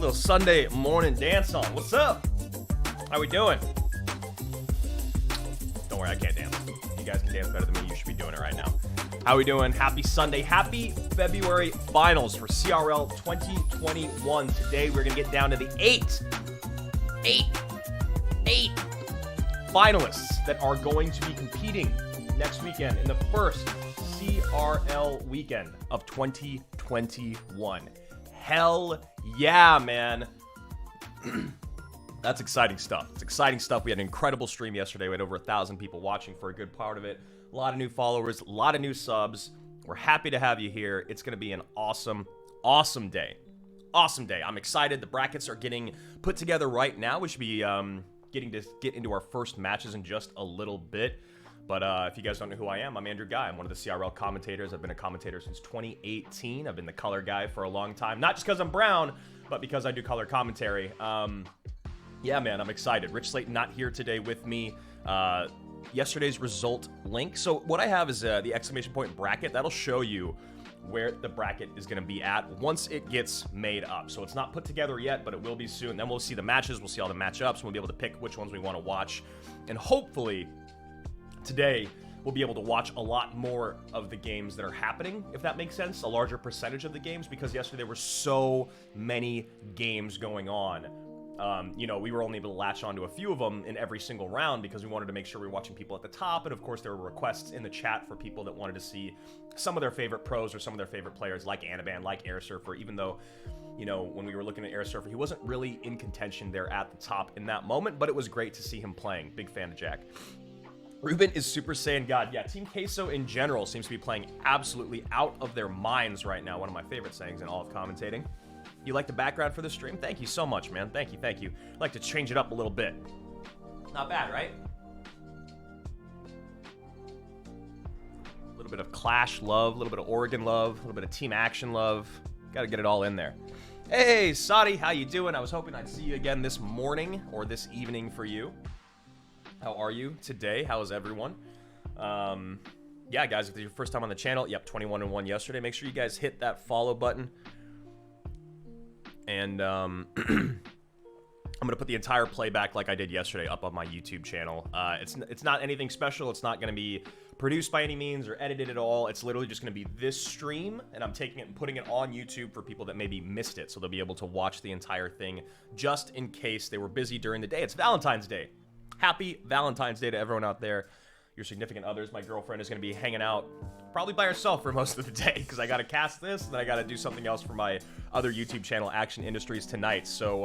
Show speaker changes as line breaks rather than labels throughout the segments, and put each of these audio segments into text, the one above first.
A little Sunday morning dance on. What's up? How we doing? Don't worry, I can't dance. You guys can dance better than me. You should be doing it right now. How we doing? Happy Sunday. Happy February finals for CRL 2021. Today we're going to get down to the eight finalists that are going to be competing next weekend in the first CRL weekend of 2021. Hell yeah, man. That's exciting stuff. It's exciting stuff. We had an incredible stream yesterday. We had over 1,000 people watching for a good part of it. A lot of new followers, a lot of new subs. We're happy to have you here. It's going to be an awesome, awesome day. Awesome day. I'm excited. The brackets are getting put together right now. We should be getting to get into our first matches in just a little bit. But if you guys don't know who I am, I'm Andrew Guy. I'm one of the CRL commentators. I've been a commentator since 2018. I've been the color guy for a long time. Not just because I'm brown, but because I do color commentary. Yeah, man, I'm excited. Rich Slayton not here today with me. Yesterday's result link. So what I have is the exclamation point bracket. That'll show you where the bracket is going to be at once it gets made up. So it's not put together yet, but it will be soon. Then we'll see the matches. We'll see all the matchups. And we'll be able to pick which ones we want to watch. And hopefully today we'll be able to watch a lot more of the games that are happening, if that makes sense. A larger percentage of the games, because yesterday there were so many games going on. You know, we were only able to latch onto a few of them in every single round because we wanted to make sure we were watching people at the top. And of course, there were requests in the chat for people that wanted to see some of their favorite pros or some of their favorite players, like Anaban, like Air Surfer, even though, you know, when we were looking at Air Surfer, he wasn't really in contention there at the top in that moment, but it was great to see him playing. Big fan of Jack. Ruben is Super Saiyan God. Yeah, Team Queso in general seems to be playing absolutely out of their minds right now. One of my favorite sayings in all of commentating. You like the background for the stream? Thank you so much, man. Thank you, thank you. I'd like to change it up a little bit. Not bad, right? A little bit of Clash love, a little bit of Oregon love, a little bit of Team Action love. Got to get it all in there. Hey, Sadi, how you doing? I was hoping I'd see you again this morning or this evening for you. How are you today? How is everyone? Yeah, guys, if it's your first time on the channel, yep, 21-1 yesterday. Make sure you guys hit that follow button. And I'm going to put the entire playback like I did yesterday up on my YouTube channel. It's not anything special. It's not going to be produced by any means or edited at all. It's literally just going to be this stream, and I'm taking it and putting it on YouTube for people that maybe missed it, so they'll be able to watch the entire thing just in case they were busy during the day. It's Valentine's Day. Happy Valentine's Day to everyone out there. Your significant others. My girlfriend is going to be hanging out probably by herself for most of the day because I got to cast this and then I got to do something else for my other YouTube channel, Action Industries, tonight. So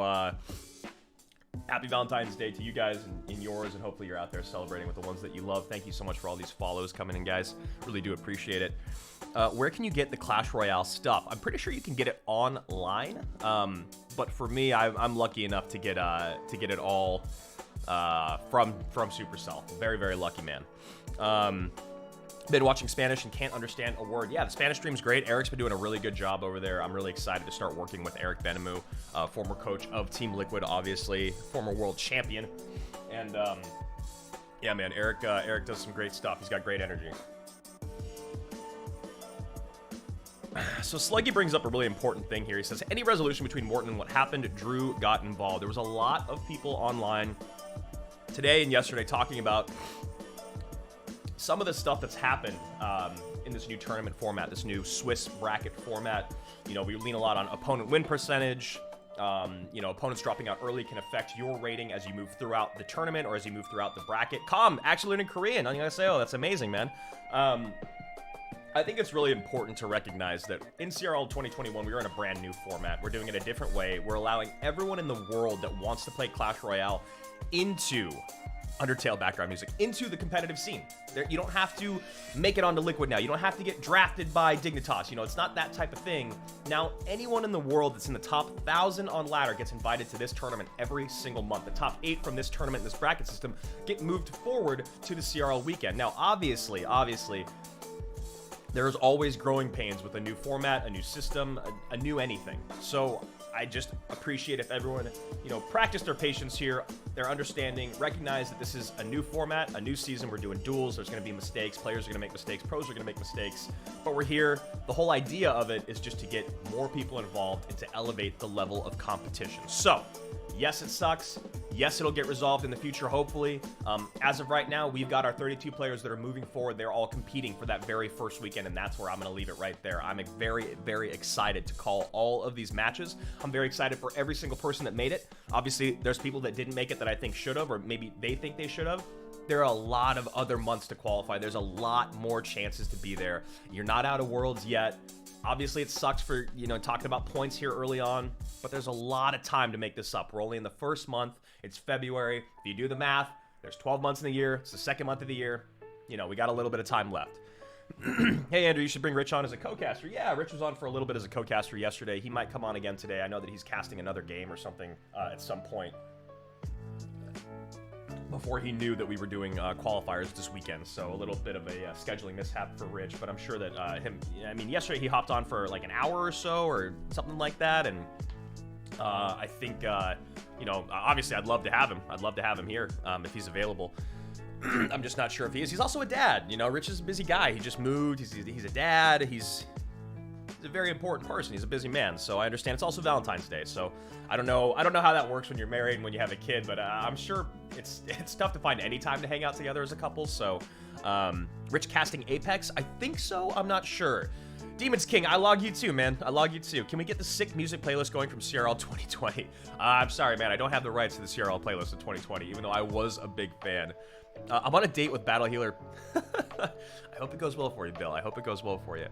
happy Valentine's Day to you guys and yours, and hopefully you're out there celebrating with the ones that you love. Thank you so much for all these follows coming in, guys. Really do appreciate it. Where can you get the Clash Royale stuff? I'm pretty sure you can get it online, but for me, I'm lucky enough to get it all from Supercell. Very, very lucky, man. Been watching Spanish and can't understand a word. Yeah, the Spanish stream's great. Eric's been doing a really good job over there. I'm really excited to start working with Eric Benamou, former coach of Team Liquid, obviously, former world champion. And yeah, man, Eric does some great stuff. He's got great energy. So Sluggy brings up a really important thing here. He says, any resolution between Morton and what happened? Drew got involved. There was a lot of people online today and yesterday talking about some of the stuff that's happened in this new tournament format, this new Swiss bracket format. You know, we lean a lot on opponent win percentage. You know, opponents dropping out early can affect your rating as you move throughout the tournament or as you move throughout the bracket. Actually learning Korean. I'm gonna say, oh, that's amazing, man. I think it's really important to recognize that in CRL 2021, we are in a brand new format. We're doing it a different way. We're allowing everyone in the world that wants to play Clash Royale into Undertale background music, into the competitive scene. You don't have to make it onto Liquid now. You don't have to get drafted by Dignitas. You know, it's not that type of thing. Now, anyone in the world that's in the top 1,000 on ladder gets invited to this tournament every single month. The top 8 from this tournament, this bracket system, get moved forward to the CRL weekend. Now, obviously, there's always growing pains with a new format, a new system, a new anything. So I just appreciate if everyone, practice their patience here, their understanding, recognize that this is a new format, a new season. We're doing duels. There's going to be mistakes. Players are going to make mistakes. Pros are going to make mistakes. But we're here. The whole idea of it is just to get more people involved and to elevate the level of competition. So, yes, it sucks. Yes, it'll get resolved in the future, hopefully. As of right now, we've got our 32 players that are moving forward. They're all competing for that very first weekend, and that's where I'm going to leave it right there. I'm very, very excited to call all of these matches. I'm very excited for every single person that made it. Obviously, there's people that didn't make it that I think should have, or maybe they think they should have. There are a lot of other months to qualify. There's a lot more chances to be there. You're not out of Worlds yet. Obviously, it sucks for, talking about points here early on, but there's a lot of time to make this up. We're only in the first month. It's February. If you do the math, there's 12 months in the year. It's the second month of the year. We got a little bit of time left. Hey, Andrew, you should bring Rich on as a co-caster. Yeah, Rich was on for a little bit as a co-caster yesterday. He might come on again today. I know that he's casting another game or something at some point before he knew that we were doing qualifiers this weekend. So a little bit of a scheduling mishap for Rich, but I'm sure that yesterday he hopped on for like an hour or so or something like that. And I think, obviously I'd love to have him. I'd love to have him here if he's available. I'm just not sure if he is. He's also a dad. Rich is a busy guy. He just moved. He's a dad. He's a very important person. He's a busy man. So I understand. It's also Valentine's Day. So I don't know how that works when you're married and when you have a kid, but I'm sure it's tough to find any time to hang out together as a couple. So Rich casting Apex? I think so. I'm not sure. Demons King, I log you too, man. I log you too. Can we get the sick music playlist going from CRL 2020? I'm sorry, man. I don't have the rights to the CRL playlist of 2020, even though I was a big fan. I'm on a date with Battle Healer. I hope it goes well for you, Bill. I hope it goes well for you.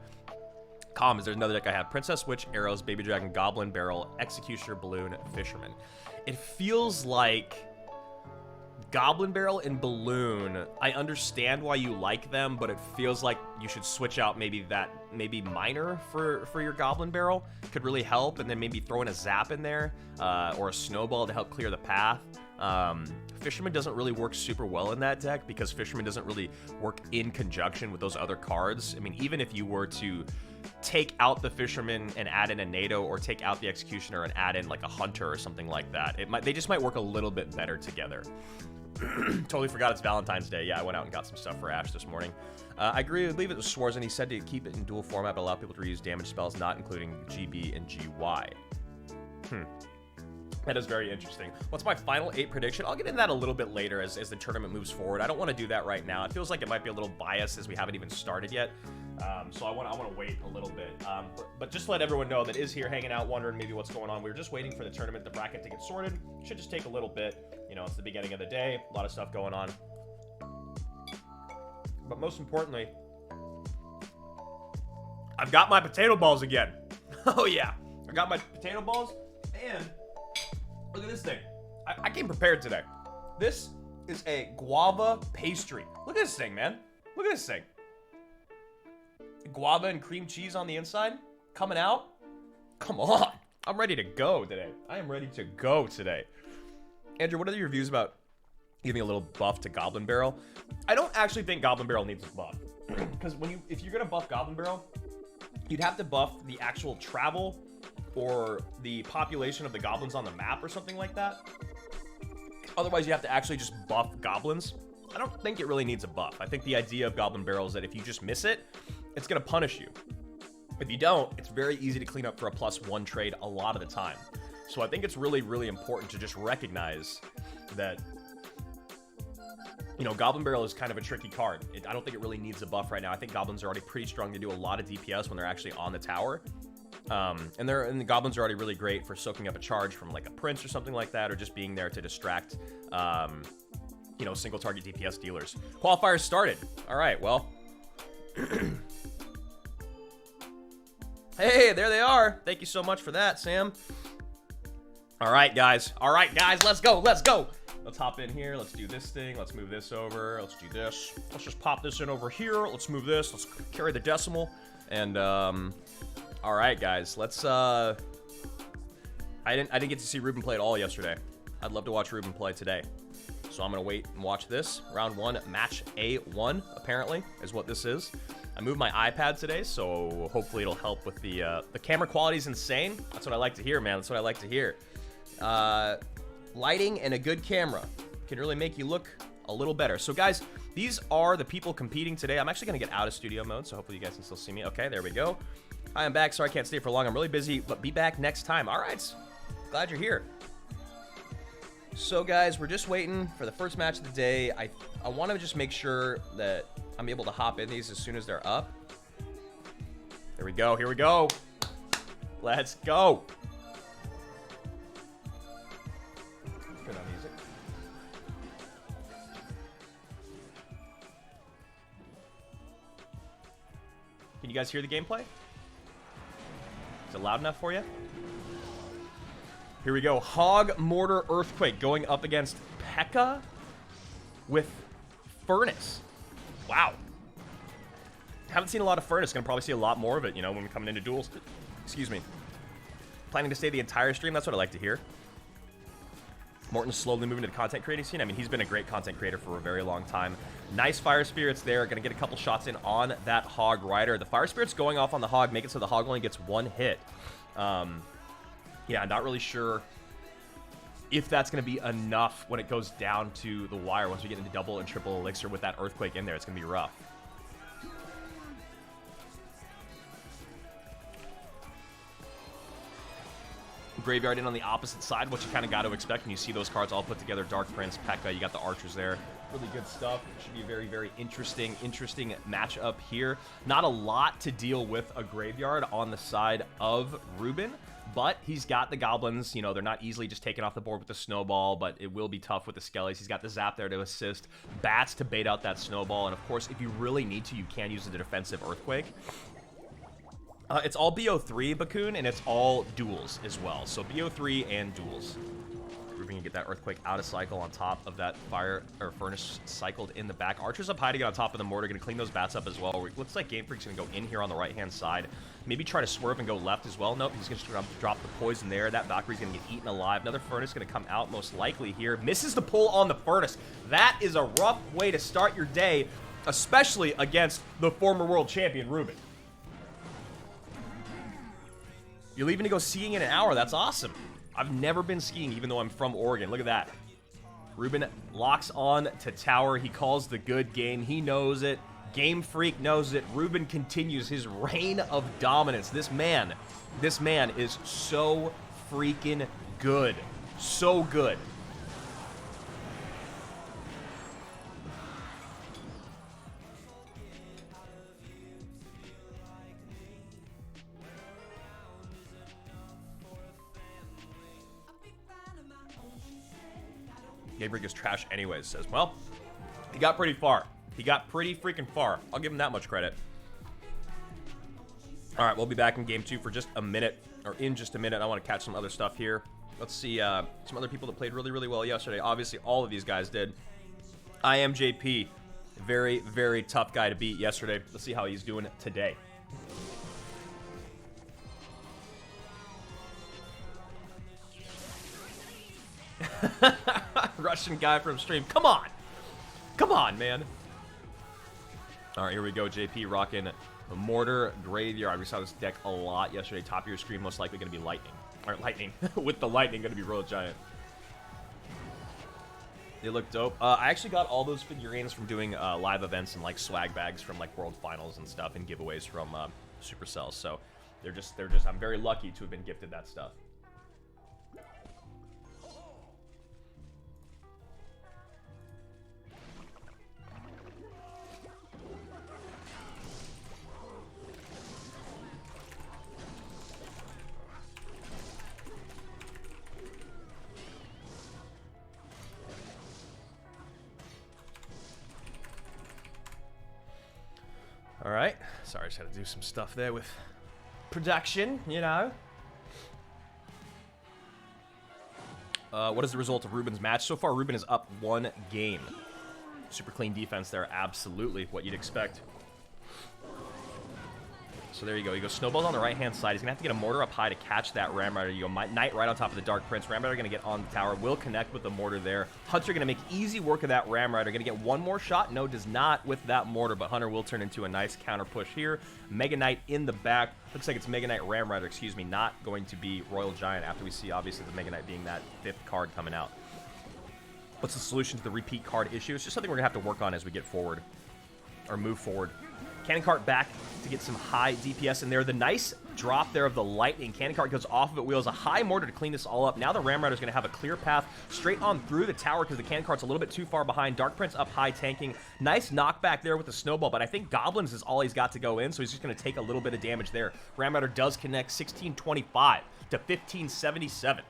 Is there another deck I have? Princess, Witch, Arrows, Baby Dragon, Goblin, Barrel, Executioner, Balloon, Fisherman. It feels like Goblin Barrel and Balloon, I understand why you like them, but it feels like you should switch out maybe Miner for your Goblin Barrel. Could really help, and then maybe throw in a Zap in there, or a Snowball to help clear the path. Fisherman doesn't really work super well in that deck because Fisherman doesn't really work in conjunction with those other cards. I mean, even if you were to take out the Fisherman and add in a NATO, or take out the Executioner and add in like a Hunter or something like that, they just might work a little bit better together. Totally forgot it's Valentine's Day. Yeah, I went out and got some stuff for Ash this morning. I agree. I believe it was Swarzen. He said to keep it in dual format, but allow people to reuse damage spells, not including GB and GY. That is very interesting. What's my final 8 prediction? I'll get into that a little bit later as the tournament moves forward. I don't want to do that right now. It feels like it might be a little biased as we haven't even started yet. So I want to wait a little bit. But just to let everyone know that is here hanging out, wondering maybe what's going on. We were just waiting for the tournament, the bracket to get sorted. Should just take a little bit. It's the beginning of the day. A lot of stuff going on. But most importantly, I've got my potato balls again. Oh yeah, I got my potato balls, and look at this thing. I came prepared today. This is a guava pastry. Look at this thing, man. Look at this thing. Guava and cream cheese on the inside, coming out. Come on. I'm ready to go today. I am ready to go today. Andrew, what are your views about giving a little buff to Goblin Barrel? I don't actually think Goblin Barrel needs a buff. Because if you're going to buff Goblin Barrel, you'd have to buff the actual travel or the population of the goblins on the map or something like that. Otherwise, you have to actually just buff goblins. I don't think it really needs a buff. I think the idea of Goblin Barrel is that if you just miss it, it's going to punish you. If you don't, it's very easy to clean up for a +1 trade a lot of the time. So I think it's really, really important to just recognize that, Goblin Barrel is kind of a tricky card. I don't think it really needs a buff right now. I think goblins are already pretty strong to do a lot of DPS when they're actually on the tower. And the goblins are already really great for soaking up a charge from like a prince or something like that, or just being there to distract, single target DPS dealers. Qualifiers started. All right, well. Hey, there they are. Thank you so much for that, Sam. All right, guys. Let's go. Let's hop in here. Let's do this thing. Let's move this over. Let's do this. Let's just pop this in over here. Let's move this. Let's carry the decimal. And, all right, guys. Let's, I didn't get to see Ruben play at all yesterday. I'd love to watch Ruben play today. So I'm going to wait and watch this. Round 1, match A1, apparently, is what this is. I moved my iPad today, so hopefully it'll help with the camera quality is insane. That's what I like to hear, man. That's what I like to hear. Lighting and a good camera can really make you look a little better. So guys, these are the people competing today. I'm actually going to get out of studio mode, so hopefully you guys can still see me. Okay, there we go. Hi, I'm back. Sorry I can't stay for long. I'm really busy, but be back next time. All right. Glad you're here. So guys, we're just waiting for the first match of the day. I want to just make sure that I'm able to hop in these as soon as they're up. Here we go. Here we go. Let's go. Turn on music. Can you guys hear the gameplay? Is it loud enough for you? Here we go. Hog Mortar Earthquake going up against P.E.K.K.A. with Furnace. Wow. Haven't seen a lot of Furnace. Gonna probably see a lot more of it, you know, when we're coming into duels. Excuse me. Planning to stay the entire stream. That's what I like to hear. Morton's slowly moving to the content creating scene. I mean, he's been a great content creator for a very long time. Nice Fire Spirits there. Gonna get a couple shots in on that Hog Rider. The Fire Spirits going off on the Hog make it so the Hog only gets one hit. Yeah, not really sure if that's going to be enough when it goes down to the wire. Once we get into double and triple elixir with that Earthquake in there, it's going to be rough. Graveyard in on the opposite side, what you kind of got to expect when you see those cards all put together. Dark Prince, P.E.K.K.A, you got the Archers there. Really good stuff. It should be a very, very interesting matchup here. Not a lot to deal with a Graveyard on the side of Ruben, but he's got the Goblins. You know, they're not easily just taken off the board with the Snowball, but it will be tough with the Skellies. He's got the Zap there to assist. Bats to bait out that Snowball, and of course, if you really need to, you can use the defensive Earthquake. It's all BO3, Bakun, and it's all duels as well. So BO3 and duels. Ruben can get that Earthquake out of cycle on top of that Fire or Furnace cycled in the back. Archer's up high to get on top of the Mortar. Going to clean those bats up as well. Looks like Game Freak's going to go in here on the right-hand side. Maybe try to swerve and go left as well. Nope, he's going to drop the Poison there. That Valkyrie's going to get eaten alive. Another Furnace going to come out most likely here. Misses the pull on the Furnace. That is a rough way to start your day, especially against the former world champion, Ruben. You're leaving to go skiing in an hour. That's awesome. I've never been skiing, even though I'm from Oregon. Look at that. Ruben locks on to tower. He calls the good game. He knows it. Game Freak knows it. Ruben continues his reign of dominance. This man is so freaking good. So good. Gabriel is trash anyways, says, well, he got pretty far. He got pretty freaking far. I'll give him that much credit. All right, we'll be back in game 2 for just a minute, or in just a minute. I want to catch some other stuff here. Let's see some other people that played really, really well yesterday. Obviously, all of these guys did. IMJP, very, very tough guy to beat yesterday. Let's see how he's doing today. Russian guy from stream. Come on. Come on, man. All right, here we go. JP rocking the Mortar Graveyard. We saw this deck a lot yesterday. Top of your screen, most likely going to be Lightning. Or Lightning. With the Lightning, going to be Royal Giant. They look dope. I actually got all those figurines from doing live events and like swag bags from like World Finals and stuff and giveaways from Supercell. So they're just. I'm very lucky to have been gifted that stuff. All right. Sorry, I just had to do some stuff there with production, you know. What is the result of Ruben's match? So far, Ruben is up 1 game. Super clean defense there. Absolutely what you'd expect. So there you go. You go snowballs on the right-hand side. He's going to have to get a mortar up high to catch that Ram Rider. You go Knight right on top of the Dark Prince. Ram Rider going to get on the tower. Will connect with the mortar there. Hunter going to make easy work of that Ram Rider. Going to get one more shot. No, does not with that mortar, but Hunter will turn into a nice counter push here. Mega Knight in the back. Looks like it's Mega Knight Ram Rider, excuse me, not going to be Royal Giant after we see, obviously, the Mega Knight being that 5th card coming out. What's the solution to the repeat card issue? It's just something we're going to have to work on as we get forward, or move forward. Cannon Cart back to get some high DPS in there. The nice drop there of the Lightning. Cannon Cart goes off of it, wheels a high mortar to clean this all up. Now the Ram Rider is going to have a clear path straight on through the tower because the Cannon Cart's a little bit too far behind. Dark Prince up high tanking. Nice knockback there with the snowball, but I think Goblins is all he's got to go in, so he's just going to take a little bit of damage there. Ram Rider does connect 1625 to 1577.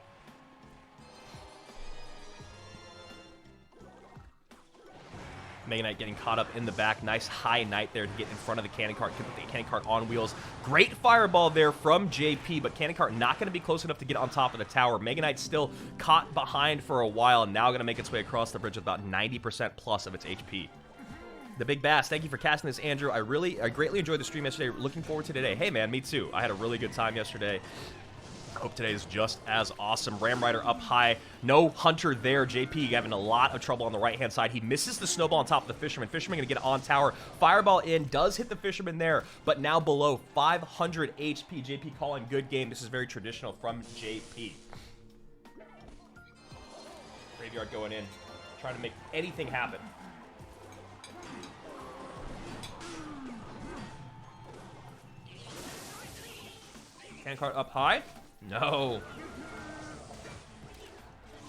Mega Knight getting caught up in the back. Nice high Knight there to get in front of the Cannon Cart. Get the Cannon Cart on wheels. Great fireball there from JP, but Cannon Cart not going to be close enough to get on top of the tower. Mega Knight still caught behind for a while, now going to make its way across the bridge with about 90% plus of its HP. The Big Bass, thank you for casting this, Andrew. I greatly enjoyed the stream yesterday. Looking forward to today. Hey, man, me too. I had a really good time yesterday. Hope today is just as awesome. Ram Rider up high. No Hunter there. JP having a lot of trouble on the right-hand side. He misses the snowball on top of the Fisherman. Fisherman going to get on tower. Fireball in. Does hit the Fisherman there, but now below 500 HP. JP calling good game. This is very traditional from JP. Graveyard going in. Trying to make anything happen. Cannon Cart up high. No.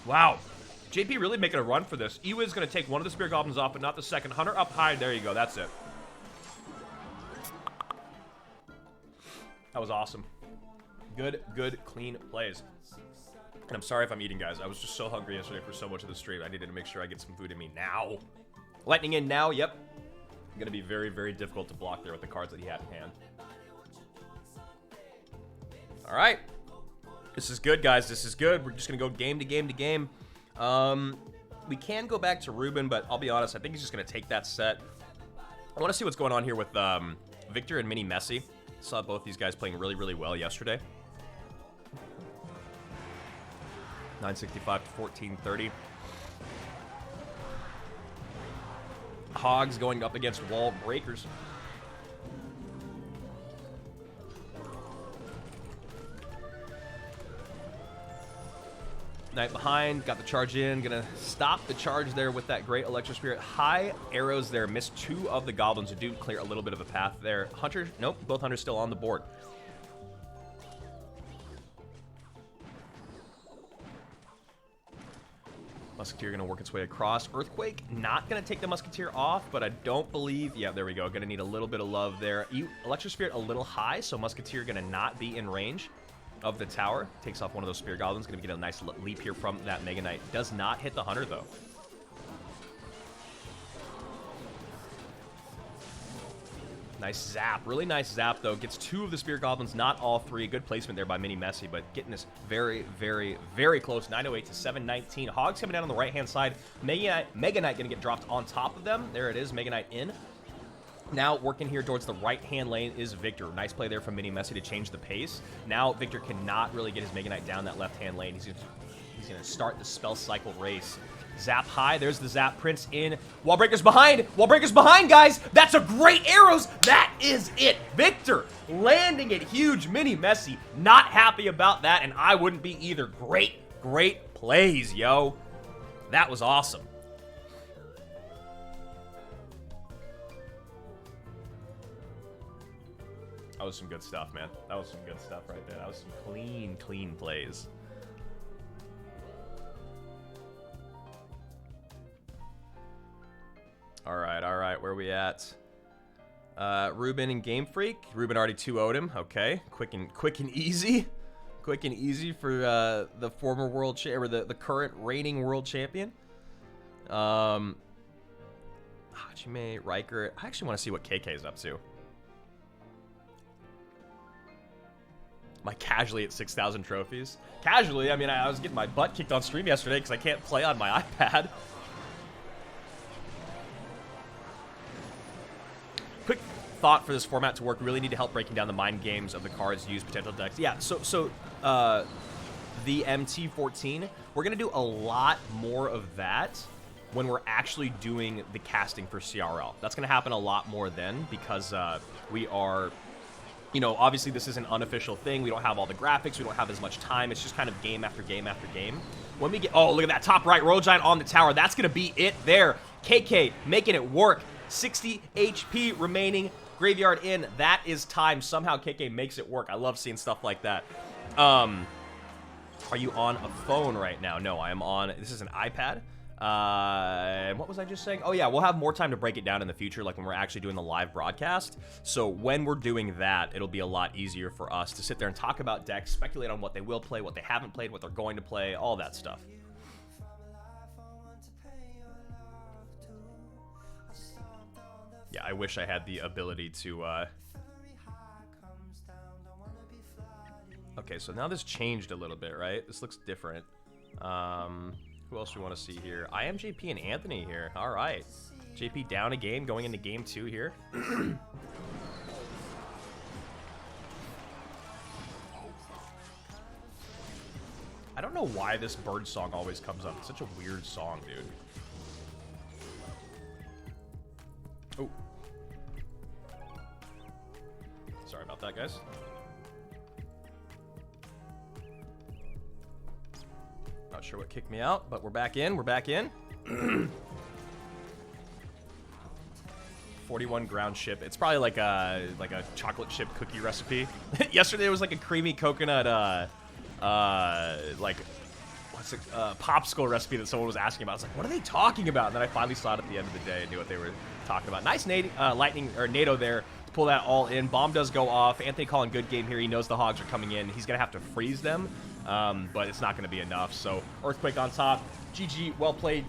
Wow. JP really making a run for this. Iwa is going to take one of the Spear Goblins off, but not the second. Hunter up high. There you go. That's it. That was awesome. Good, clean plays. And I'm sorry if I'm eating, guys. I was just so hungry yesterday for so much of the stream. I needed to make sure I get some food in me now. Lightning in now. Yep. Going to be very, very difficult to block there with the cards that he had in hand. All right. This is good, guys. This is good. We're just going to go game to game to game. We can go back to Ruben, but I'll be honest. I think he's just going to take that set. I want to see what's going on here with Victor and Mini Messi. Saw both these guys playing really, really well yesterday. 965 to 1430. Hogs going up against Wall Breakers. Knight behind, got the charge in, gonna stop the charge there with that great Electro Spirit. High arrows there, missed 2 of the Goblins who do clear a little bit of a path there. Hunter, nope, both Hunters still on the board. Musketeer gonna work its way across. Earthquake, not gonna take the Musketeer off, but I don't believe, yeah, there we go. Gonna need a little bit of love there. Electro Spirit a little high, so Musketeer gonna not be in range of the tower. Takes off one of those Spear Goblins. Gonna get a nice leap here from that Mega Knight. Does not hit the Hunter, though. Nice zap. Really nice zap, though. Gets 2 of the Spear Goblins, not all 3. Good placement there by Mini Messi, but getting this very, very, very close. 908 to 719. Hogs coming down on the right-hand side. Mega Knight gonna get dropped on top of them. There it is. Mega Knight in. Now, working here towards the right-hand lane is Victor. Nice play there from Mini Messi to change the pace. Now, Victor cannot really get his Mega Knight down that left-hand lane. He's going to start the spell cycle race. Zap high. There's the Zap Prince in. Wall Breaker's behind. Wall Breaker's behind, guys. That's a great arrows. That is it. Victor landing it huge. Mini Messi not happy about that, and I wouldn't be either. Great plays, yo. That was awesome. That was some good stuff, man. That was some good stuff right there. That was some clean plays. All right. Where are we at? Ruben and Game Freak. Ruben already 2-0'd him. Okay. Quick and easy. Quick and easy for the former world or the current reigning world champion. Hajime, Riker. I actually want to see what KK is up to. Am I casually at 6,000 trophies? Casually, I mean, I was getting my butt kicked on stream yesterday because I can't play on my iPad. Quick thought for this format to work, we really need to help breaking down the mind games of the cards used potential decks. Yeah, so the MT14, we're going to do a lot more of that when we're actually doing the casting for CRL. That's going to happen a lot more then because we are, you know, obviously this is an unofficial thing. We don't have all the graphics. We don't have as much time. It's just kind of game after game after game. When we get, oh, look at that top right, Royal Giant on the tower. That's going to be it there. KK making it work. 60 HP remaining. Graveyard in. That is time. Somehow KK makes it work. I love seeing stuff like that. Are you on a phone right now? No, I am on, this is an iPad. What was I just saying? Oh yeah, we'll have more time to break it down in the future, like when we're actually doing the live broadcast. So when we're doing that, it'll be a lot easier for us to sit there and talk about decks, speculate on what they will play, what they haven't played, what they're going to play, all that stuff. Yeah, I wish I had the ability to, Okay, so now this changed a little bit, right? This looks different. Who else do we want to see here? I am JP and Anthony here. All right. JP down a game, going into game 2 here. I don't know why this bird song always comes up. It's such a weird song, dude. Oh. Sorry about that, guys. Not sure what kicked me out, but we're back in. We're back in. 41 ground ship. It's probably like a chocolate chip cookie recipe. Yesterday it was like a creamy coconut like what's it, popsicle recipe that someone was asking about. I was like, what are they talking about? And then I finally saw it at the end of the day and knew what they were talking about. Nice lightning or NATO there to pull that all in. Bomb does go off. Anthony calling good game here. He knows the hogs are coming in. He's gonna have to freeze them. But it's not going to be enough. So Earthquake on top. GG, well played.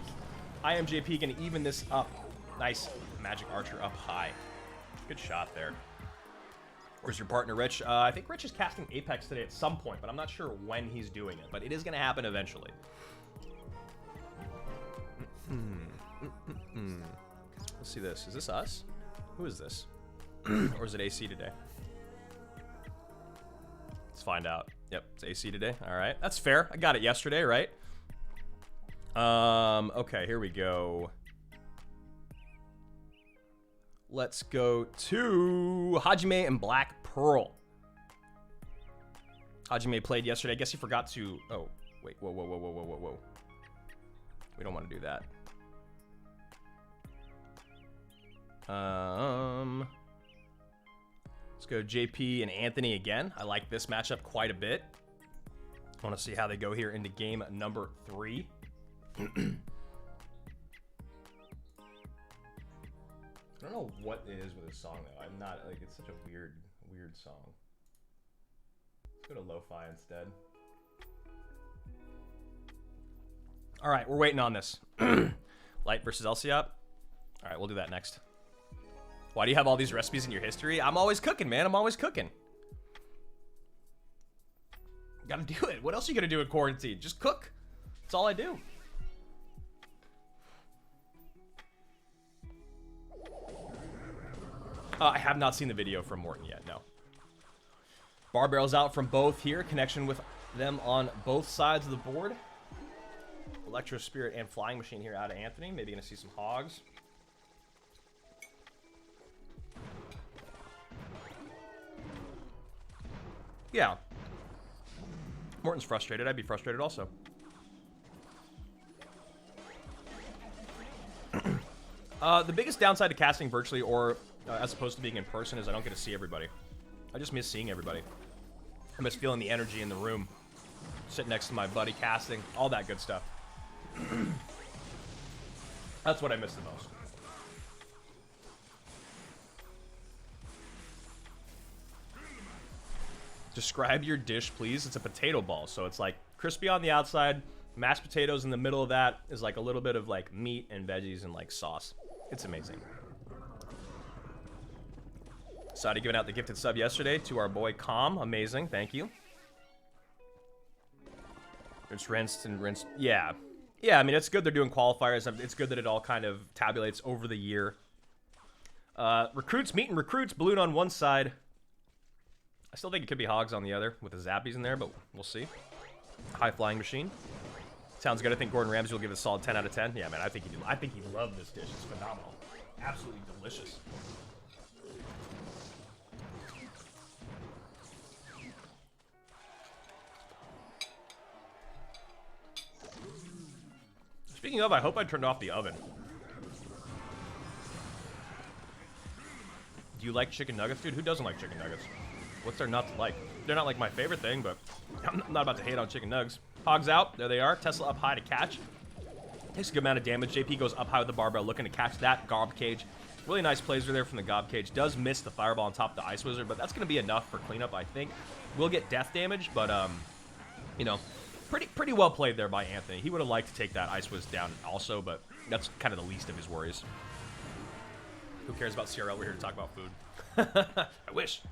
IMJP going to even this up. Nice. Magic Archer up high. Good shot there. Where's your partner, Rich? I think Rich is casting Apex today at some point, but I'm not sure when he's doing it. But it is going to happen eventually. Let's see this. Is this us? Who is this? Or is it AC today? Let's find out. Yep, it's AC today. All right, that's fair. I got it yesterday, right? Okay, here we go. Let's go to Hajime and Black Pearl. Hajime played yesterday. I guess he forgot to... Oh, wait. Whoa. We don't want to do that. Let's go JP and Anthony again. I like this matchup quite a bit. I want to see how they go here into game number 3. I don't know what it is with this song, though. I'm not, like, it's such a weird song. Let's go to lo-fi instead. All right, we're waiting on this. Light versus Elsiop. All right, we'll do that next. Why do you have all these recipes in your history? I'm always cooking, man. I'm always cooking. Gotta do it. What else are you gonna do in quarantine? Just cook. That's all I do. I have not seen the video from Morton yet, no. Bar barrels out from both here. Connection with them on both sides of the board. Electro Spirit and Flying Machine here out of Anthony. Maybe gonna see some hogs. Yeah. Morton's frustrated. I'd be frustrated also. The biggest downside to casting virtually or as opposed to being in person is I don't get to see everybody. I just miss seeing everybody. I miss feeling the energy in the room. Sitting next to my buddy casting. All that good stuff. That's what I miss the most. Describe your dish, please. It's a potato ball. So it's like crispy on the outside, mashed potatoes in the middle of that is like a little bit of like meat and veggies and like sauce. It's amazing. Saudi giving out the gifted sub yesterday to our boy Calm. Amazing. Thank you. It's rinsed and rinsed. Yeah. Yeah, I mean, it's good they're doing qualifiers. It's good that it all kind of tabulates over the year. Recruits meeting recruits. Balloon on one side. I still think it could be Hogs on the other with the Zappies in there, but we'll see. High flying machine. Sounds good. I think Gordon Ramsay will give it a solid 10 out of 10. Yeah, man, I think he loved this dish. It's phenomenal. Absolutely delicious. Speaking of, I hope I turned off the oven. Do you like chicken nuggets? Dude, who doesn't like chicken nuggets? What's there not to like? They're not like my favorite thing, but I'm not about to hate on chicken nugs. Hogs out. There they are. Tesla up high to catch. Takes a good amount of damage. JP goes up high with the barbell, looking to catch that Gob Cage. Really nice plays there from the Gob Cage. Does miss the fireball on top of the Ice Wizard, but that's going to be enough for cleanup, I think. Will get death damage, but, you know, pretty well played there by Anthony. He would have liked to take that Ice Wiz down also, but that's kind of the least of his worries. Who cares about CRL? We're here to talk about food. I wish.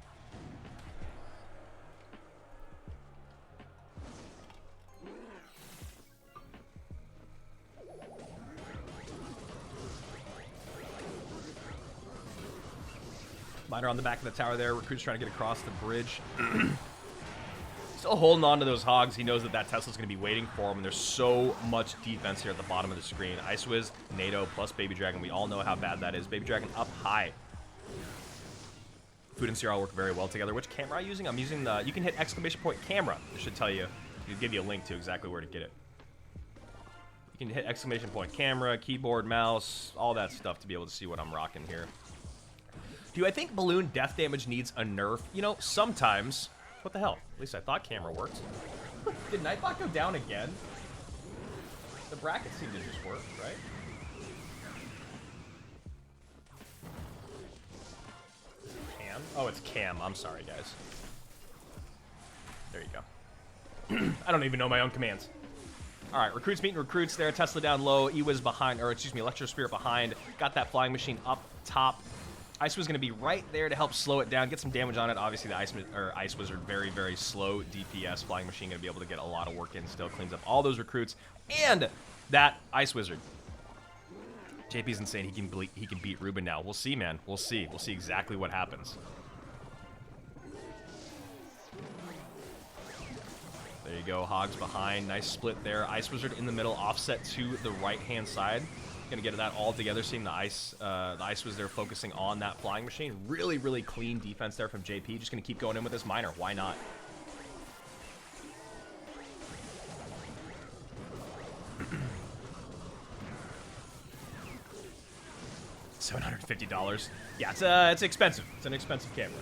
Miner on the back of the tower there. Recruit's trying to get across the bridge. Still holding on to those Hogs. He knows that Tesla's going to be waiting for him, and there's so much defense here at the bottom of the screen. Ice Wiz, NATO, plus Baby Dragon. We all know how bad that is. Baby Dragon up high. Food and CRL work very well together. Which camera am I using? I'm using the... You can hit exclamation point camera. It should tell you. It'll give you a link to exactly where to get it. You can hit exclamation point camera, keyboard, mouse, all that stuff to be able to see what I'm rocking here. Do I think balloon death damage needs a nerf? You know, sometimes. What the hell? At least I thought camera worked. Did Nightbot go down again? The brackets seem to just work, right? Cam? Oh, it's Cam. I'm sorry, guys. There you go. I don't even know my own commands. All right, recruits meeting recruits there. Tesla down low. Ewiz behind, or excuse me, Electro Spirit behind. Got that flying machine up top. Ice was going to be right there to help slow it down, get some damage on it. Obviously, the Ice Wizard, very, very slow DPS. Flying Machine going to be able to get a lot of work in. Still cleans up all those recruits. And that Ice Wizard. JP's insane. He can beat Ruben now. We'll see, man. We'll see. We'll see exactly what happens. There you go. Hogs behind. Nice split there. Ice Wizard in the middle. Offset to the right-hand side. Gonna get that all together. Seeing the Ice was there focusing on that flying machine. Really, really clean defense there from JP. Just gonna keep going in with this miner. Why not? $750. Yeah, it's expensive. It's an expensive camera.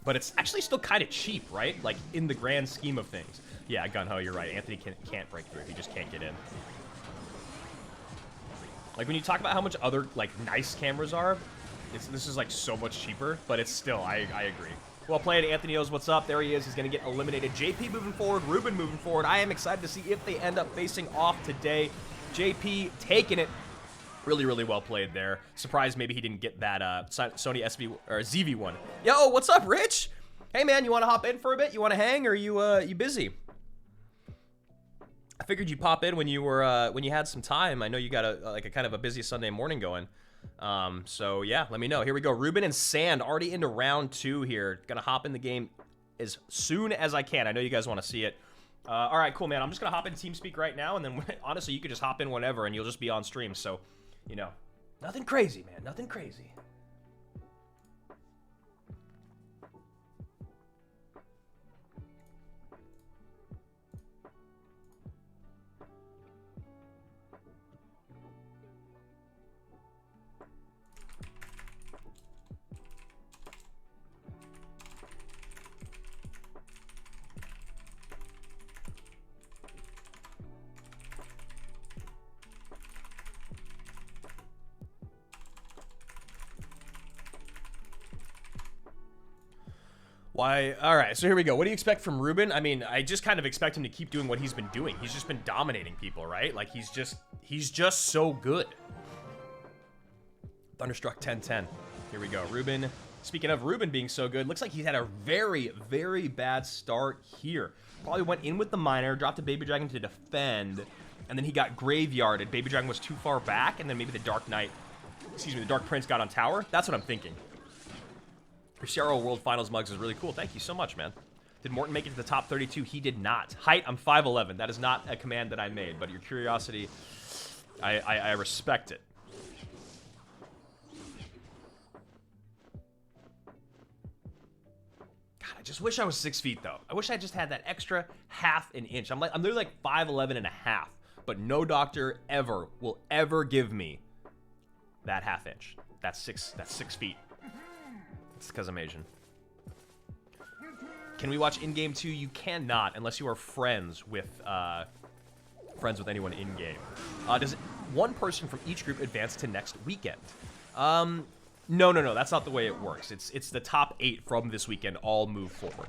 But it's actually still kind of cheap, right? Like, in the grand scheme of things. Yeah, Gunho, you're right. Anthony can't break through. He just can't get in. Like, when you talk about how much other, like, nice cameras are, this is, like, so much cheaper, but it's still, I agree. Well played. Anthony knows what's up. There he is. He's going to get eliminated. JP moving forward. Ruben moving forward. I am excited to see if they end up facing off today. JP taking it. Really, really well played there. Surprised maybe he didn't get that Sony SV or ZV1. Yo, what's up, Rich? Hey, man, you want to hop in for a bit? You want to hang, or you busy? I figured you'd pop in when you were when you had some time. I know you got a kind of a busy Sunday morning going. So yeah, let me know. Here we go. Ruben and Sand already into round 2 here. Gonna hop in the game as soon as I can. I know you guys want to see it. All right, cool, man. I'm just gonna hop in TeamSpeak right now, and then honestly, you could just hop in whenever, and you'll just be on stream. So, you know, nothing crazy, man. Nothing crazy. Why? All right, so here we go. What do you expect from Ruben? I mean, I just kind of expect him to keep doing what he's been doing. He's just been dominating people, right? Like, he's just so good. Thunderstruck 10-10. Here we go. Ruben, speaking of Ruben being so good, looks like he's had a very, very bad start here. Probably went in with the miner, dropped a Baby Dragon to defend, and then he got graveyarded. Baby Dragon was too far back, and then maybe the Dark Knight Excuse me, the Dark Prince got on tower? That's what I'm thinking. Your CRL World Finals mugs is really cool. Thank you so much, man. Did Morton make it to the top 32? He did not. Height, I'm 5'11". That is not a command that I made, but your curiosity, I respect it. God, I just wish I was 6 feet, though. I wish I just had that extra half an inch. I'm literally like 5'11 and a half, but no doctor ever will ever give me that half inch. That's 6 feet. It's because I'm Asian. Can we watch in-game too? You cannot unless you are friends with anyone in-game. Does one person from each group advance to next weekend? No. That's not the way it works. It's the top 8 from this weekend all move forward.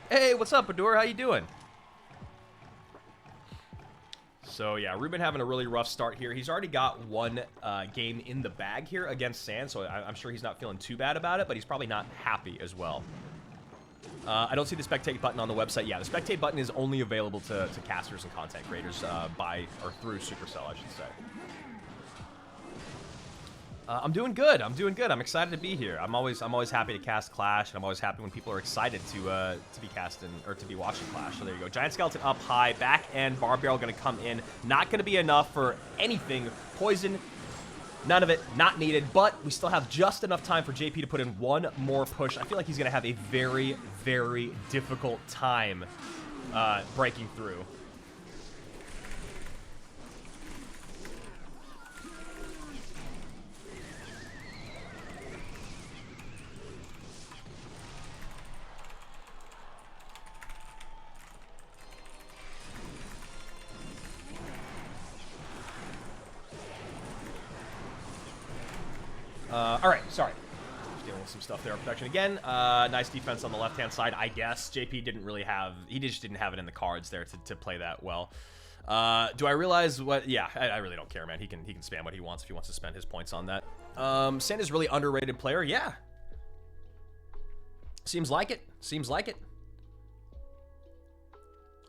Hey, what's up, Adur? How you doing? So, yeah, Ruben having a really rough start here. He's already got one game in the bag here against Sand, so I'm sure he's not feeling too bad about it, but he's probably not happy as well. I don't see the spectate button on the website. Yeah, the spectate button is only available to casters and content creators through Supercell, I should say. I'm doing good. I'm excited to be here. I'm always happy to cast Clash, and I'm always happy when people are excited to be casting or to be watching Clash. So there you go. Giant Skeleton up high, back end Barb Barrel going to come in. Not going to be enough for anything. Poison, none of it, not needed. But we still have just enough time for JP to put in one more push. I feel like he's going to have a very, very difficult time breaking through. All right, sorry. Just dealing with some stuff there. Protection again. Nice defense on the left-hand side, I guess. JP didn't really have... He just didn't have it in the cards there to play that well. Do I realize what... Yeah, I really don't care, man. He can spam what he wants if he wants to spend his points on that. Sand is really underrated player. Yeah. Seems like it. Seems like it.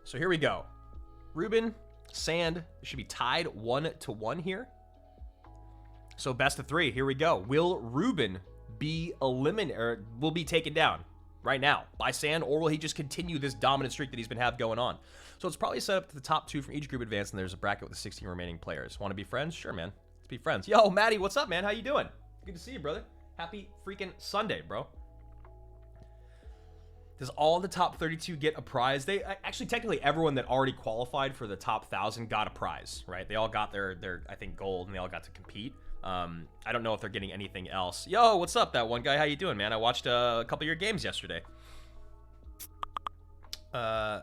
So here we go. Ruben, Sand should be tied 1-1 here. So best of 3, here we go. Will Ruben be eliminated, or will be taken down right now by Sand, or will he just continue this dominant streak that he's been going on? So it's probably set up to the top 2 from each group advance, and there's a bracket with the 16 remaining players. Want to be friends? Sure, man. Let's be friends. Yo, Maddie, what's up, man? How you doing? Good to see you, brother. Happy freaking Sunday, bro. Does all the top 32 get a prize? They actually, technically, everyone that already qualified for the top 1,000 got a prize, right? They all got their I think, gold, and they all got to compete. I don't know if they're getting anything else. Yo, what's up, that one guy? How you doing, man? I watched a couple of your games yesterday. Good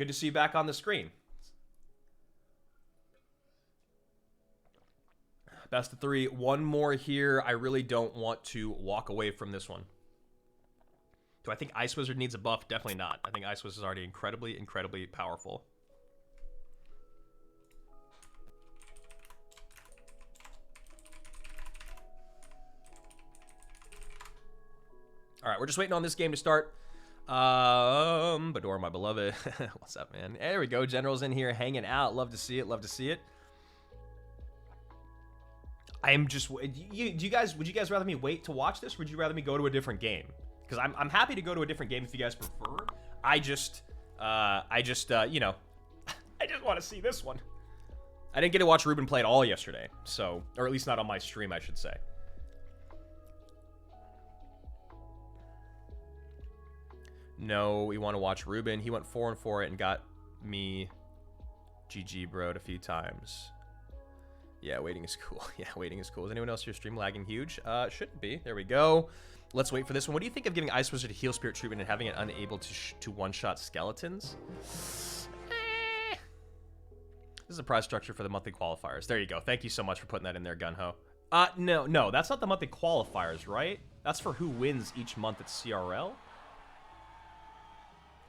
to see you back on the screen. Best of 3. One more here. I really don't want to walk away from this one. Do I think Ice Wizard needs a buff? Definitely not. I think Ice Wizard is already incredibly, incredibly powerful. All right, we're just waiting on this game to start. Bador, my beloved. What's up, man? There we go. General's in here hanging out. Love to see it. Love to see it. I am just... would you guys rather me wait to watch this, or would you rather me go to a different game? Because I'm happy to go to a different game if you guys prefer. I just you know, I just want to see this one. I didn't get to watch Ruben play at all yesterday, so... Or at least not on my stream, I should say. No, we want to watch Ruben. He went 4-4 and got me GG bro'd a few times. Yeah, waiting is cool. Yeah, waiting is cool. Is anyone else here stream lagging huge? Shouldn't be. There we go. Let's wait for this one. What do you think of giving Ice Wizard a heal spirit treatment and having it unable to one-shot skeletons? This is a prize structure for the monthly qualifiers. There you go. Thank you so much for putting that in there, Gunho. No, that's not the monthly qualifiers, right? That's for who wins each month at CRL.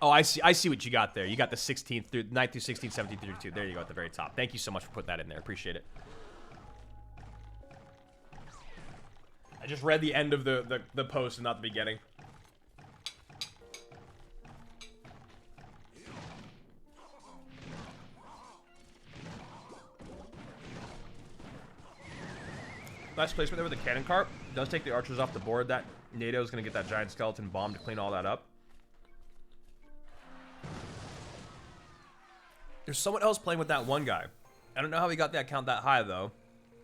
Oh, I see what you got there. You got the 16th through 9th through 16th, 17th through 2. There you go at the very top. Thank you so much for putting that in there. Appreciate it. I just read the end of the post and not the beginning. Nice placement there with the cannon cart. Does take the archers off the board. That NATO is going to get that giant skeleton bomb to clean all that up. There's someone else playing with that one guy. I don't know how he got that count that high, though.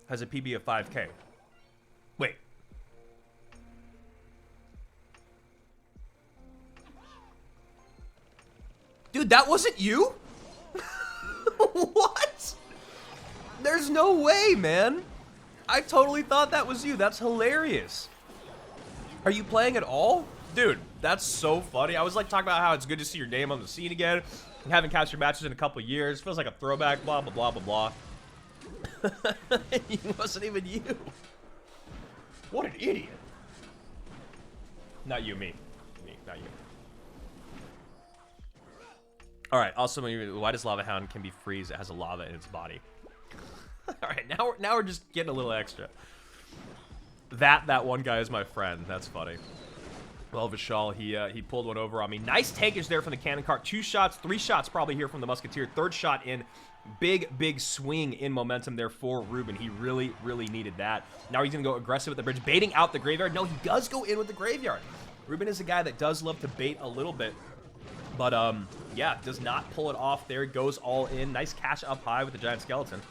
Has a PB of 5K. Wait. Dude, that wasn't you? What? There's no way, man. I totally thought that was you. That's hilarious. Are you playing at all? Dude, that's so funny. I was like talking about how it's good to see your name on the scene again. And haven't captured matches in a couple years. Feels like a throwback, blah, blah, blah, blah, blah. It wasn't even you. What an idiot. Not you, me. Me, not you. Alright, also, why does Lava Hound can be freeze? It has a lava in its body. Alright, now we're just getting a little extra. That one guy is my friend. That's funny. Well, Vishal, he pulled one over on me. Nice tankage there from the cannon cart. 2 shots, 3 shots probably here from the musketeer. 3rd shot in. Big swing in momentum there for Ruben. He really needed that. Now he's going to go aggressive with the bridge, baiting out the graveyard. No, he does go in with the graveyard. Ruben is a guy that does love to bait a little bit. But, yeah, does not pull it off there. Goes all in. Nice catch up high with the giant skeleton.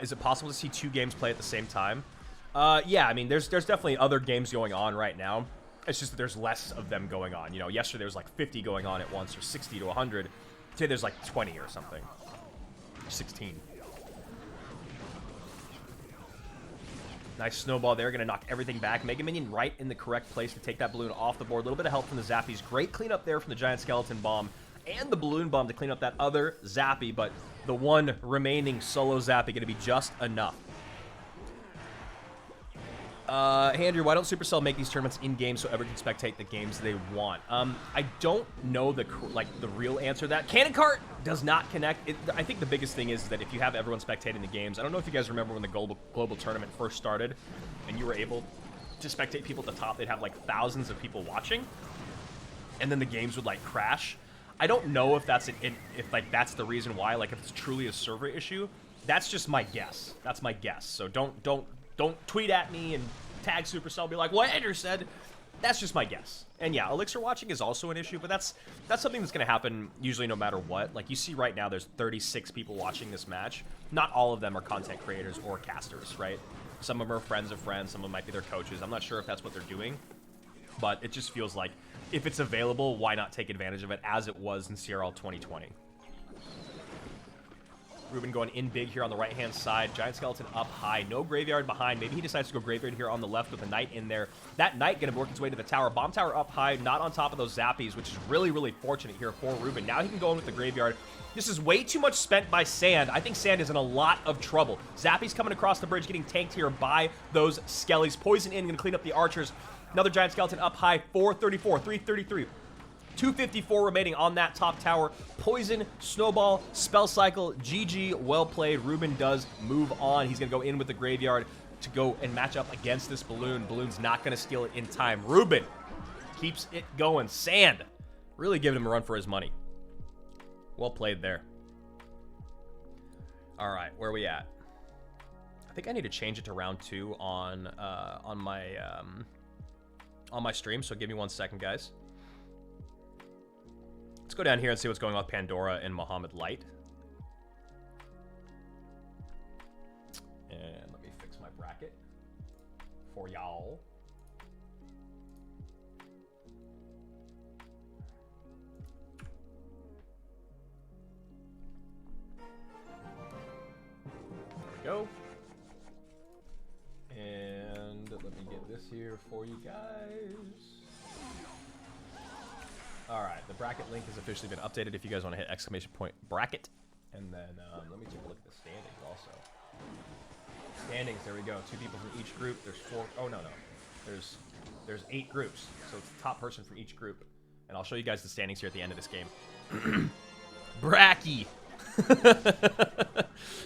Is it possible to see 2 games play at the same time? Yeah, I mean, there's definitely other games going on right now. It's just that there's less of them going on. You know, yesterday there was like 50 going on at once, or 60 to 100. Today there's like 20 or something. 16. Nice snowball there. Going to knock everything back. Mega Minion right in the correct place to take that balloon off the board. A little bit of help from the Zappies. Great cleanup there from the Giant Skeleton Bomb and the Balloon Bomb to clean up that other Zappy, but the one remaining solo Zappy going to be just enough. Andrew, why don't Supercell make these tournaments in-game so everyone can spectate the games they want? I don't know the real answer to that. Cannon Cart does not connect. I think the biggest thing is that if you have everyone spectating the games, I don't know if you guys remember when the global tournament first started and you were able to spectate people at the top. They'd have like thousands of people watching, and then the games would like crash. I don't know if that's that's the reason why. Like if it's truly a server issue, that's just my guess. That's my guess. So don't tweet at me and tag Supercell, be like, well, Andrew said. That's just my guess. And yeah, Elixir watching is also an issue, but that's something that's going to happen usually no matter what. Like you see right now, there's 36 people watching this match. Not all of them are content creators or casters, right? Some of them are friends of friends. Some of them might be their coaches. I'm not sure if that's what they're doing, but it just feels like if it's available, why not take advantage of it as it was in CRL 2020? Ruben going in big here on the right-hand side. Giant Skeleton up high. No graveyard behind. Maybe he decides to go graveyard here on the left with a Knight in there. That Knight going to work its way to the tower. Bomb tower up high, not on top of those Zappies, which is really fortunate here for Ruben. Now he can go in with the graveyard. This is way too much spent by Sand. I think Sand is in a lot of trouble. Zappies coming across the bridge, getting tanked here by those Skellies. Poison in, going to clean up the archers. Another Giant Skeleton up high. 434, 333. 254 remaining on that top tower. Poison, Snowball, Spell Cycle, GG, well played. Ruben does move on. He's going to go in with the graveyard to go and match up against this Balloon. Balloon's not going to steal it in time. Ruben keeps it going. Sand really giving him a run for his money. Well played there. All right, where are we at? I think I need to change it to round 2 on my stream, so give me 1 second, guys. Let's go down here and see what's going on with Pandora and Muhammad Light. And let me fix my bracket for y'all. There we go. And let me get this here for you guys. Alright, the bracket link has officially been updated if you guys want to hit exclamation point bracket. And then let me take a look at the standings also. Standings, there we go. 2 people from each group. There's 4. Oh, no. There's 8 groups. So it's the top person from each group. And I'll show you guys the standings here at the end of this game. Bracky!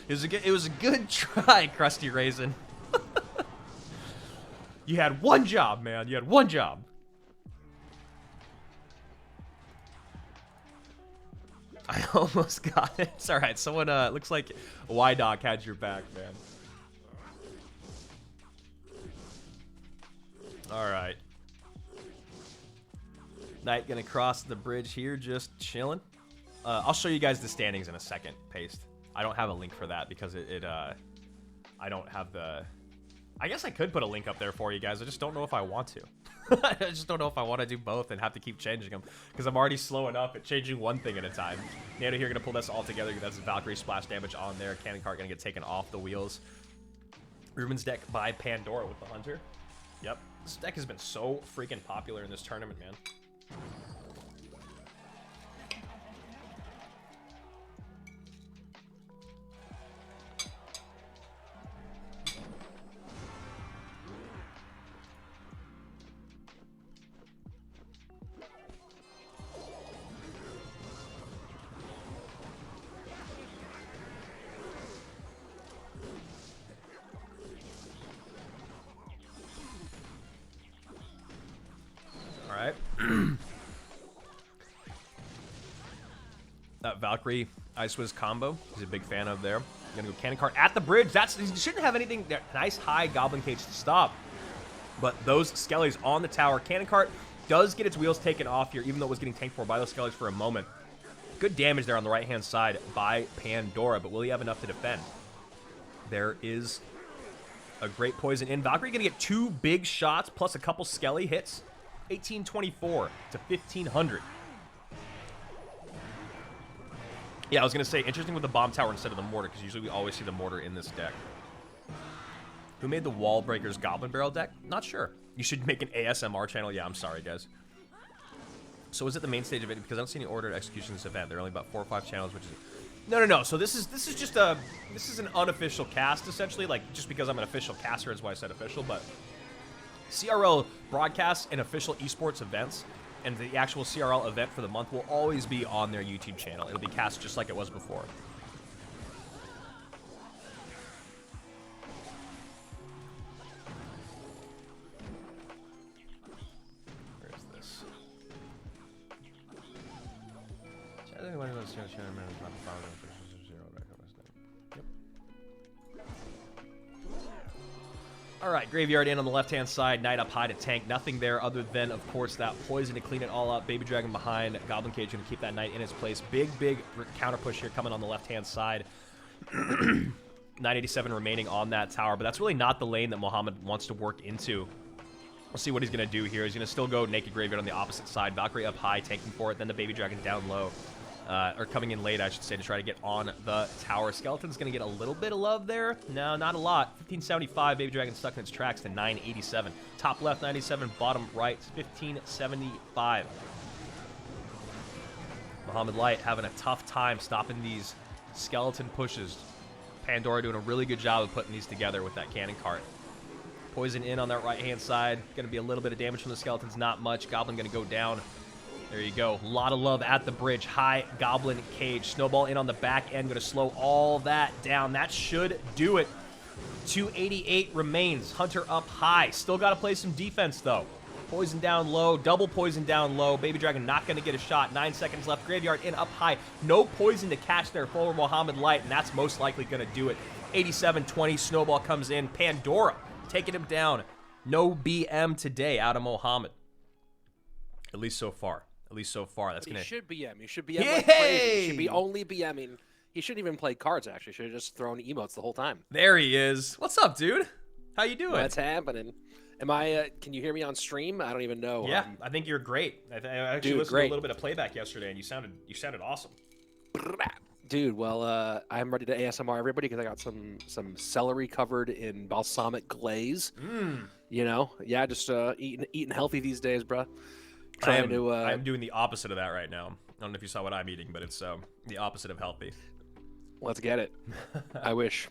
It was a good try, Krusty Raisin. You had one job, man. You had one job. I almost got it. It's all right. Someone, looks like Y-Doc had your back, man. All right. Knight gonna cross the bridge here, just chilling. I'll show you guys the standings in a second, Paste. I don't have a link for that because I don't have the... I guess I could put a link up there for you guys. I just don't know if I want to. I just don't know if I want to do both and have to keep changing them because I'm already slow enough at changing one thing at a time. Nano here gonna pull this all together. That's Valkyrie splash damage on there. Cannon cart gonna get taken off the wheels. Ruben's deck by Pandora with the Hunter. Yep, this deck has been so freaking popular in this tournament, man. Valkyrie Ice Wiz combo. He's a big fan of there. Gonna go cannon cart at the bridge. He shouldn't have anything there. Nice high goblin cage to stop. But those skellies on the tower. Cannon cart does get its wheels taken off here, even though it was getting tanked for by those skellies for a moment. Good damage there on the right-hand side by Pandora, but will he have enough to defend? There is a great poison in. Valkyrie gonna get 2 big shots plus a couple skelly hits. 1824 to 1500. Yeah, I was going to say, interesting with the bomb tower instead of the mortar, because usually we always see the mortar in this deck. Who made the Wall Breakers Goblin Barrel deck? Not sure. You should make an ASMR channel. Yeah, I'm sorry, guys. So is it the main stage event? Because I don't see any ordered execution in this event. There are only about 4 or 5 channels, which is... No. So this is just a... This is an unofficial cast, essentially. Like, just because I'm an official caster is why I said official, but... CRL broadcasts and official esports events, and the actual CRL event for the month will always be on their YouTube channel. It'll be cast just like it was before. Where is this? All right, Graveyard in on the left-hand side. Knight up high to tank. Nothing there other than, of course, that poison to clean it all up. Baby Dragon behind. Goblin Cage going to keep that Knight in its place. Big counter push here coming on the left-hand side. 987 remaining on that tower, but that's really not the lane that Mohammed wants to work into. We'll see what he's going to do here. He's going to still go Naked Graveyard on the opposite side. Valkyrie up high, tanking for it. Then the Baby Dragon down low. Or coming in late, I should say, to try to get on the tower. Skeleton's going to get a little bit of love there. No, not a lot. 1575. Baby Dragon stuck in its tracks to 987. Top left, 97. Bottom right, 1575. Muhammad Light having a tough time stopping these skeleton pushes. Pandora doing a really good job of putting these together with that cannon cart. Poison in on that right-hand side. Going to be a little bit of damage from the skeletons. Not much. Goblin going to go down. There you go. A lot of love at the bridge. High Goblin Cage. Snowball in on the back end. Going to slow all that down. That should do it. 288 remains. Hunter up high. Still got to play some defense, though. Poison down low. Double poison down low. Baby Dragon not going to get a shot. 9 seconds left. Graveyard in up high. No poison to catch there for Mohammed Light, and that's most likely going to do it. 87-20. Snowball comes in. Pandora taking him down. No BM today out of Mohammed. At least so far. At least so far. That's gonna.
He should BM. He should BM like crazy. He should be only BMing. He shouldn't even play cards. Actually, should have just thrown emotes the whole time.
There he is. What's up, dude? How you doing?
What's happening? Am I? Can you hear me on stream? I don't even know.
Yeah, I think you're great. I actually listened to a little bit of playback yesterday, and you sounded awesome.
Dude, well, I'm ready to ASMR everybody because I got some celery covered in balsamic glaze. You know, yeah, just eating healthy these days, bro.
I'm doing the opposite of that right now. I don't know if you saw what I'm eating, but it's the opposite of healthy.
Let's get it. I wish.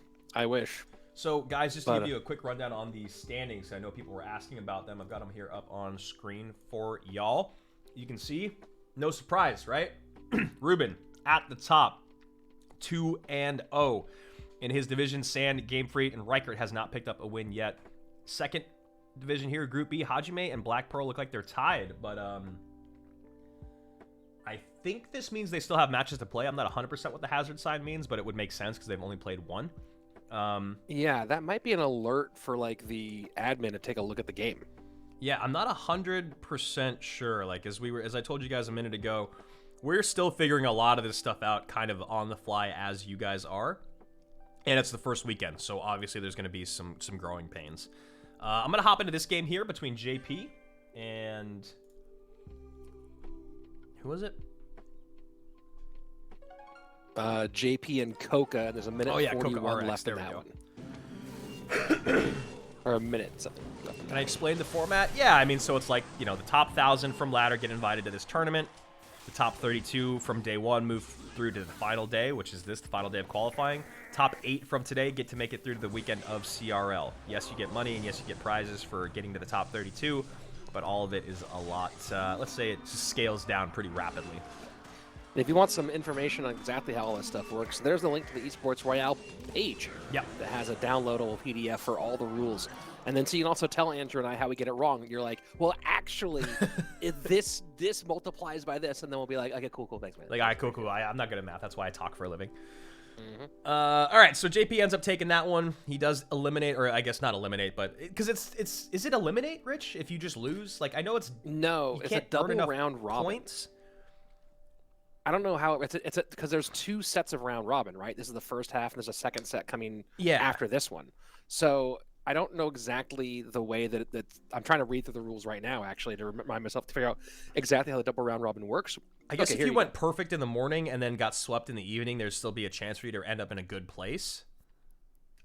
So, guys, just to give you a quick rundown on the standings. I know people were asking about them. I've got them here up on screen for y'all. You can see, no surprise, right? Ruben at the top, 2-0 in his division. Sand, Game Freak, and Reichert has not picked up a win yet. Second division here, Group B, Hajime and Black Pearl look like they're tied, but I think this means they still have matches to play. I'm not 100% what the hazard sign means, but it would make sense because they've only played one.
Yeah, that might be an alert for like the admin to take a look at the game.
Yeah, I'm not 100% sure. Like as I told you guys a minute ago, we're still figuring a lot of this stuff out kind of on the fly as you guys are. And it's the first weekend, so obviously there's going to be some growing pains. I'm going to hop into this game here between JP and... Who was it?
JP and Coca, and there's a minute 41 left in that one. Or a minute, something.
Can I explain the format? Yeah, I mean, so it's like, you know, the top 1,000 from ladder get invited to this tournament. The top 32 from day one move through to the final day, which is the final day of qualifying. Top 8 from today get to make it through to the weekend of CRL. Yes, you get money, and yes, you get prizes for getting to the top 32, but all of it is a lot. Let's say it just scales down pretty rapidly.
If you want some information on exactly how all this stuff works, there's the link to the Esports Royale page.
Yep.
That has a downloadable PDF for all the rules. And then so you can also tell Andrew and I how we get it wrong. You're like, well, actually, this multiplies by this, and then we'll be like, okay, cool, thanks, man.
Like, all right, cool. I'm not good at math. That's why I talk for a living. All right, so JP ends up taking that one. He does eliminate, or I guess not eliminate, but because is it eliminate, Rich? If you just lose, like I know it's
it's a double round robin.
Points.
I don't know how it's because there's 2 sets of round robin, right? This is the first half, and there's a second set coming after this one. So I don't know exactly the way that I'm trying to read through the rules right now, actually, to remind myself to figure out exactly how the double round robin works.
I guess if you went perfect in the morning and then got swept in the evening, there'd still be a chance for you to end up in a good place.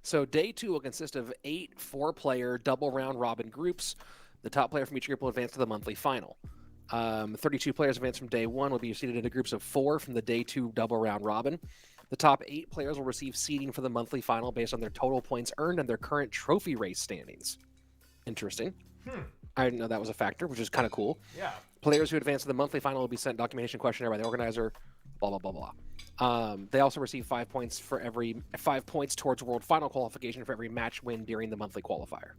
So day 2 will consist of 8 4-player double round robin groups. The top player from each group will advance to the monthly final. 32 players advance from day 1 will be seeded into groups of 4 from the day 2 double round robin. The top 8 players will receive seeding for the monthly final based on their total points earned and their current trophy race standings. Interesting. I didn't know that was a factor, which is kind of cool.
Yeah.
Players who advance to the monthly final will be sent documentation questionnaire by the organizer. Blah blah blah blah. They also receive 5 points towards world final qualification for every match win during the monthly qualifier.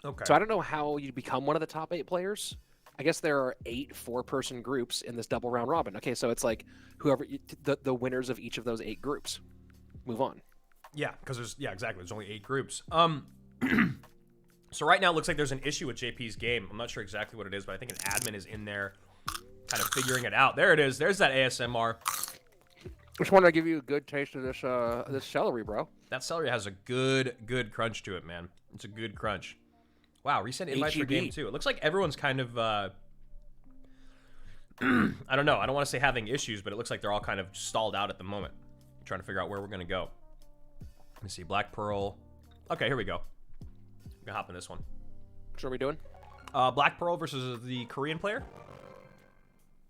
Okay.
So I don't know how you become one of the top 8 players. I guess there are 8 4-person groups in this double round robin. Okay, so it's like whoever the winners of each of those 8 groups move on.
Yeah, because exactly. There's only 8 groups. So right now it looks like there's an issue with JP's game. I'm not sure exactly what it is, but I think an admin is in there kind of figuring it out. There it is. There's that ASMR.
Just wanted to give you a good taste of this celery, bro.
That celery has a good crunch to it, man. It's a good crunch. Wow, recent invite for game 2. It looks like everyone's kind of, I don't know. I don't want to say having issues, but it looks like they're all kind of stalled out at the moment. I'm trying to figure out where we're going to go. Let me see. Black Pearl. Okay, here we go. I'm going to hop in this one.
What are we doing?
Black Pearl versus the Korean player.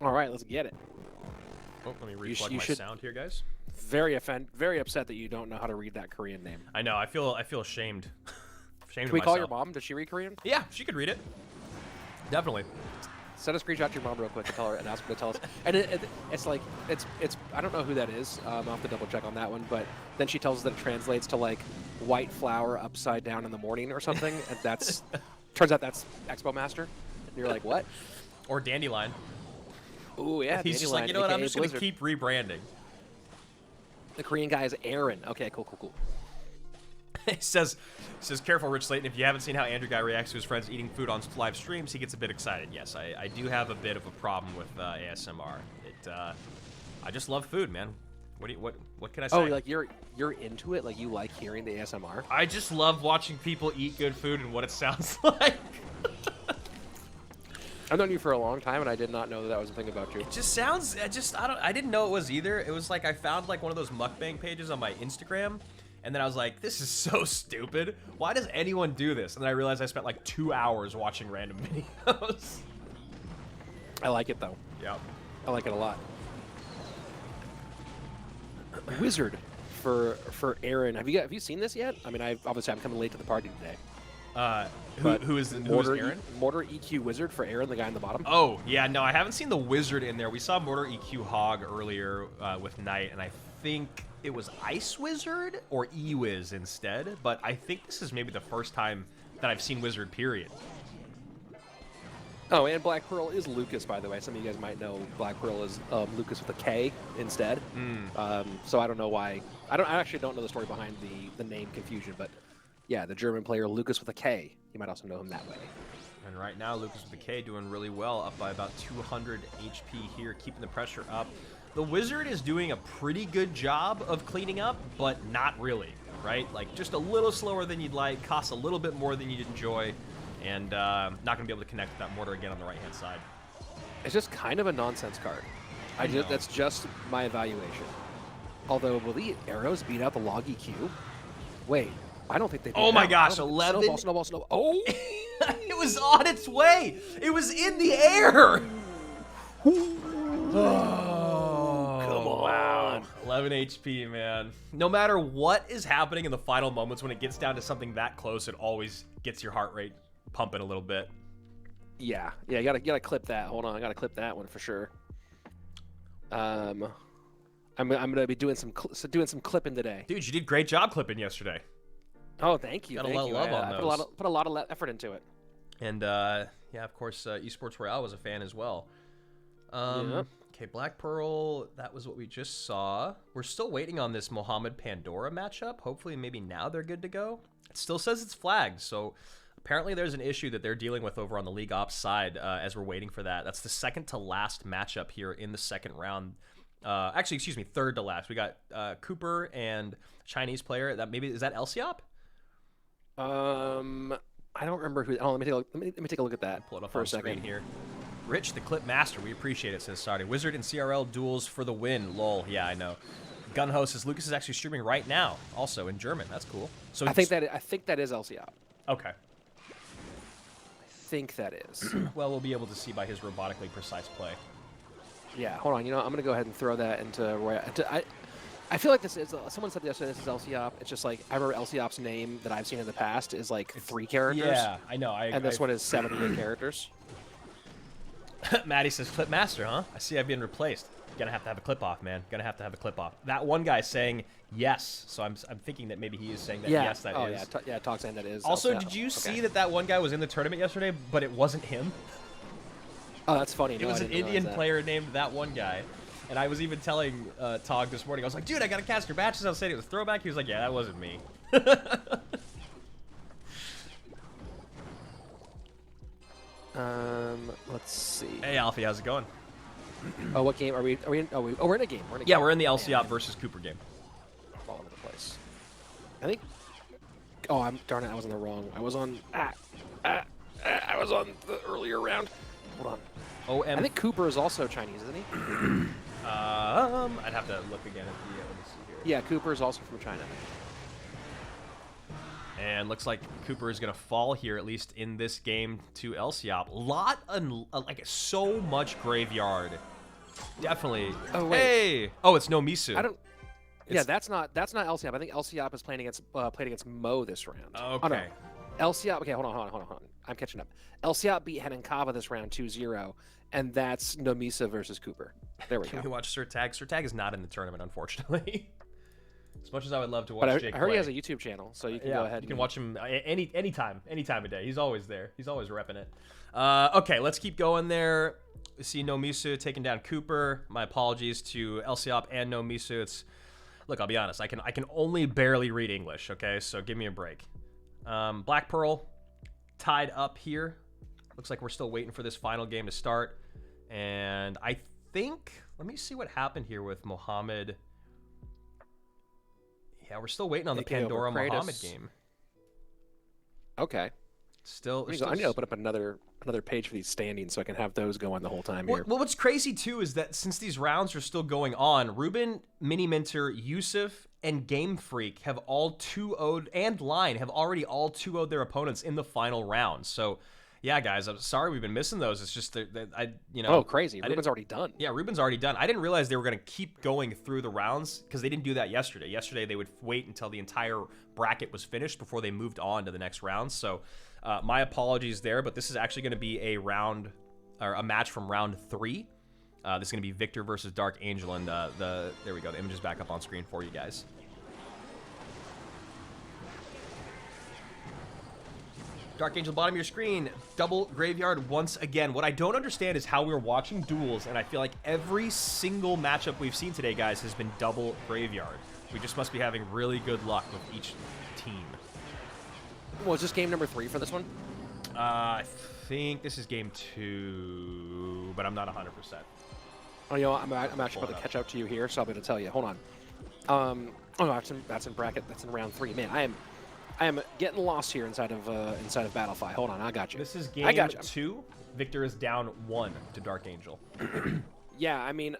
All right, let's get it.
Oh, let me replug my sound here, guys.
Very upset that you don't know how to read that Korean name.
I know. I feel ashamed.
Can we call your mom? Does she read Korean?
Yeah, she could read it. Definitely.
Send a screenshot to your mom real quick and tell her and ask her to tell us. And it's like it's I don't know who that is. I'll have to double check on that one. But then she tells us that it translates to like white flour upside down in the morning or something. And that's turns out that's Expo Master. And you're like, what?
Or Dandelion.
Ooh yeah.
He's just like, you know what? I'm just gonna keep rebranding.
The Korean guy is Aaron. Okay, cool.
It says, careful, Rich Slayton. If you haven't seen how Andrew Guy reacts to his friends eating food on live streams, he gets a bit excited. Yes, I do have a bit of a problem with ASMR. I just love food, man. What can I say?
Oh, like you're into it? Like you like hearing the ASMR?
I just love watching people eat good food and what it sounds like.
I've known you for a long time, and I did not know that was a thing about you.
It just sounds. I didn't know it was either. It was like I found like one of those mukbang pages on my Instagram. And then I was like, this is so stupid. Why does anyone do this? And then I realized I spent like 2 hours watching random videos.
I like it, though.
Yeah.
I like it a lot. Wizard for Aaron. Have you seen this yet? I mean, I'm coming late to the party today.
Who is Aaron?
Mortar EQ Wizard for Aaron, the guy in the bottom.
Oh, yeah. No, I haven't seen the Wizard in there. We saw Mortar EQ Hog earlier with Knight, and I think it was Ice Wizard or E-Wiz instead, but I think this is maybe the first time that I've seen Wizard, period.
Oh, and Black Pearl is Lucas, by the way. Some of you guys might know Black Pearl is Lucas with a K instead. So I don't know why. I actually don't know the story behind the name confusion, but yeah, the German player Lucas with a K. You might also know him that way.
And right now, Lucas with the K doing really well, up by about 200 HP here, keeping the pressure up. The Wizard is doing a pretty good job of cleaning up, but not really, right? Like, just a little slower than you'd like, costs a little bit more than you'd enjoy, and not going to be able to connect with that mortar again on the right-hand side.
It's just kind of a nonsense card. That's just my evaluation. Although, will the arrows beat out the log EQ? Wait, I don't think they do.
Oh my gosh, 11?
Snowball. Oh!
It was on its way! It was in the air! Oh, come on. Wow. 11 HP, man. No matter what is happening in the final moments, when it gets down to something that close, it always gets your heart rate pumping a little bit.
Yeah, you gotta clip that. Hold on, I gotta clip that one for sure. I'm gonna be doing some clipping today.
Dude, you did great job clipping yesterday.
Oh, thank you.
Got a lot of love on those.
Put a lot of effort into it.
And yeah, of course, Esports Royale was a fan as well. Okay, Black Pearl, that was what we just saw. We're still waiting on this Mohammed Pandora matchup. Hopefully, maybe now they're good to go. It still says it's flagged, so apparently there's an issue that they're dealing with over on the League Ops side as we're waiting for that. That's the second to last matchup here in the second round. Actually, excuse me, third to last. We got Cooper and Chinese player. Is that Elsiop?
I don't remember who. Oh, let me take a look at that.
Pull it up
for
on
a second
screen here. Rich, the clip master. We appreciate it, says Sardi. Wizard and CRL duels for the win. Lol. Yeah, I know. Gunhost says Lucas is actually streaming right now, also in German. That's cool. So
I think that is LCOP.
Okay.
I think that is.
Well, we'll be able to see by his robotically precise play.
Yeah. Hold on. I'm gonna go ahead and throw that into. I feel like this is. Someone said yesterday this is LCOP. It's just like I remember LCOP's name that I've seen in the past is like 3 characters.
Yeah, I know.
And this one is 78 characters.
Maddie says, clip master, huh? I see I've been replaced. Gonna have to have a clip off, man. Gonna have to have a clip off. That one guy saying yes, so I'm thinking that maybe he is saying that yes, that is.
Yeah, Talk saying that is.
Also, did you see that one guy was in the tournament yesterday, but it wasn't him?
Oh, that's funny.
It was an Indian player named that one guy. And I was even telling Tog this morning, I was like, dude, I gotta cast your batches. I was saying it was throwback. He was like, yeah, that wasn't me.
Let's see.
Hey, Alfie, how's it going?
Oh, what game are we? We're in a game. We're in a game.
We're in the LCOP versus Cooper game.
All over the place. I think. Oh, darn it! I was on the wrong. I was on. I was on the earlier round. Hold on.
Oh,
I think Cooper is also Chinese, isn't he?
I'd have to look again at the. Let me see here.
Yeah, Cooper is also from China.
And looks like Cooper is going to fall here, at least in this game, to LCOP. Like, so much graveyard. Definitely.
Oh, wait.
Hey! Oh, it's no Misu.
Yeah, that's not LCOP. I think LCOP is playing against Mo this round.
Okay.
Oh, no. LCOP. Okay, hold on. I'm catching up. LCOP beat Henankava this round 2-0, and that's Nomisa versus Cooper. There we go.
Can we watch Surtag? Surtag is not in the tournament, unfortunately. As much as I would love to watch Jake
I heard
play.
he has a YouTube channel, so you can go ahead.
You can watch him any time of day. He's always there. He's always repping it. Okay, let's keep going there. We see Nomisu taking down Cooper. My apologies to LCOP and Nomisu. Look, I'll be honest. I can only barely read English. Okay, so give me a break. Black Pearl tied up here. Looks like we're still waiting for this final game to start. And I think, let me see what happened here with Mohammed. Yeah, we're still waiting on the Pandora Mohammed game.
Okay.
Still,
I need to open up another page for these standings so I can have those going the whole time here.
Well, what's crazy too is that since these rounds are still going on, Ruben, Mini Minter, Yusuf, and Game Freak have all 2-0'd, and Line have already all 2-0'd their opponents in the final round. So, yeah, guys, I'm sorry we've been missing those. It's just that
Oh, crazy! Ruben's already done.
Yeah, Ruben's already done. I didn't realize they were going to keep going through the rounds because they didn't do that yesterday. Yesterday they would wait until the entire bracket was finished before they moved on to the next round. So, my apologies there, but this is actually going to be a match from round 3. This is going to be Victor versus Dark Angel, and there we go. The image is back up on screen for you guys. Dark Angel, bottom of your screen, double graveyard once again. What I don't understand is how we're watching duels, and I feel like every single matchup we've seen today, guys, has been double graveyard. We just must be having really good luck with each team.
Well, is this game number 3 for this one?
I think this is game 2, but I'm not 100%.
Oh, you know, I'm actually about to catch up to you here, so I'm going to tell you. Hold on. Oh no, that's in bracket. That's in round 3. Man, I am getting lost here inside of Battlefy. Hold on, I got you.
This is game 2. Victor is down 1 to Dark Angel.
Yeah, I mean,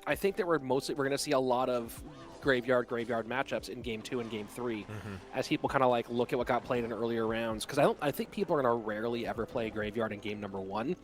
I think that we're going to see a lot of graveyard matchups in game 2 and game 3 as people kind of like look at what got played in earlier rounds, because I think people are going to rarely ever play graveyard in game number 1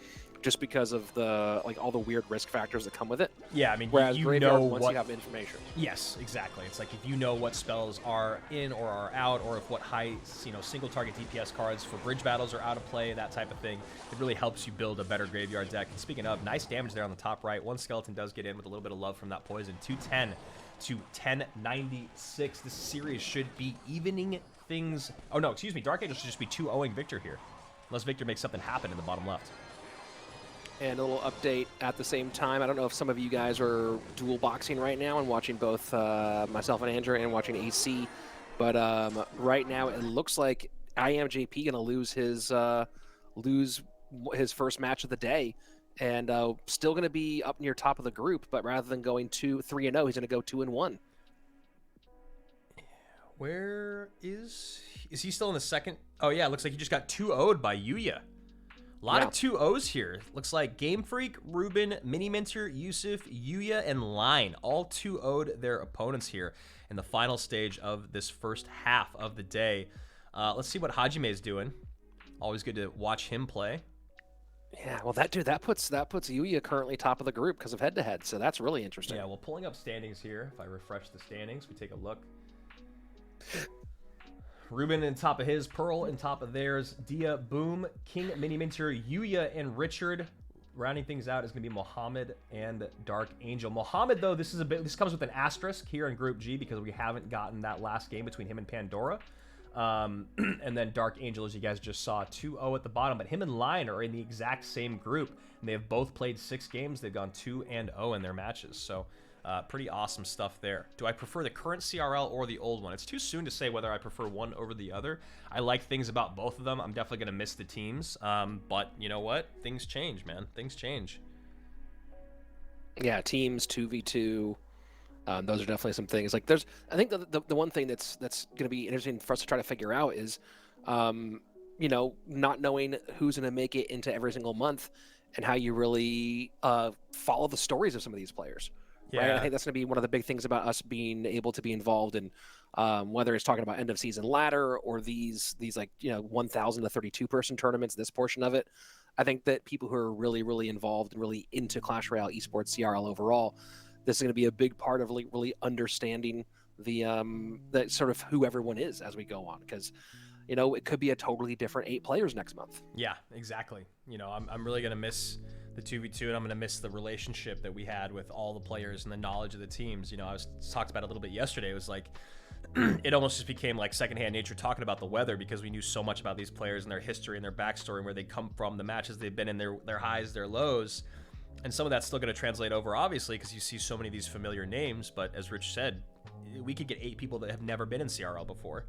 just because of the all the weird risk factors that come with it.
Yeah, I mean,
whereas
you
graveyard,
know
once
what,
you have information.
Yes, exactly. It's like if you know what spells are in or are out, or if what high, single target DPS cards for bridge battles are out of play, that type of thing, it really helps you build a better graveyard deck. And speaking of, nice damage there on the top right. One skeleton does get in with a little bit of love from that poison. 210 to 1096. This series should be evening things. Oh no, excuse me. Dark Angel should just be 2-0ing Victor here, unless Victor makes something happen in the bottom left.
And a little update at the same time. I don't know if some of you guys are dual boxing right now and watching both myself and Andrew and watching AC, but right now it looks like IMJP gonna lose his first match of the day, and still gonna be up near top of the group. But rather than going 3-0, he's gonna go 2-1.
Where is he still in the second? Oh yeah, it looks like he just got 2-0'd by Yuya. A lot of 2-0s here. Looks like Game Freak, Ruben, Mini Minter, Yusuf, Yuya, and Line all 2-0'd their opponents here in the final stage of this first half of the day. Let's see what Hajime is doing. Always good to watch him play.
Yeah, well, that puts Yuya currently top of the group because of head-to-head, so that's really interesting.
Yeah, well, pulling up standings here. If I refresh the standings, we take a look. Ruben in top of his, Pearl in top of theirs, Dia, Boom, King, Mini Minter, Yuya, and Richard. Rounding things out is going to be Mohammed and Dark Angel. Mohammed, though, this comes with an asterisk here in Group G because we haven't gotten that last game between him and Pandora. And then Dark Angel, as you guys just saw, 2-0 at the bottom. But him and Lion are in the exact same group, and they have both played 6 games. They've gone 2-0 in their matches. So pretty awesome stuff there. Do I prefer the current CRL or the old one? It's too soon to say whether I prefer one over the other. I like things about both of them. I'm definitely going to miss the teams. But you know what? Things change, man. Things change.
Yeah, teams 2v2. Those are definitely some things. Like I think the one thing that's going to be interesting for us to try to figure out is, not knowing who's going to make it into every single month and how you really follow the stories of some of these players.
Yeah.
Right? I think that's going to be one of the big things about us being able to be involved in, whether it's talking about end of season ladder or these 1,000 to 32 person tournaments. This portion of it, I think that people who are really, really involved and really into Clash Royale esports CRL overall, this is going to be a big part of really understanding the sort of who everyone is as we go on, because it could be a totally different 8 players next month. Yeah,
exactly. I'm really going to miss the 2v2, and I'm going to miss the relationship that we had with all the players and the knowledge of the teams. I was talked about it a little bit yesterday. It was like it almost just became like secondhand nature talking about the weather, because we knew so much about these players and their history and their backstory and where they come from, the matches they've been in, their highs, their lows. And some of that's still going to translate over, obviously, because you see so many of these familiar names. But as Rich said, we could get 8 people that have never been in CRL before.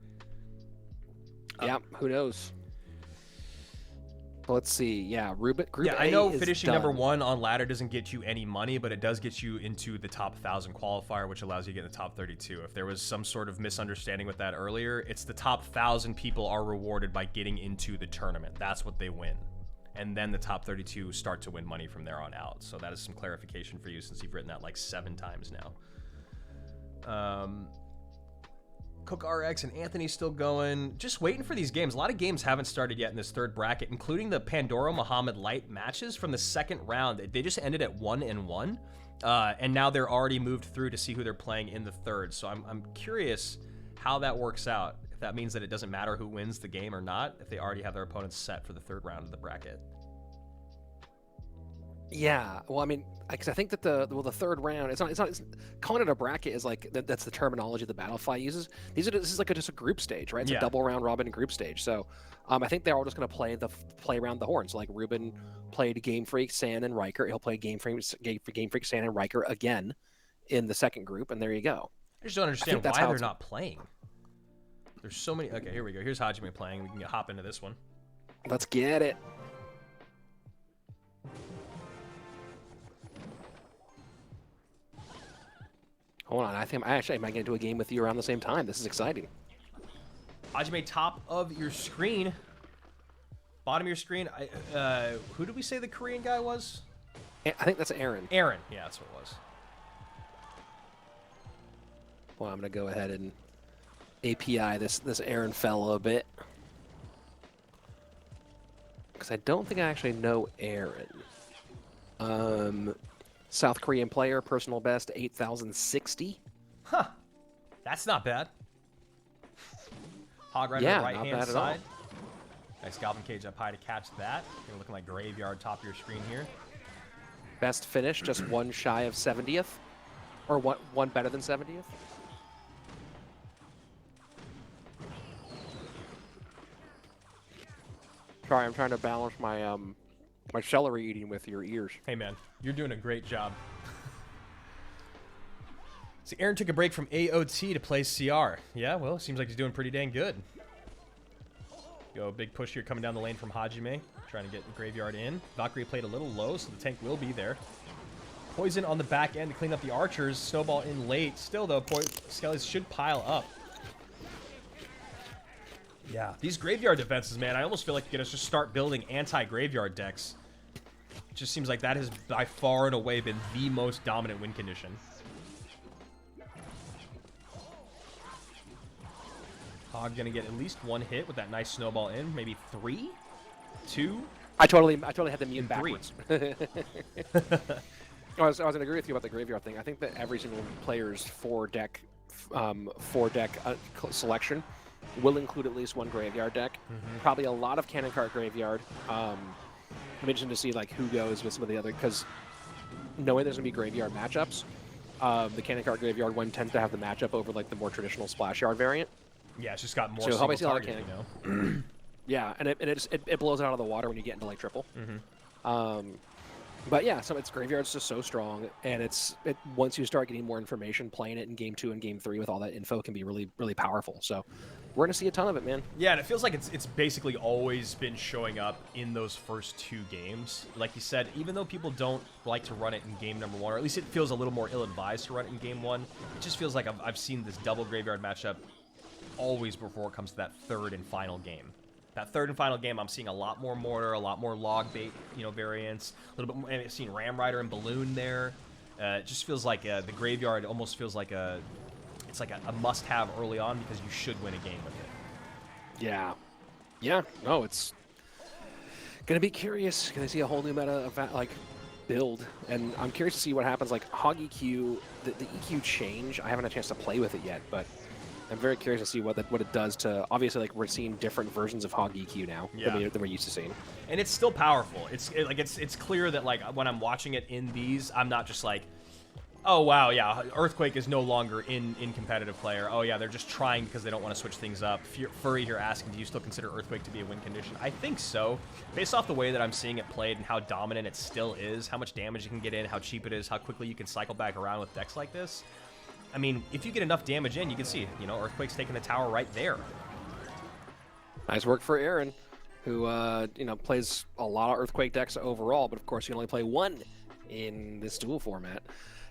Yeah, who knows? Let's see. Yeah, Group A
I know
is
finishing
done.
number 1 on ladder doesn't get you any money, but it does get you into the top 1,000 qualifier, which allows you to get in the top 32. If there was some sort of misunderstanding with that earlier, it's the top 1,000 people are rewarded by getting into the tournament. That's what they win. And then the top 32 start to win money from there on out. So that is some clarification for you, since you've written that like 7 times now. Cook RX and Anthony still going. Just waiting for these games. A lot of games haven't started yet in this third bracket, including the Pandora Muhammad Light matches from the second round. They just ended at 1-1. And now they're already moved through to see who they're playing in the third. So I'm curious how that works out. If that means that it doesn't matter who wins the game or not, if they already have their opponents set for the third round of the bracket.
Yeah, well, I mean, because I think that the third round, it's calling it a bracket is like that's the terminology the Battlefy uses. This is like just a group stage, right? It's a
Yeah.
double round robin group stage. So, I think they're all just going to play around the horn. So like Ruben played Game Freak, San, and Riker. He'll play Game Freak, San, and Riker again in the second group, and there you go.
I just don't
I
understand
think that's
why
how
they're
it's
not playing. There's so many. Okay, here we go. Here's Hajime playing. We can hop into this one.
Let's get it. Hold on, I might get into a game with you around the same time. This is exciting.
Hajime, top of your screen. Bottom of your screen. Who did we say the Korean guy was?
I think that's Aaron.
Aaron. Yeah, that's what it was.
Well, I'm going to go ahead and API this Aaron fellow a bit. Because I don't think I actually know Aaron. South Korean player, personal best, 8,060.
Huh. That's not bad. Hog right
Yeah,
on the
not
right-hand
bad at
side. Nice Goblin Cage up high to catch that. You're looking like Graveyard top of your screen here.
Best finish, just one shy of 70th. Or one better than 70th. Sorry, I'm trying to balance my my celery eating with your ears.
Hey, man. You're doing a great job. See, Aaron took a break from AOT to play CR. Yeah, well, seems like he's doing pretty dang good. Go, big push here coming down the lane from Hajime. Trying to get the Graveyard in. Valkyrie played a little low, so the tank will be there. Poison on the back end to clean up the archers. Snowball in late. Still, though, Skellies should pile up. Yeah, these Graveyard defenses, man, I almost feel like you gotta just start building anti-Graveyard decks. It just seems like that has by far and away been the most dominant win condition. Hog gonna get at least one hit with that nice snowball in. Maybe 3, 2.
I totally had the mute
Three.
backwards. I was gonna agree with you about the Graveyard thing. I think that every single player's four deck selection will include at least one Graveyard deck. Probably a lot of Cannon Cart Graveyard. I'm interested to see like who goes with some of the other, because knowing there's gonna be Graveyard matchups, the Cannon Cart Graveyard one tends to have the matchup over like the more traditional Splash Yard variant.
Yeah, it's just got more
So
single
obviously a lot of
target,
Cannon. Yeah, and it blows it out of the water when you get into like triple. But yeah, so its Graveyard's just so strong, and once you start getting more information, playing it in game 2 and game 3 with all that info can be really, really powerful. So we're gonna see a ton of it, man.
Yeah, and it feels like it's basically always been showing up in those first 2 games. Like you said, even though people don't like to run it in game number 1, or at least it feels a little more ill-advised to run it in game 1, it just feels like I've seen this double Graveyard matchup always before it comes to that third and final game. That third and final game, I'm seeing a lot more Mortar, a lot more Log Bait, variants, a little bit more. And I've seen Ram Rider and Balloon there. It just feels like the Graveyard almost feels like it's like a must-have early on because you should win a game with it.
Yeah. No, it's gonna be curious. Gonna see a whole new meta of like build, and I'm curious to see what happens. Like Hog EQ, the EQ change. I haven't had a chance to play with it yet, but I'm very curious to see what it does to. Obviously, like we're seeing different versions of Hog EQ now than we're used to seeing.
And it's still powerful. It's clear that like when I'm watching it in these, I'm not just like, oh wow, yeah, Earthquake is no longer in competitive player. Oh yeah, they're just trying because they don't want to switch things up. Furry here asking, do you still consider Earthquake to be a win condition? I think so, based off the way that I'm seeing it played and how dominant it still is, how much damage you can get in, how cheap it is, how quickly you can cycle back around with decks like this. I mean, if you get enough damage in, you can see, Earthquake's taking the tower right there.
Nice work for Aaron, who plays a lot of Earthquake decks overall, but of course you can only play one in this duel format.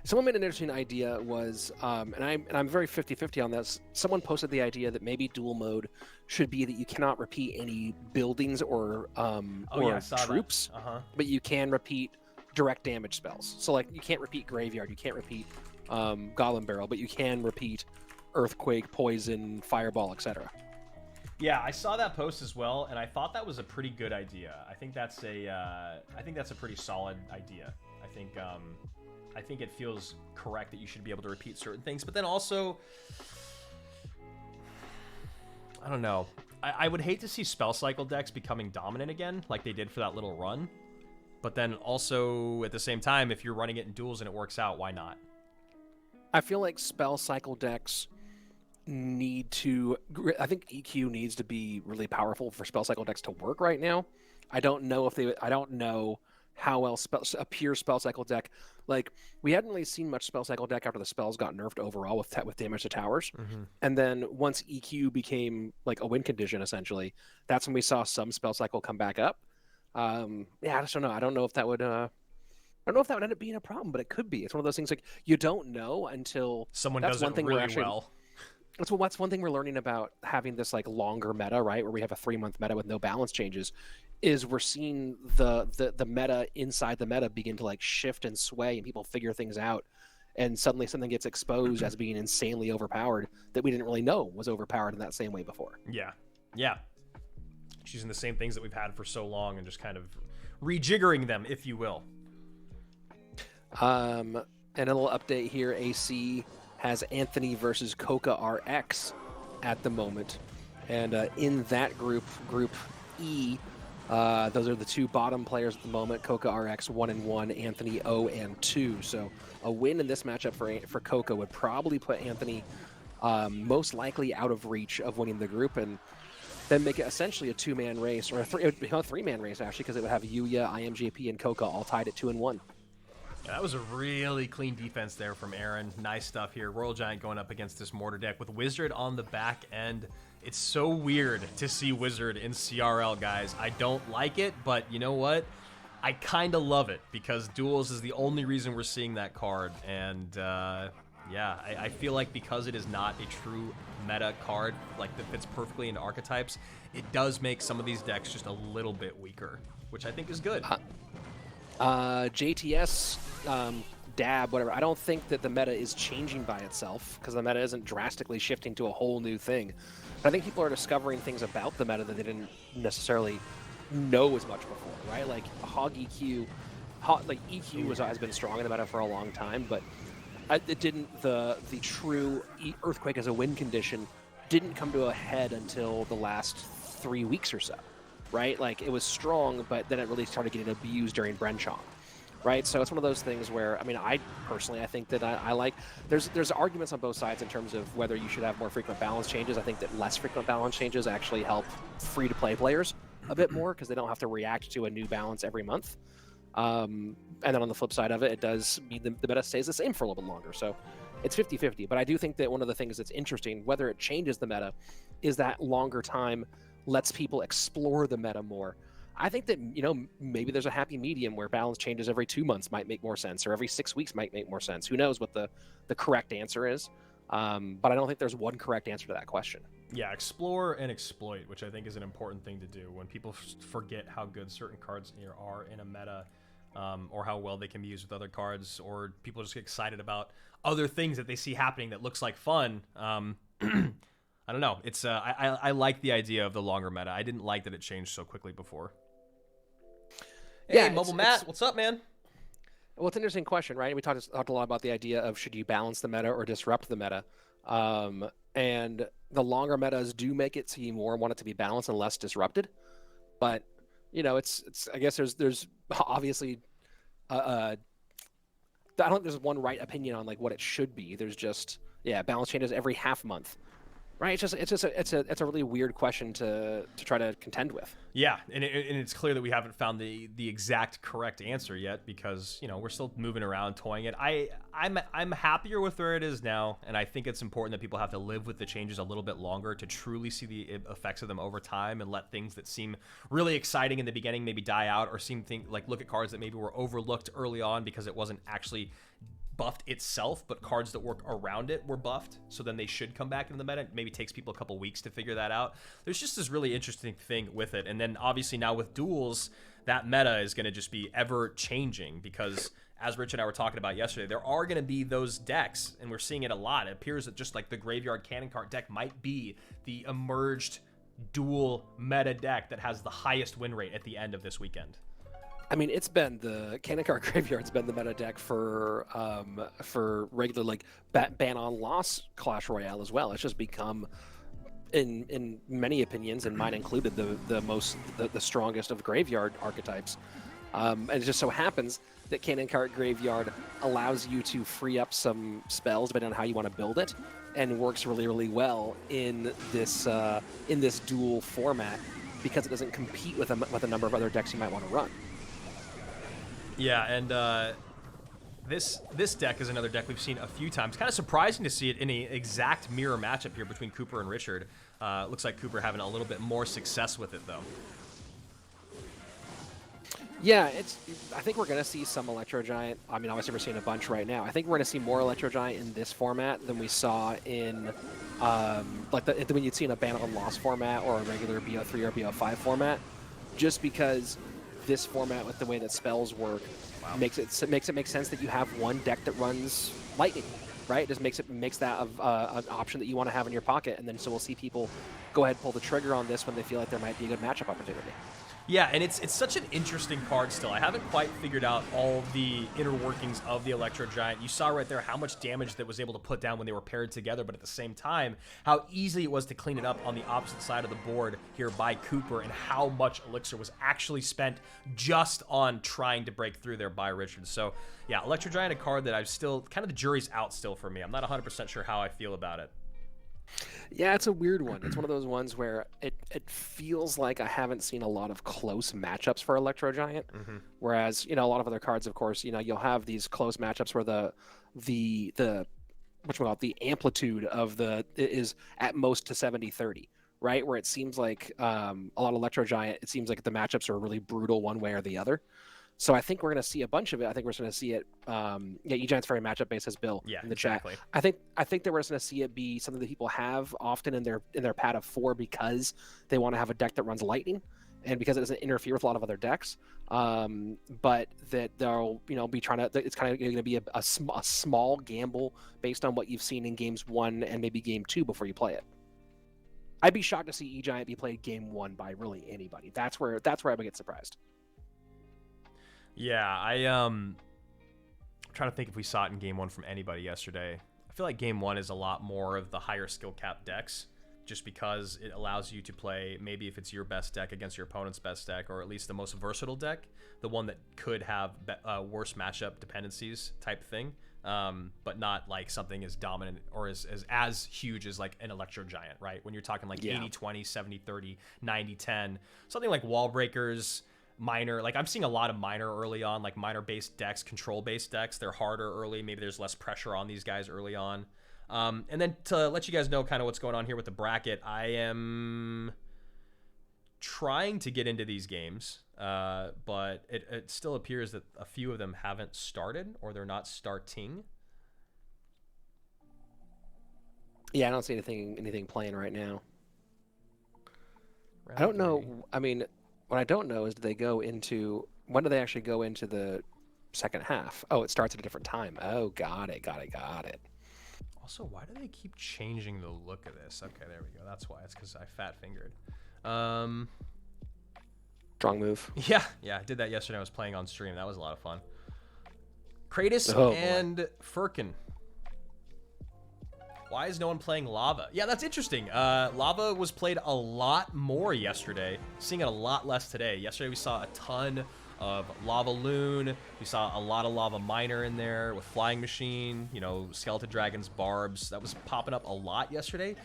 Someone made an interesting idea was, and I'm very 50-50 on this. Someone posted the idea that maybe duel mode should be that you cannot repeat any buildings or troops, but you can repeat direct damage spells. So like you can't repeat Graveyard, you can't repeat Goblin Barrel, but you can repeat Earthquake, Poison, Fireball, etc.
Yeah, I saw that post as well, and I thought that was a pretty good idea. I think that's a pretty solid idea. I think it feels correct that you should be able to repeat certain things, but then also, I don't know. I would hate to see spell cycle decks becoming dominant again, like they did for that little run. But then also at the same time, if you're running it in duels and it works out, why not?
I feel like spell cycle decks need to. I think EQ needs to be really powerful for spell cycle decks to work right now. I don't know if they. I don't know how well a pure spell cycle deck. Like we hadn't really seen much spell cycle deck after the spells got nerfed overall with damage to towers, and then once EQ became like a win condition, essentially, that's when we saw some spell cycle come back up. Yeah, I just don't know. I don't know if that would. I don't know if that would end up being a problem, but it could be. It's one of those things like you don't know until
Someone
that's
does
one
it
thing
really
we're actually,
well.
That's one thing we're learning about having this like longer meta, right? Where we have a 3-month meta with no balance changes, is we're seeing the meta inside the meta begin to like shift and sway, and people figure things out, and suddenly something gets exposed as being insanely overpowered that we didn't really know was overpowered in that same way before.
Yeah. She's using the same things that we've had for so long and just kind of rejiggering them, if you will.
And a little update here: AC has Anthony versus Coca RX at the moment, and in that group E, those are the two bottom players at the moment. Coca RX 1-1, Anthony 0-2. So a win in this matchup for Coca would probably put Anthony most likely out of reach of winning the group, and then make it essentially a 2-man race, or it would become a 3-man race actually, because it would have Yuya, IMJP, and Coca all tied at 2-1.
Yeah, that was a really clean defense there from Aaron. Nice stuff here. Royal Giant going up against this Mortar deck with Wizard on the back end. It's so weird to see Wizard in CRL, guys. I don't like it, but you know what? I kind of love it because Duels is the only reason we're seeing that card. And yeah, I feel like because it is not a true meta card, like that fits perfectly into archetypes, it does make some of these decks just a little bit weaker, which I think is good.
JTS, Dab, whatever. I don't think that the meta is changing by itself because the meta isn't drastically shifting to a whole new thing. But I think people are discovering things about the meta that they didn't necessarily know as much before, right? Like Hog EQ, EQ has been strong in the meta for a long time, but it didn't. The true Earthquake as a win condition didn't come to a head until the last 3 weeks or so. Right? Like, it was strong, but then it really started getting abused during Brenchong, right? So it's one of those things where, I mean, I think that I like, there's arguments on both sides in terms of whether you should have more frequent balance changes. I think that less frequent balance changes actually help free-to-play players a bit more because they don't have to react to a new balance every month. And then on the flip side of it, it does mean the meta stays the same for a little bit longer. So it's 50-50. But I do think that one of the things that's interesting, whether it changes the meta, is that longer time lets people explore the meta more. I think that, you know, maybe there's a happy medium where balance changes every 2 months might make more sense, or every 6 weeks might make more sense. Who knows what the correct answer is? But I don't think there's one correct answer to that question.
Yeah, explore and exploit, which I think is an important thing to do when people forget how good certain cards are in a meta, or how well they can be used with other cards, or people just get excited about other things that they see happening that looks like fun. I don't know. It's I like the idea of the longer meta. I didn't like that it changed so quickly before. Hey, Mobile Matt, what's up, man?
Well, it's an interesting question, right? We talked a lot about the idea of should you balance the meta or disrupt the meta, and the longer metas do make it so you more want it to be balanced and less disrupted. But you know, it's I guess there's obviously I don't think there's one right opinion on like what it should be. There's just balance changes every half month. Right, it's a really weird question to try to contend with.
Yeah, and it's clear that we haven't found the exact correct answer yet because you know we're still moving around, toying it. I'm happier with where it is now, and I think it's important that people have to live with the changes a little bit longer to truly see the effects of them over time, and let things that seem really exciting in the beginning maybe die out, or look at cards that maybe were overlooked early on because it wasn't actually buffed itself, but cards that work around it were buffed, so then they should come back into the meta. It maybe takes people a couple weeks to figure that out. There's just this really interesting thing with it, and then obviously now with duels, that meta is going to just be ever changing because, as Rich and I were talking about yesterday, there are going to be those decks, and we're seeing it a lot. It appears that just like the Graveyard Cannon card deck might be the emerged dual meta deck that has the highest win rate at the end of this weekend.
I mean, it's been the Cannon Card Graveyard's been the meta deck for regular like ban on loss Clash Royale as well. It's just become, in many opinions, and mine included, the strongest of graveyard archetypes. And it just so happens that Cannon Cart Graveyard allows you to free up some spells depending on how you want to build it, and works really, really well in this dual format because it doesn't compete with a number of other decks you might want to run.
Yeah, and this deck is another deck we've seen a few times. Kind of surprising to see it in an exact mirror matchup here between Cooper and Richard. Looks like Cooper having a little bit more success with it, though.
Yeah, I think we're going to see some Electro Giant. I mean, obviously we're seeing a bunch right now. I think we're going to see more Electro Giant in this format than we saw in, when you'd see in a Banned and Lost format or a regular BO3 or BO5 format, just because this format with the way that spells work makes it make sense that you have one deck that runs Lightning, right? It just makes that an option that you want to have in your pocket, and then so we'll see people go ahead and pull the trigger on this when they feel like there might be a good matchup opportunity.
Yeah, and it's such an interesting card still. I haven't quite figured out all the inner workings of the Electro Giant. You saw right there how much damage that was able to put down when they were paired together, but at the same time, how easy it was to clean it up on the opposite side of the board here by Cooper, and how much Elixir was actually spent just on trying to break through there by Richard. So, yeah, Electro Giant, a card that I've still, kind of the jury's out still for me. I'm not 100% sure how I feel about it.
Yeah, it's a weird one. It's one of those ones where it feels like I haven't seen a lot of close matchups for Electro Giant. Whereas, a lot of other cards, of course, you'll have these close matchups where the amplitude of is at most to 70-30, right? Where it seems like a lot of Electro Giant, it seems like the matchups are really brutal one way or the other. So I think we're going to see a bunch of it. I think we're going to see it. E-Giant's very matchup based, as Bill in the chat. I think that we're going to see it be something that people have often in their pad of 4 because they want to have a deck that runs Lightning, and because it doesn't interfere with a lot of other decks. But that they'll be trying to. It's kind of going to be a small gamble based on what you've seen in games 1 and maybe game 2 before you play it. I'd be shocked to see E-Giant be played game 1 by really anybody. That's where I would get surprised.
Yeah, I'm trying to think if we saw it in game 1 from anybody yesterday. I feel like game 1 is a lot more of the higher skill cap decks, just because it allows you to play, maybe if it's your best deck against your opponent's best deck, or at least the most versatile deck, the one that could have worse matchup dependencies type thing, but not like something as dominant or as huge as like an Electro Giant, right? When you're talking like 80-20, 70-30, 90-10, something like Wall Breakers, Minor, like I'm seeing a lot of Minor early on, like Minor-based decks, control-based decks. They're harder early. Maybe there's less pressure on these guys early on. And then to let you guys know kind of what's going on here with the bracket, I am trying to get into these games, but it still appears that a few of them haven't started, or they're not starting.
Yeah, I don't see anything playing right now. I don't know. I mean, what I don't know is when do they actually go into the second half? Oh, it starts at a different time. Oh, got it.
Also, why do they keep changing the look of this? Okay, there we go. That's why. It's because I fat-fingered.
Strong move.
Yeah, I did that yesterday. I was playing on stream. That was a lot of fun. Kratos and Furkin. Why is no one playing Lava? Yeah, that's interesting. Lava was played a lot more yesterday. Seeing it a lot less today. Yesterday we saw a ton of Lava Loon. We saw a lot of Lava Miner in there with Flying Machine, Skeleton Dragons, Barbs. That was popping up a lot yesterday.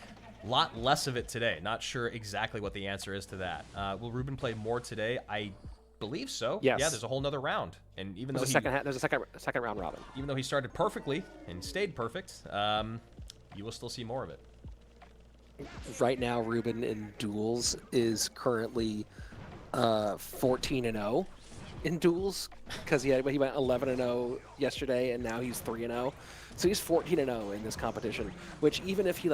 A lot less of it today. Not sure exactly what the answer is to that. Will Ruben play more today? I believe so.
Yes.
Yeah, there's a whole nother round. And even
there's a second round robin.
Even though he started perfectly and stayed perfect, you will still see more of it.
Right now, Ruben in duels is currently 14-0 in duels, because he went 11-0 yesterday, and now he's 3-0. So he's 14-0 in this competition, which even if he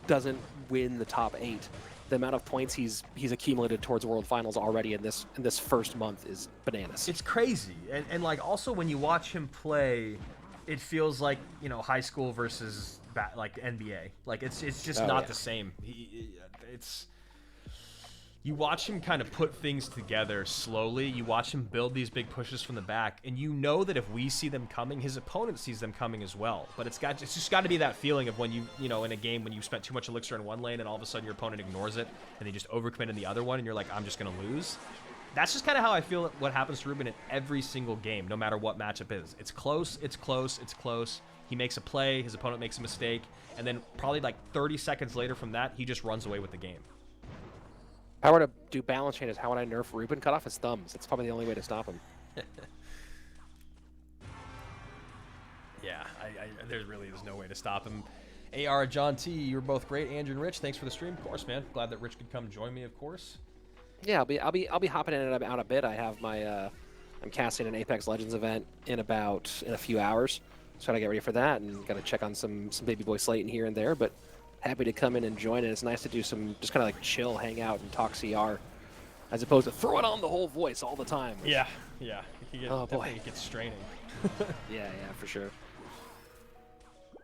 doesn't win the top 8, the amount of points he's accumulated towards World Finals already in this first month is bananas.
It's crazy, and also when you watch him play, it feels like high school versus NBA. It's just not the same. You watch him kind of put things together slowly. You watch him build these big pushes from the back, and you know that if we see them coming, his opponent sees them coming as well. But it's just got to be that feeling of when in a game when you spent too much elixir in one lane and all of a sudden your opponent ignores it and they just overcommit in the other one, and you're like, I'm just gonna lose. that's just kind of how I feel what happens to Ruben in every single game, no matter what matchup is. It's close, it's close, it's close. He makes a play, his opponent makes a mistake, and then probably like 30 seconds later from that, he just runs away with the game.
If I were to do balance chain, is how would I nerf Ruben? Cut off his thumbs. It's probably the only way to stop him.
Yeah, there really is no way to stop him. AR, John T, you're both great. Andrew and Rich, thanks for the stream. Of course, man. Glad that Rich could come join me, of course.
Yeah, I'll be hopping in and out a bit. I have my I'm casting an Apex Legends event in a few hours, so gotta get ready for that and gotta check on some baby boy Slayton here and there. But happy to come in and join it. It's nice to do some just kind of like chill, hang out, and talk CR, as opposed to throwing on the whole voice all the time.
Yeah, yeah.
Oh boy,
it gets straining.
Yeah, for sure.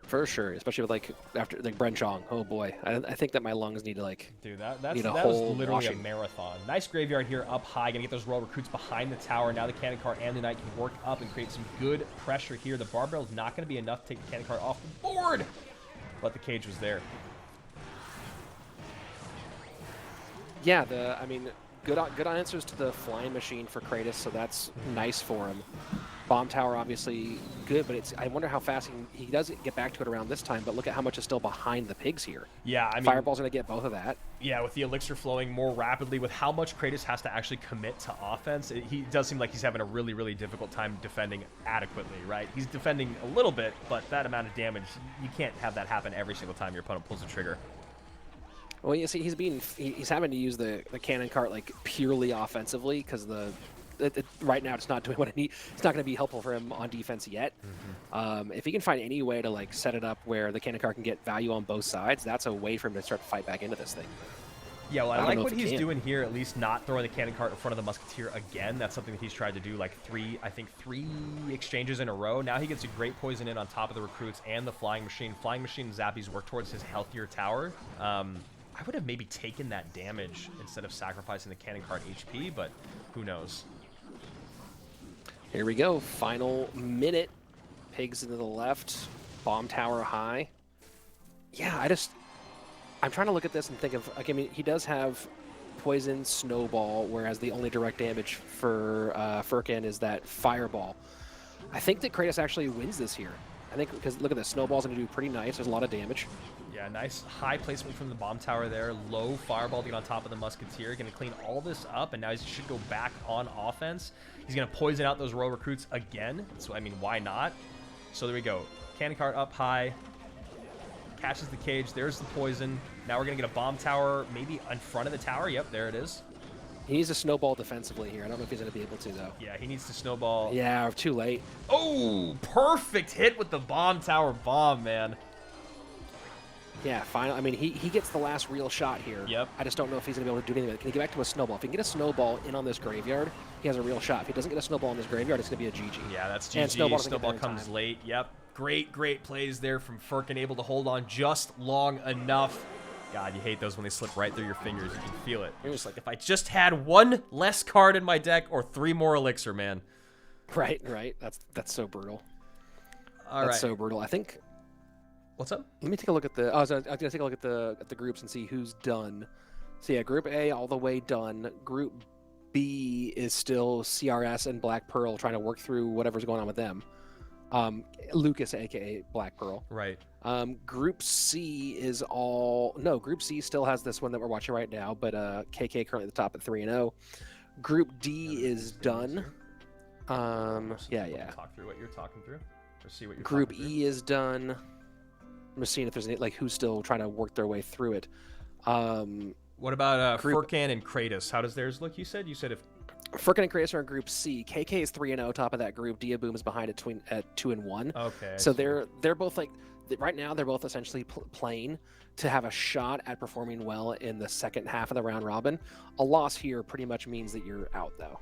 For sure, especially with like after like Bren Chong. Oh boy, I think that my lungs need to like.
Dude, that was
whole
literally
washing.
a marathon. Nice graveyard here up high. Gonna get those royal recruits behind the tower. Now the cannon cart and the knight can work up and create some good pressure here. The barbell is not gonna be enough to take the cannon cart off the board, but the cage was there.
Yeah, good answers to the flying machine for Kratos, so that's nice for him. Bomb tower obviously good, but I wonder how fast he does get back to it around this time. But look at how much is still behind the pigs here.
Yeah, I mean,
Fireball's gonna get both of that.
Yeah, with the elixir flowing more rapidly, with how much Kratos has to actually commit to offense, he does seem like he's having a really, really difficult time defending adequately, right? He's defending a little bit, but that amount of damage, you can't have that happen every single time your opponent pulls the trigger.
Well, you see, he's having to use the cannon cart like purely offensively because right now it's not doing what it needs. It's not going to be helpful for him on defense yet. If he can find any way to like set it up where the cannon cart can get value on both sides, that's a way for him to start to fight back into this thing.
Yeah, well, I like what he's doing here, at least not throwing the cannon cart in front of the musketeer again. That's something that he's tried to do like three exchanges in a row. Now he gets a great poison in on top of the recruits and the flying machine. Flying machine and Zappies work towards his healthier tower. I would have maybe taken that damage instead of sacrificing the cannon cart HP, but who knows?
Here we go. Final minute. Pigs into the left. Bomb tower high. Yeah, I'm trying to look at this and think of, like, I mean, he does have poison, snowball, whereas the only direct damage for Furkan is that fireball. I think that Kratos actually wins this here. I think because look at this, snowball's going to do pretty nice. There's a lot of damage.
Yeah, nice high placement from the bomb tower there. Low fireball to get on top of the musketeer. Going to clean all this up, and now he should go back on offense. He's going to poison out those royal recruits again. So, I mean, why not? So there we go. Cannon cart up high. Catches the cage. There's the poison. Now we're going to get a bomb tower maybe in front of the tower. Yep, there it is.
He needs to snowball defensively here. I don't know if he's going to be able to, though.
Yeah, he needs to snowball.
Yeah, too late.
Oh, perfect hit with the bomb tower bomb, man.
Yeah, finally. I mean, he gets the last real shot here.
Yep.
I just don't know if he's going to be able to do anything with it. Can he get back to a snowball? If he can get a snowball in on this graveyard, he has a real shot. If he doesn't get a snowball in this graveyard, it's going to be a GG.
Yeah, that's GG.
And
snowball comes late. Yep. Great plays there from Furkan, able to hold on just long enough. God, you hate those when they slip right through your fingers. You can feel it. You're just like, if I just had one less card in my deck or 3 more elixir, man.
Right. That's so brutal. That's so brutal. I think.
What's up?
Let me take a look at the. I was going to take a look at the groups and see who's done. So yeah, Group A all the way done. Group B is still CRS and Black Pearl trying to work through whatever's going on with them. Lucas, aka Black Pearl.
Right.
Group C is all Group C still has this one that we're watching right now, but KK currently at the top at 3-0. Group D is done. Yeah.
Talk through what you're talking through. Just see what you're.
Group E is done. I'm just seeing if there's any, like, who's still trying to work their way through it.
What about Furkan and Kratos? How does theirs look? You said if
Furkan and Kratos are in Group C. KK is 3-0, top of that group. Diaboom is behind at 2-1.
Okay.
So they're both like right now they're both essentially playing to have a shot at performing well in the second half of the round robin. A loss here pretty much means that you're out, though.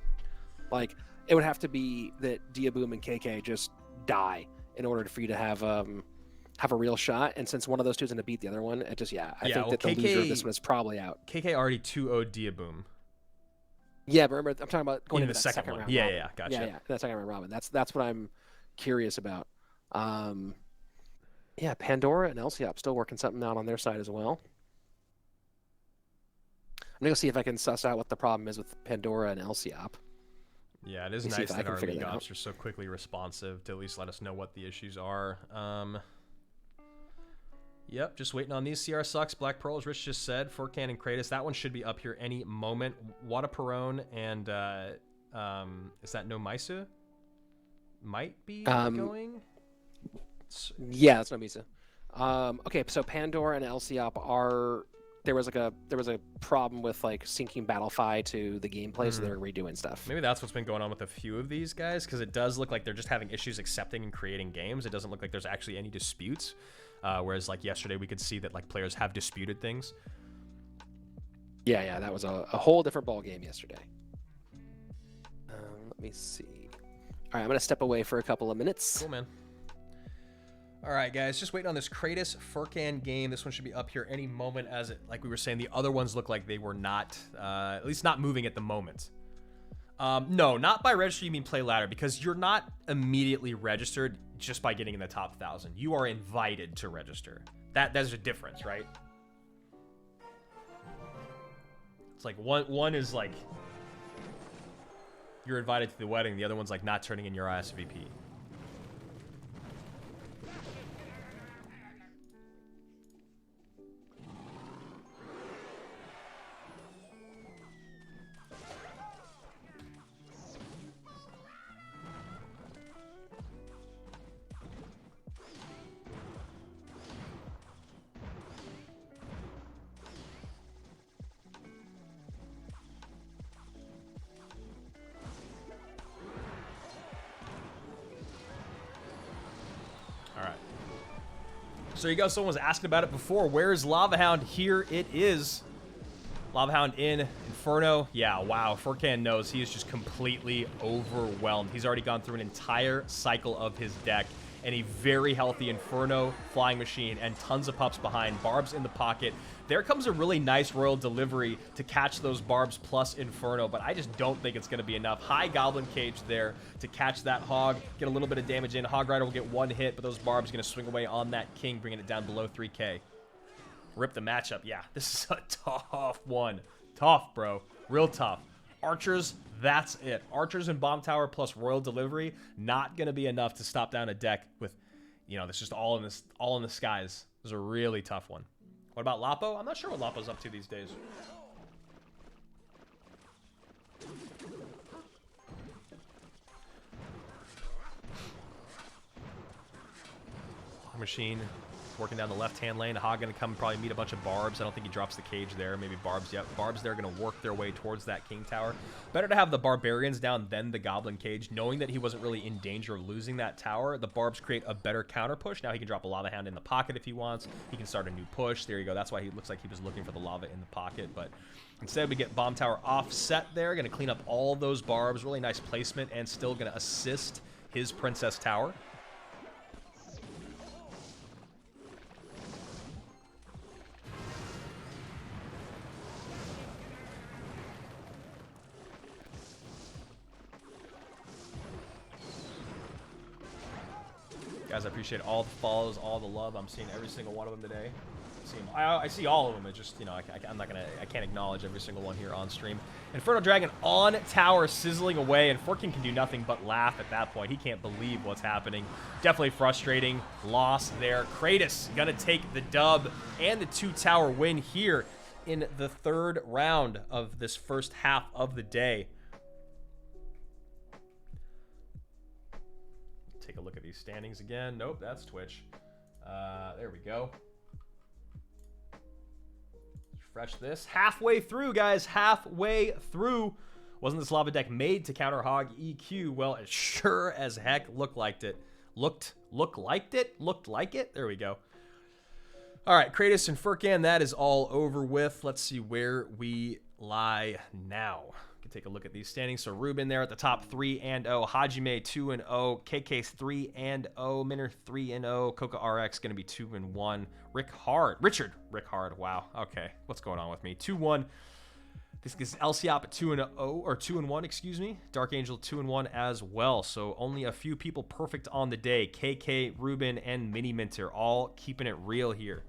Like, it would have to be that Diaboom and KK just die in order for you to have a real shot. And since one of those two is going to beat the other one, I think that the loser of this one is probably out.
KK already 2-0'd Diaboom.
Yeah, but remember, I'm talking about going
into
the
that second
round.
Yeah, gotcha.
Yeah, that second round robin. That's what I'm curious about. Yeah, Pandora and Elsiop still working something out on their side as well. I'm gonna go see if I can suss out what the problem is with Pandora and Elsiop.
Yeah, it is
Let me see
nice
if I
that
can
our
figure
league
that out.
ops are so quickly responsive to at least let us know what the issues are. Yep, just waiting on these. CR sucks. Black Pearl, as Rich just said. Furkan and Kratos. That one should be up here any moment. Wada Perone and is that No Misa? Might be going.
Yeah, that's no Misa. Okay, so Pandora and Elsiop are there was a problem with like syncing Battlefy to the gameplay, so they're redoing stuff.
Maybe that's what's been going on with a few of these guys, because it does look like they're just having issues accepting and creating games. It doesn't look like there's actually any disputes. Whereas like yesterday, we could see that like players have disputed things.
Yeah, that was a whole different ball game yesterday. Let me see. All right, I'm gonna step away for a couple of minutes.
Cool, man. All right, guys, just waiting on this Kratos Furkan game. This one should be up here any moment, as it, like we were saying, the other ones look like they were not, at least not moving at the moment. No, not by registry, you mean play ladder, because you're not immediately registered just by getting in the top 1,000. You are invited to register. There's a difference, right? It's like one is like you're invited to the wedding, the other one's like not turning in your RSVP. So you go, someone was asking about it before. Where's Lava Hound? Here it is. Lava Hound in Inferno. Yeah, wow. Furkan knows he is just completely overwhelmed. He's already gone through an entire cycle of his deck and a very healthy Inferno flying machine and tons of pups behind. Barbs in the pocket. There comes a really nice Royal Delivery to catch those Barbs plus Inferno, but I just don't think it's going to be enough. High Goblin Cage there to catch that Hog, get a little bit of damage in. Hog Rider will get one hit, but those Barbs going to swing away on that King, bringing it down below 3K. Rip the matchup. Yeah, this is a tough one. Tough, bro. Real tough. Archers, that's it. Archers and Bomb Tower plus Royal Delivery, not going to be enough to stop down a deck with, you know, this just all in the skies. This is a really tough one. What about Lapo? I'm not sure what Lapo's up to these days. Machine working down the left-hand lane. Hog going to come and probably meet a bunch of Barbs. I don't think he drops the cage there. Maybe Barbs. Yep, Barbs there going to work their way towards that King Tower. Better to have the Barbarians down than the Goblin Cage. Knowing that he wasn't really in danger of losing that tower, the Barbs create a better counter push. Now he can drop a Lava Hound in the pocket if he wants. He can start a new push. There you go. That's why he looks like he was looking for the lava in the pocket. But instead, we get Bomb Tower offset there. Going to clean up all those Barbs. Really nice placement and still going to assist his Princess Tower. Guys, I appreciate all the follows, all the love. I'm seeing every single one of them today. I see all of them. It just, you know, I can't acknowledge every single one here on stream. Inferno Dragon on tower, sizzling away, and Furkan can do nothing but laugh at that point. He can't believe what's happening. Definitely frustrating loss there. Kratos gonna take the dub and the 2-tower win here in the third round of this first half of the day. Take a look at these standings again. Nope, that's Twitch. There we go. Refresh this. Halfway through, guys. Halfway through. Wasn't this lava deck made to counter Hog EQ? Well, it sure as heck looked like it. Looked like it. There we go. All right, Kratos and Furkan, that is all over with. Let's see where we lie now. Take a look at these standings. So Ruben there at the top 3-0, Hajime 2-0, KK's 3-0, Minner 3-0, Coca RX going to be 2-1, Richard Rick Hard. Wow. Okay, what's going on with me? 2-1. This is Elsiop at 2-0 or 2-1, excuse me. Dark Angel 2-1 as well. So only a few people perfect on the day. KK, Ruben, and Mini Minter all keeping it real here.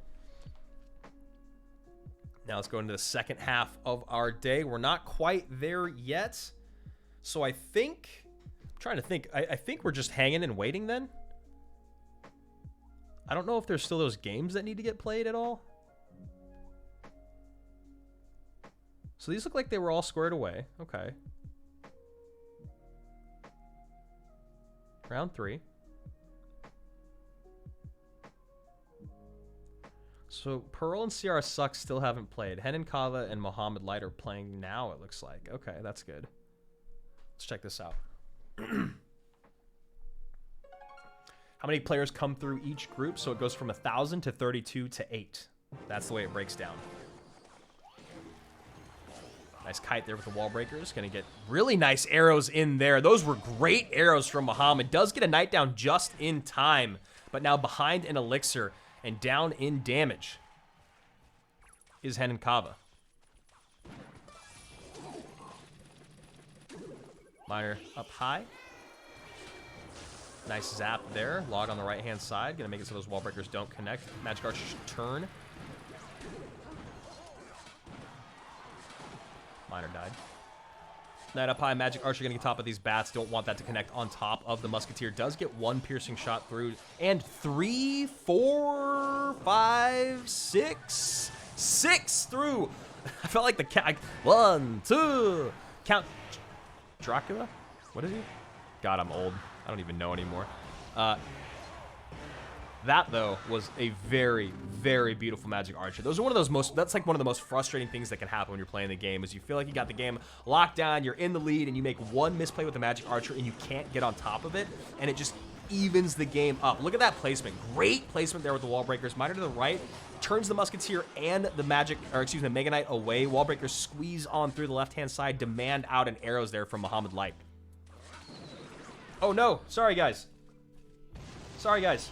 Now let's go into the second half of our day. We're not quite there yet. So I think, I'm trying to think, I think we're just hanging and waiting then. I don't know if there's still those games that need to get played at all. So these look like they were all squared away. Okay. Round 3. So Pearl and CR Sucks still haven't played. Hen and Kava and Mohammed Light are playing now, it looks like. Okay, that's good. Let's check this out. How many players come through each group? So it goes from 1,000 to 32 to 8. That's the way it breaks down. Nice kite there with the wall breakers. Gonna get really nice arrows in there. Those were great arrows from Muhammad. Does get a knight down just in time, but now behind an elixir and down in damage is Hen and Kava. Miner up high. Nice zap there. Log on the right-hand side. Gonna make it so those wall breakers don't connect. Magic Archer should turn. Miner died. Knight up high. Magic Archer gonna get top of these bats. Don't want that to connect on top of the Musketeer. Does get one piercing shot through. And 3, 4, 5, 6. 6 through. I felt like the cat. 1, 2. Count. Dracula? What is he? God, I'm old. I don't even know anymore. That, though, was a very, very beautiful Magic Archer. Those are one of those most, that's like one of the most frustrating things that can happen when you're playing the game, is you feel like you got the game locked down, you're in the lead, and you make one misplay with the Magic Archer, and you can't get on top of it, and it just evens the game up. Look at that placement. Great placement there with the wall breakers. Miner to the right, turns the Musketeer and the Mega Knight away. Wall breakers squeeze on through the left-hand side, demand out, and arrows there from Muhammad Light. Oh, no. Sorry, guys. Sorry, guys.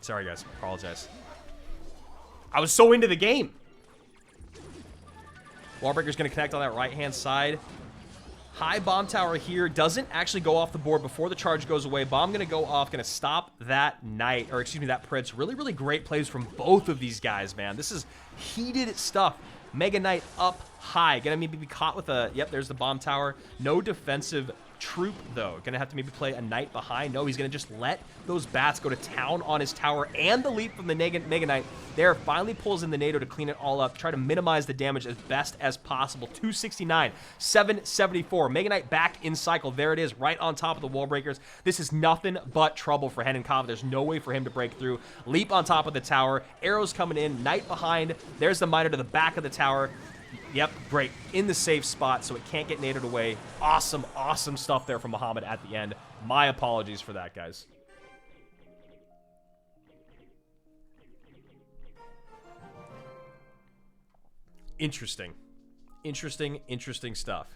Sorry, guys. Apologize. I was so into the game. Wallbreaker's going to connect on that right-hand side. High bomb tower here. Doesn't actually go off the board before the charge goes away. Bomb going to go off. Going to stop that knight. Or, excuse me, that Prince. Really, really great plays from both of these guys, man. This is heated stuff. Mega Knight up high. Going to maybe be caught with a... Yep, there's the bomb tower. No defensive troop, though. Going to have to maybe play a knight behind. No, he's going to just let those bats go to town on his tower. And the leap from the Mega Knight there finally pulls in the NATO to clean it all up. Try to minimize the damage as best as possible. 269, 774. Mega Knight back in cycle. There it is, right on top of the wall breakers. This is nothing but trouble for Hen and Kava. There's no way for him to break through. Leap on top of the tower. Arrows coming in. Knight behind. There's the miner to the back of the tower. Yep, great. In the safe spot, so it can't get naded away. Awesome, awesome stuff there from Muhammad at the end. My apologies for that, guys. Interesting. Interesting stuff.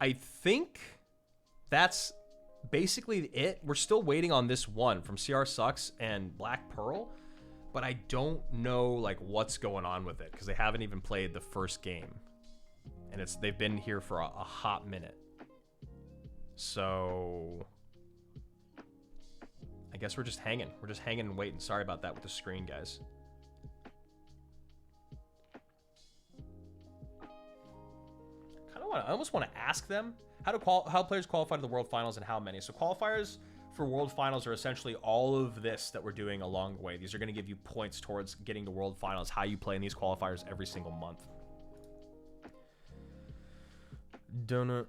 I think that's basically it. We're still waiting on this one from CR Sucks and Black Pearl, but I don't know like what's going on with it because they haven't even played the first game, and they've been here for a hot minute. So I guess we're just hanging. We're just hanging and waiting. Sorry about that with the screen, guys. I almost want to ask them how players qualify to the World Finals and how many. So qualifiers for World Finals are essentially all of this that we're doing along the way. These are going to give you points towards getting to World Finals, how you play in these qualifiers every single month. Donut.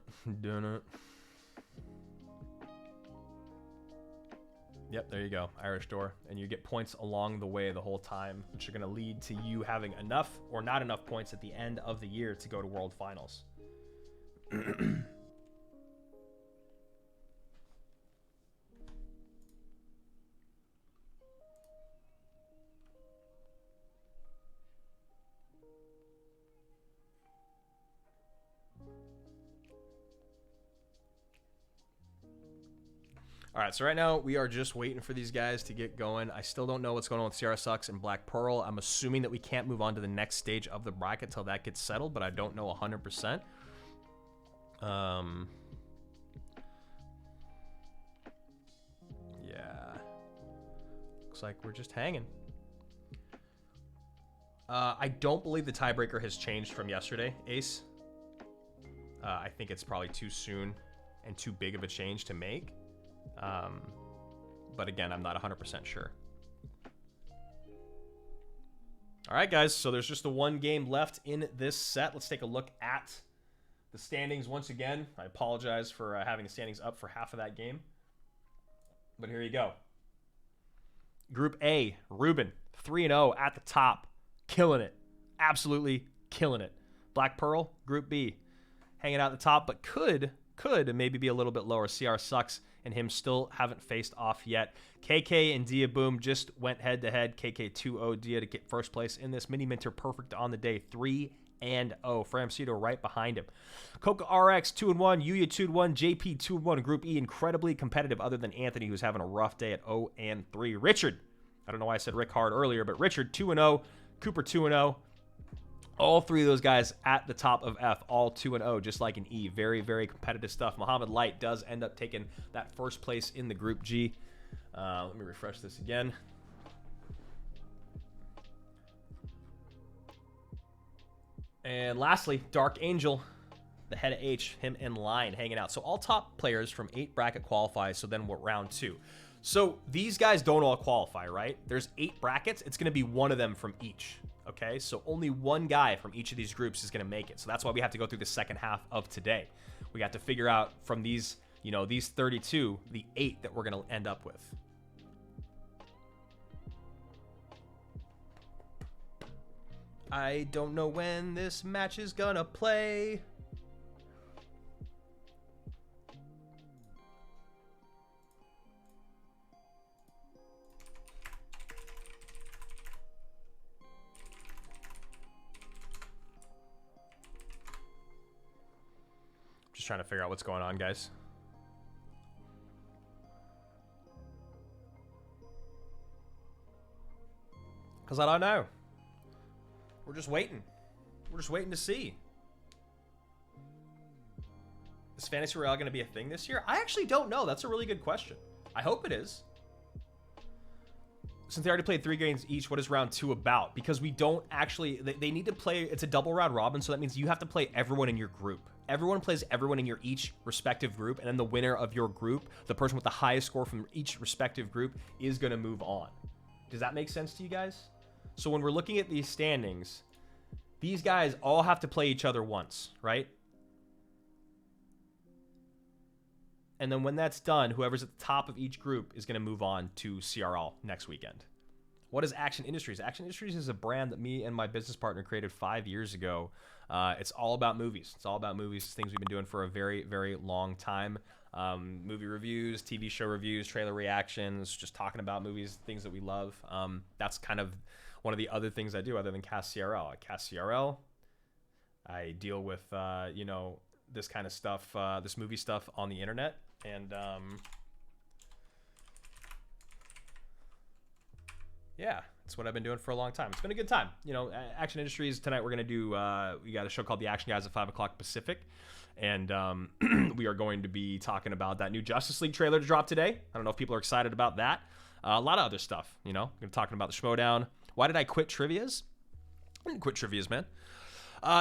Yep, there you go. Irish door. And you get points along the way the whole time, which are going to lead to you having enough or not enough points at the end of the year to go to World Finals. All right, so right now we are just waiting for these guys to get going. I still don't know what's going on with CR Sucks and Black Pearl. I'm assuming that we can't move on to the next stage of the bracket till that gets settled, but I don't know 100%. Looks like we're just hanging. I don't believe the tiebreaker has changed from yesterday, Ace. I think it's probably too soon and too big of a change to make. But again, I'm not 100% sure. All right, guys, so there's just the one game left in this set. Let's take a look at the standings once again. I apologize for having the standings up for half of that game. But here you go. Group A, Ruben, 3-0 at the top. Killing it. Absolutely killing it. Black Pearl, Group B, hanging out at the top, but could maybe be a little bit lower. CR sucks, and him still haven't faced off yet. KK and Dia Boom just went head-to-head. KK 2-0 Dia to get first place in this. Mini Minter perfect on the day, 3-0. Framcito right behind him. Coca RX 2-1, Yuya 2-1, JP 2-1. Group E incredibly competitive other than Anthony, who's having a rough day at 0-3. Richard, I don't know why I said Rick Hard earlier, but Richard 2-0, Cooper 2-0. All three of those guys at the top of F, all 2-0, just like in E. Very, very competitive stuff. Muhammad Light does end up taking that first place in the Group G. Let me refresh this again. And lastly, Dark Angel, the head of H, him and Line hanging out. So all top players from 8 bracket qualify, so then we're round 2. So these guys don't all qualify, right? There's 8 brackets. It's going to be one of them from each. Okay, so only one guy from each of these groups is going to make it. So that's why we have to go through the second half of today. We got to figure out from these, you know, these 32, the 8 that we're going to end up with. I don't know when this match is gonna play. Just trying to figure out what's going on, guys. Because I don't know. We're just waiting. We're just waiting to see. Is Fantasy Royale going to be a thing this year? I actually don't know. That's a really good question. I hope it is. Since they already played 3 games each, what is round 2 about? Because we don't actually... They need to play... It's a double round robin, so that means you have to play everyone in your group. Everyone plays everyone in your each respective group, and then the winner of your group, the person with the highest score from each respective group, is going to move on. Does that make sense to you guys? So when we're looking at these standings, these guys all have to play each other once, right? And then when that's done, whoever's at the top of each group is going to move on to CRL next weekend. What is Action Industries? Action Industries is a brand that me and my business partner created 5 years ago. It's all about movies. It's all about movies, things we've been doing for a very, very long time. Movie reviews, TV show reviews, trailer reactions, just talking about movies, things that we love. That's kind of one of the other things I do other than cast CRL. I cast CRL. I deal with, you know, this kind of stuff, this movie stuff on the internet. And, yeah, it's what I've been doing for a long time. It's been a good time. You know, Action Industries, tonight we're going to do, we got a show called The Action Guys at 5 o'clock Pacific. And we are going to be talking about that new Justice League trailer to drop today. I don't know if people are excited about that. A lot of other stuff, you know. We're talking about the Schmodown. Why did I quit Trivias? I didn't quit Trivias, man.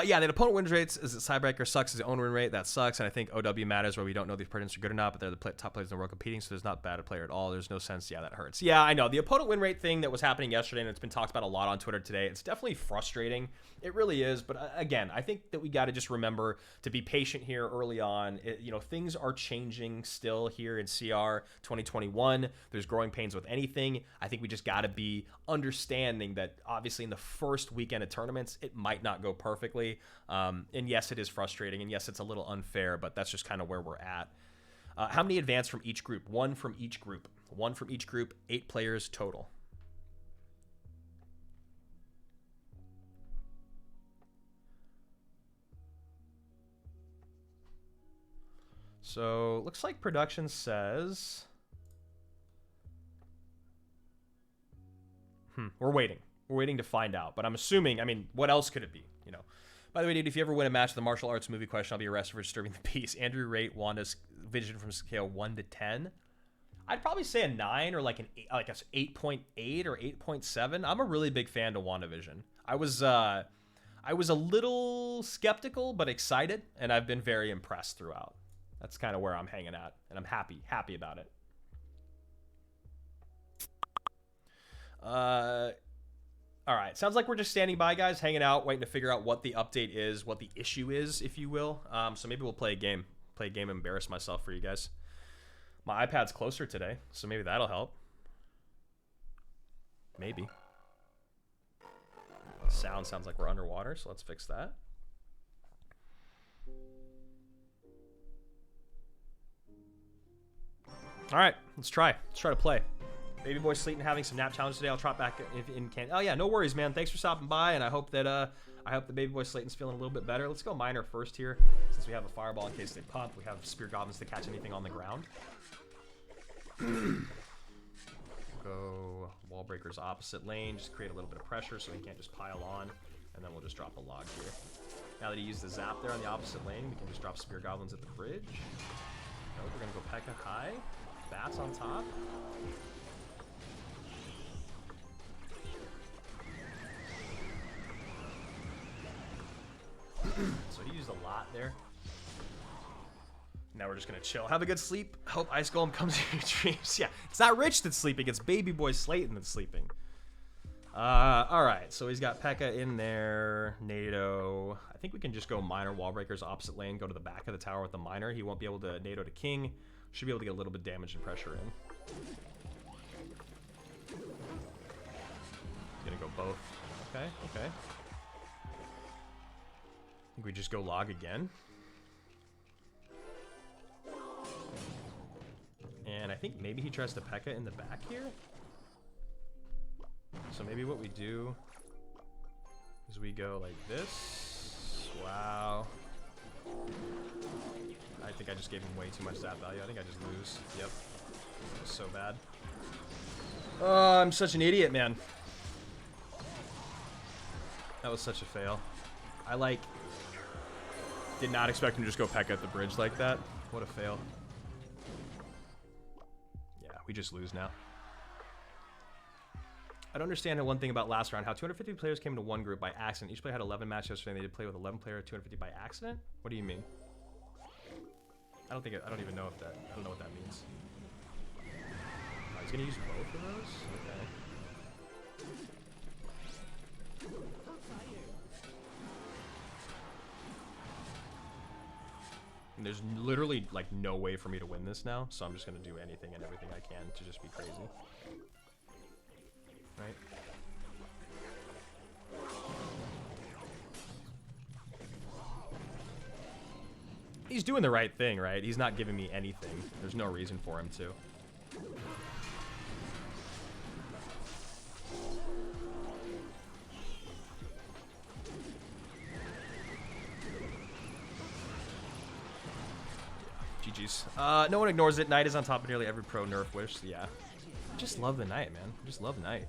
Yeah, the opponent win rates is that Sidebreaker sucks as the own win rate. That sucks. And I think OW matters where we don't know if these opponents are good or not, but they're the top players in the world competing, so there's not bad a player at all. There's no sense. Yeah, that hurts. Yeah, I know. The opponent win rate thing that was happening yesterday, and it's been talked about a lot on Twitter today, it's definitely frustrating. It really is. But again, I think that we got to just remember to be patient here early on. You know, things are changing still here in CR 2021. There's growing pains with anything. I think we just got to be understanding that obviously in the first weekend of tournaments, it might not go perfectly. And yes, it is frustrating, and yes, it's a little unfair, but that's just kind of where we're at. How many advance from each group? 1 from each group. 1 from each group, 8 players total. So, looks like production says... We're waiting. We're waiting to find out, but I'm assuming, I mean, what else could it be, you know? By the way, dude, if you ever win a match with the martial arts movie question, I'll be arrested for disturbing the peace. Andrew rate Wanda's vision from scale 1 to 10. I'd probably say a 9 or like an 8, like a 8.8 or 8.7. I'm a really big fan of WandaVision. I was a little skeptical but excited, and I've been very impressed throughout. That's kind of where I'm hanging at, and I'm happy about it. All right, sounds like we're just standing by, guys, hanging out, waiting to figure out what the update is, what the issue is, if you will. So maybe we'll play a game. Embarrass myself for you guys. My iPad's closer today, so maybe that'll help. Maybe. Sound sounds like we're underwater, so let's fix that. All right, let's try. Let's try to play. Baby boy Sleeton having some nap challenge today. I'll trot back in can. Oh yeah, no worries, man. Thanks for stopping by, and I hope that the baby boy Slayton's feeling a little bit better. Let's go miner first here, since we have a fireball in case they pump. We have spear goblins to catch anything on the ground. Go wall breakers opposite lane, just create a little bit of pressure so he can't just pile on, and then we'll just drop a log here. Now that he used the zap there on the opposite lane, we can just drop spear goblins at the bridge. Nope, we're gonna go P.E.K.K.A high, bats on top. So he used a lot there. Now we're just gonna chill, have a good sleep. Hope Ice Golem comes in your dreams. Yeah, it's not Rich that's sleeping, it's baby boy Slayton that's sleeping. All right, so he's got P.E.K.K.A in there, NATO. I think we can just go miner wall breakers opposite lane, go to the back of the tower with the miner. He won't be able to NATO to king. Should be able to get a little bit of damage and pressure in. Gonna go both. Okay. I think we just go log again. And I think maybe he tries to P.E.K.K.A in the back here. So maybe what we do is we go like this. Wow. I think I just gave him way too much zap value. I think I just lose. Yep. That was so bad. Oh, I'm such an idiot, man. That was such a fail. I did not expect him to just go P.E.K.K.A at the bridge like that. What a fail. Yeah, we just lose now. I don't understand one thing about last round, how 250 players came into one group by accident. Each player had 11 matches yesterday, and they did play with 11 players, 250 by accident? What do you mean? I don't even know what that means. Oh, he's gonna use both of those? Okay. And there's literally like no way for me to win this now, so I'm just gonna do anything and everything I can to just be crazy. Right? He's doing the right thing, right? He's not giving me anything. There's no reason for him to. GG's. No one ignores it. Knight is on top of nearly every pro nerf wish. So yeah. I just love the Knight, man. I just love Knight.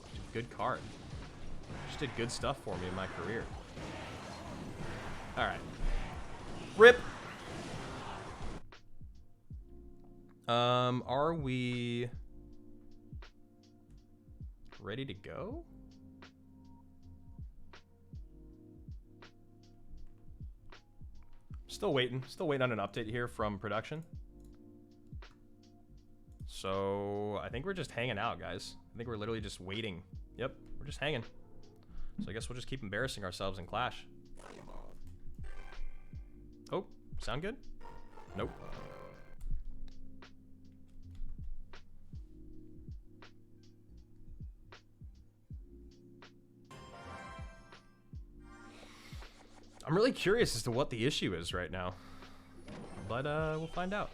It's a good card. Just did good stuff for me in my career. Alright. RIP! Are we ready to go? Still waiting on an update here from production. So I think we're just hanging out, guys. I think we're literally just waiting. Yep, we're just hanging. So I guess we'll just keep embarrassing ourselves in Clash. Oh, sound good? Nope. I'm really curious as to what the issue is right now, but we'll find out.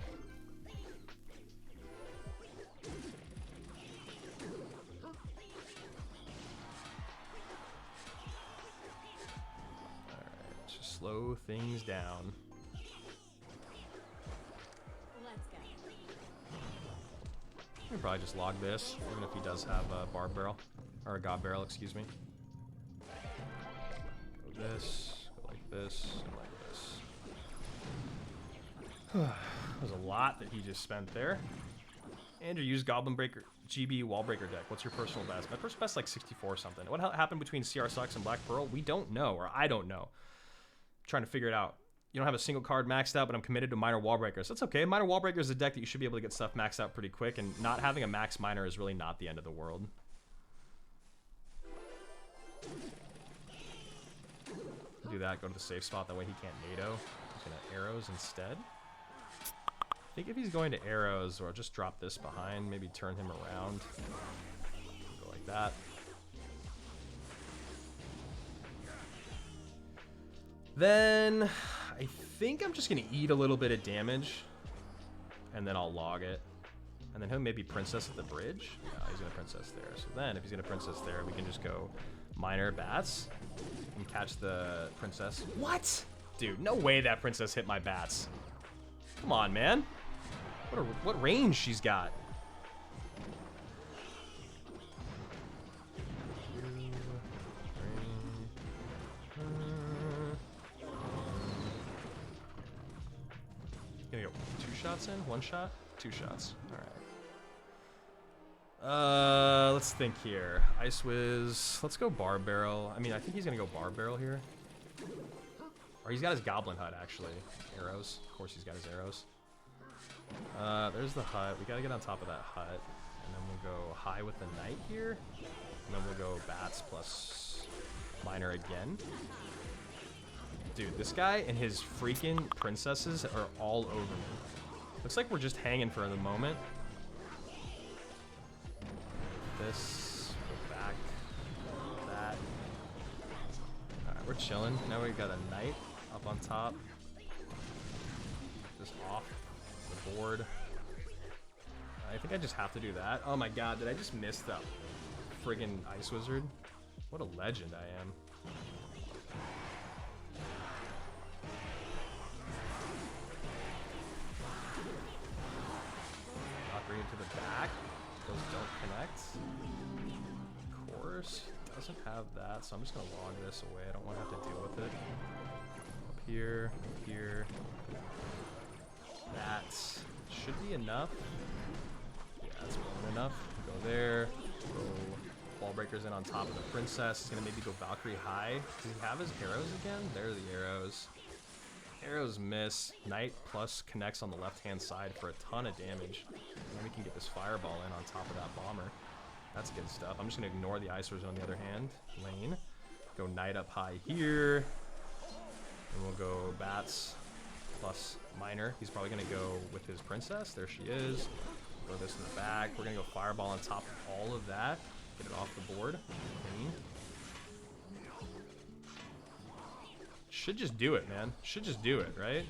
Alright, just slow things down.
Let's go.
We can probably just log this, even if he does have a barb barrel, or a god barrel, excuse me. Go this. This and like this. That was a lot that he just spent there. Andrew, use Goblin Breaker, GB Wall Breaker deck. What's your personal best? My personal best is like 64 or something. What happened between CR Sucks and Black Pearl? We don't know, or I don't know. I'm trying to figure it out. You don't have a single card maxed out, but I'm committed to Minor Wall Breakers. That's okay. Minor Wall Breaker is a deck that you should be able to get stuff maxed out pretty quick, and not having a max Minor is really not the end of the world. Do that, go to the safe spot, that way he can't NATO. He's gonna arrows instead. I think if he's going to arrows, or just drop this behind, maybe turn him around. Go like that. Then I think I'm just gonna eat a little bit of damage, and then I'll log it. And then he'll maybe princess at the bridge. No, he's gonna princess there. So then if he's gonna princess there, we can just go minor bats and catch the princess. What? Dude, no way that princess hit my bats. Come on, man. What range she's got. Gonna go 2 shots in? 1 shot? 2 shots. Alright. Let's think here. Ice Wiz. Let's go Bar Barrel. I mean, I think he's gonna go Bar Barrel here. Or he's got his Goblin Hut, actually. Arrows. Of course he's got his arrows. There's the hut. We gotta get on top of that hut. And then we'll go high with the knight here. And then we'll go bats plus minor again. Dude, this guy and his freaking princesses are all over me. Looks like we're just hanging for the moment. This, go back, that. Alright, we're chilling. Now we got a knight up on top. Just off the board. I think I just have to do that. Oh my god, did I just miss that friggin' Ice Wizard? What a legend I am. Bring it to the back. Those don't connect. Of course, doesn't have that, so I'm just gonna log this away. I don't want to have to deal with it. Up here, that should be enough. Yeah, that's more than enough. Go there. Go Wall Breakers in on top of the princess. He's gonna maybe go Valkyrie high. Does he have his arrows again? There are the arrows. Arrows miss. Knight plus connects on the left-hand side for a ton of damage. And then we can get this fireball in on top of that bomber. That's good stuff. I'm just going to ignore the Ice Wizard on the other hand. Lane. Go Knight up high here. And we'll go Bats plus Minor. He's probably going to go with his Princess. There she is. Throw this in the back. We're going to go Fireball on top of all of that. Get it off the board. Clean. Should just do it, man. Should just do it, right?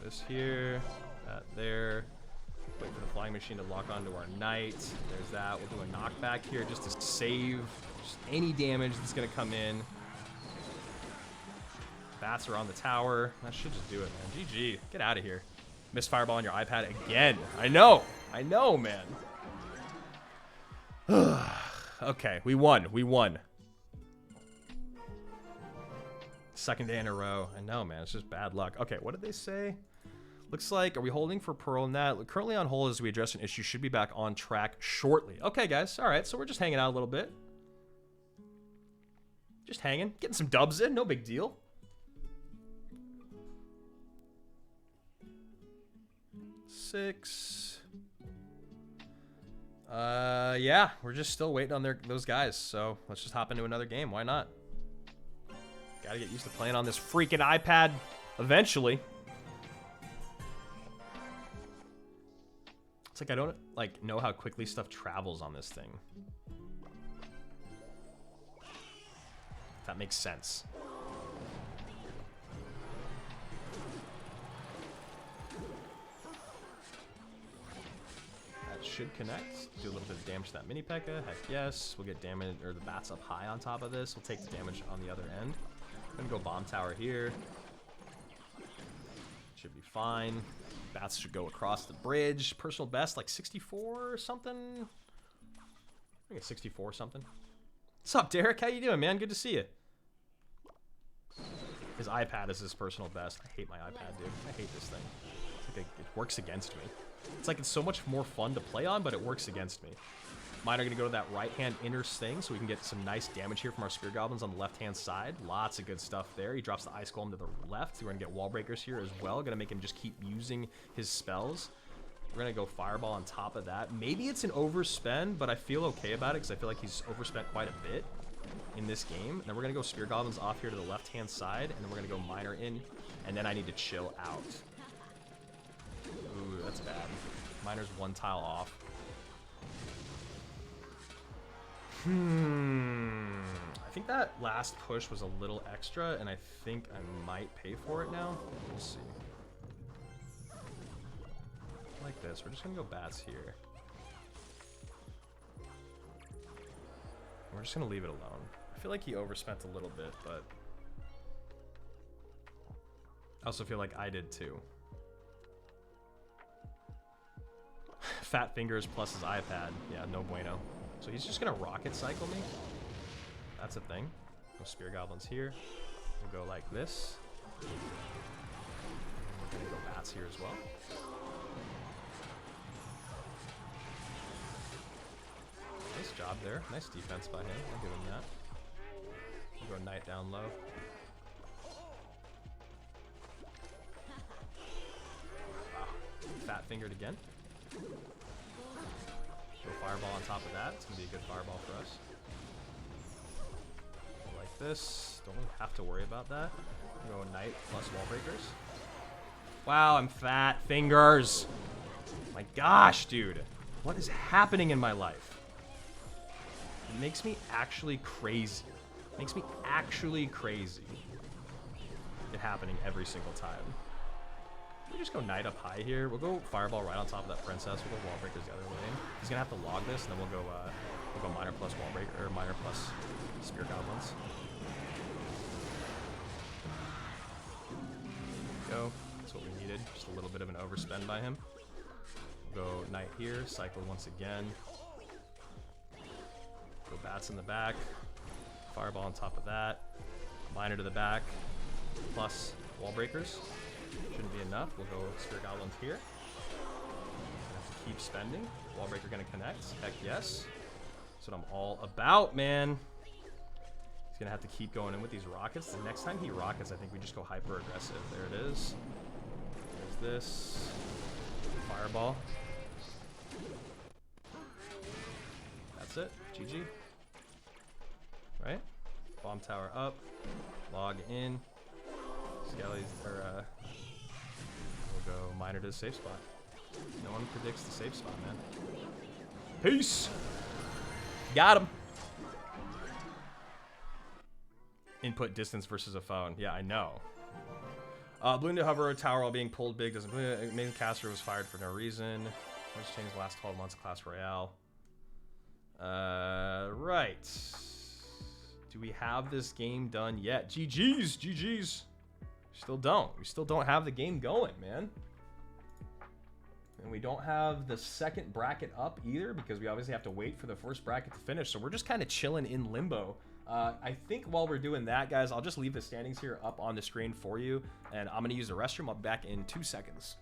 This here, that there. Wait for the flying machine to lock onto our knight. There's that. We'll do a knockback here just to save just any damage that's gonna come in. Bats are on the tower. That should just do it, man. GG. Get out of here. Miss fireball on your iPad again. I know, man. Okay, we won. We won. Second day in a row. I know, man. It's just bad luck. Okay, what did they say? Looks like, are we holding for Pearl and that? Currently on hold as we address an issue. Should be back on track shortly. Okay, guys. All right, so we're just hanging out a little bit. Just hanging. Getting some dubs in. No big deal. Six. Yeah. We're just still waiting on those guys. So let's just hop into another game. Why not? Gotta get used to playing on this freaking iPad eventually. It's like I don't know how quickly stuff travels on this thing. If that makes sense. That should connect. Do a little bit of damage to that mini P.E.K.K.A. Heck yes. We'll get damage, or the bats up high on top of this. We'll take the damage on the other end. I'm gonna go bomb tower here. Should be fine. Bats should go across the bridge. Personal best, like 64 or something. I think it's 64 or something. What's up, Derek? How you doing, man? Good to see you. His iPad is his personal best. I hate my iPad, dude. I hate this thing. It's like it works against me. It's like it's so much more fun to play on, but it works against me. Mine are going to go to that right-hand inner thing, so we can get some nice damage here from our Spear Goblins on the left-hand side. Lots of good stuff there. He drops the Ice Golem to the left. We're going to get Wall Breakers here as well. Going to make him just keep using his spells. We're going to go Fireball on top of that. Maybe it's an overspend, but I feel okay about it because I feel like he's overspent quite a bit in this game. And then we're going to go Spear Goblins off here to the left-hand side, and then we're going to go Miner in, and then I need to chill out. Ooh, that's bad. Miner's one tile off. I think that last push was a little extra, and I think I might pay for it now. We'll see. Like this. We're just going to go bats here. We're just going to leave it alone. I feel like he overspent a little bit, but I also feel like I did too. Fat fingers plus his iPad. Yeah, no bueno. So he's just going to rocket cycle me. That's a thing. Go Spear Goblins here. We'll go like this. And we're going to go bats here as well. Nice job there. Nice defense by him. I'll give him that. We'll go Knight down low. Wow. Fat fingered again. Go Fireball on top of that. It's going to be a good Fireball for us. Like this. Don't really have to worry about that. Go Knight plus Wall Breakers. Wow, I'm fat fingers. My gosh, dude. What is happening in my life? It makes me actually crazy. It makes me actually crazy. It happening every single time. We just go Knight up high here. We'll go Fireball right on top of that Princess. We'll go Wall Breakers the other lane. He's gonna have to log this, and then we'll go Miner plus Wall Breaker, or Miner plus Spear Goblins. Go. That's what we needed. Just a little bit of an overspend by him. We'll go Knight here. Cycle once again. Go bats in the back. Fireball on top of that. Miner to the back. Plus Wall Breakers. Shouldn't be enough. We'll go Spear Goblins here. Have to keep spending. Wall Breaker gonna connect. Heck yes. That's what I'm all about, man. He's gonna have to keep going in with these rockets. The next time he rockets, I think we just go hyper aggressive. There it is. There's this. Fireball. That's it. GG. Right? Bomb tower up. Log in. Skelly's, or, we'll go Miner to the safe spot. No one predicts the safe spot, man. Peace! Got him! Input distance versus a phone. Yeah, I know. Balloon to hover tower while being pulled big doesn't. Main caster was fired for no reason. What's changed the last 12 months? Clash Royale. Right. Do we have this game done yet? GG's, GG's. Still don't. We still don't have the game going, man. And we don't have the second bracket up either because we obviously have to wait for the first bracket to finish. So we're just kind of chilling in limbo. I think while we're doing that, guys, I'll just leave the standings here up on the screen for you. And I'm going to use the restroom. I'll be back in 2 seconds.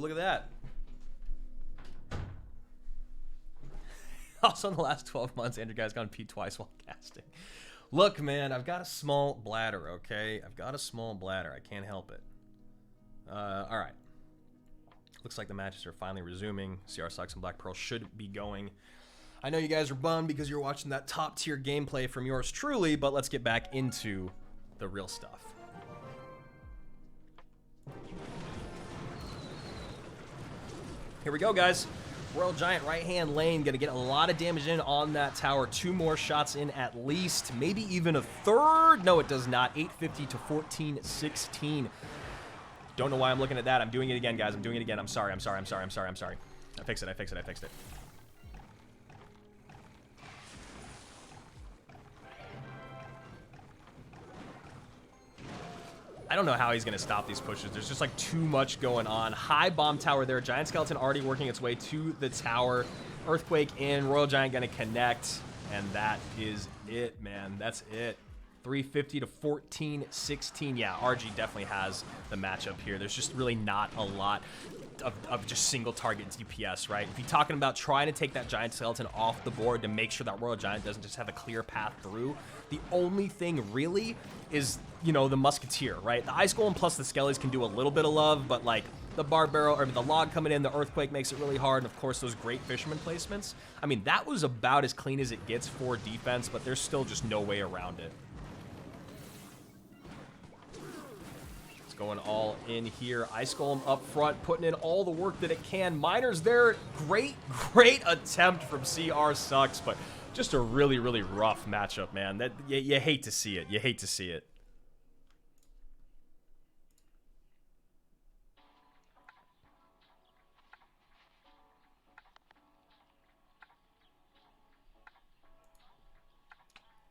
look at that. Also, in the last 12 months, Andrew Guy's gone pee twice while casting. Look, man, I've got a small bladder, okay? I've got a small bladder. I can't help it. All right. Looks like the matches are finally resuming. CR Sucks and Black Pearl should be going. I know you guys are bummed because you're watching that top-tier gameplay from yours truly, but let's get back into the real stuff. Here we go, guys. Royal Giant right-hand lane, gonna get a lot of damage in on that tower. 2 more shots in at least, maybe even a third. No, it does not. 850 to 1416. Don't know why I'm looking at that. I'm doing it again, guys. I'm doing it again. I'm sorry. I fixed it. I don't know how he's going to stop these pushes. There's just like too much going on. High bomb tower there. Giant Skeleton already working its way to the tower. Earthquake in. Royal Giant going to connect. And that is it, man. That's it. 350 to 1416. Yeah, RG definitely has the matchup here. There's just really not a lot of just single target DPS, right? If you're talking about trying to take that Giant Skeleton off the board to make sure that Royal Giant doesn't just have a clear path through, the only thing really is, you know, the Musketeer, right? The Ice Golem plus the Skellies can do a little bit of love, but like the Barbaro, or the Log coming in, the Earthquake makes it really hard, and of course those great Fisherman placements. I mean, that was about as clean as it gets for defense, but there's still just no way around it. Going all in here. Ice Golem up front, putting in all the work that it can. Miners there. Great attempt from CR Sucks, but just a really rough matchup, man. That you hate to see it. You hate to see it.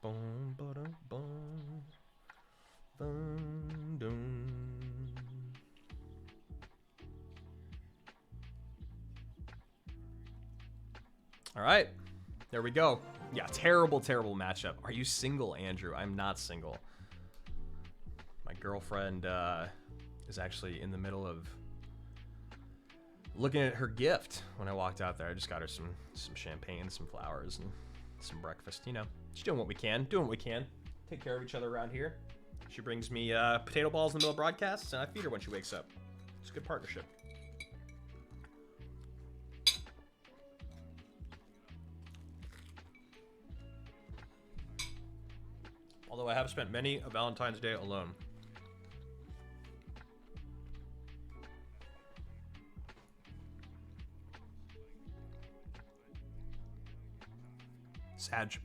Boom, ba-dum, boom. Boom, doom. All right, there we go. Yeah, terrible matchup. Are you single, Andrew? I'm not single. My girlfriend is actually in the middle of looking at her gift when I walked out there. I just got her some champagne, some flowers, and some breakfast. You know, just doing what we can. Take care of each other around here. She brings me potato balls in the middle of broadcasts, and I feed her when she wakes up. It's a good partnership. Although I have spent many a Valentine's Day alone. Sag.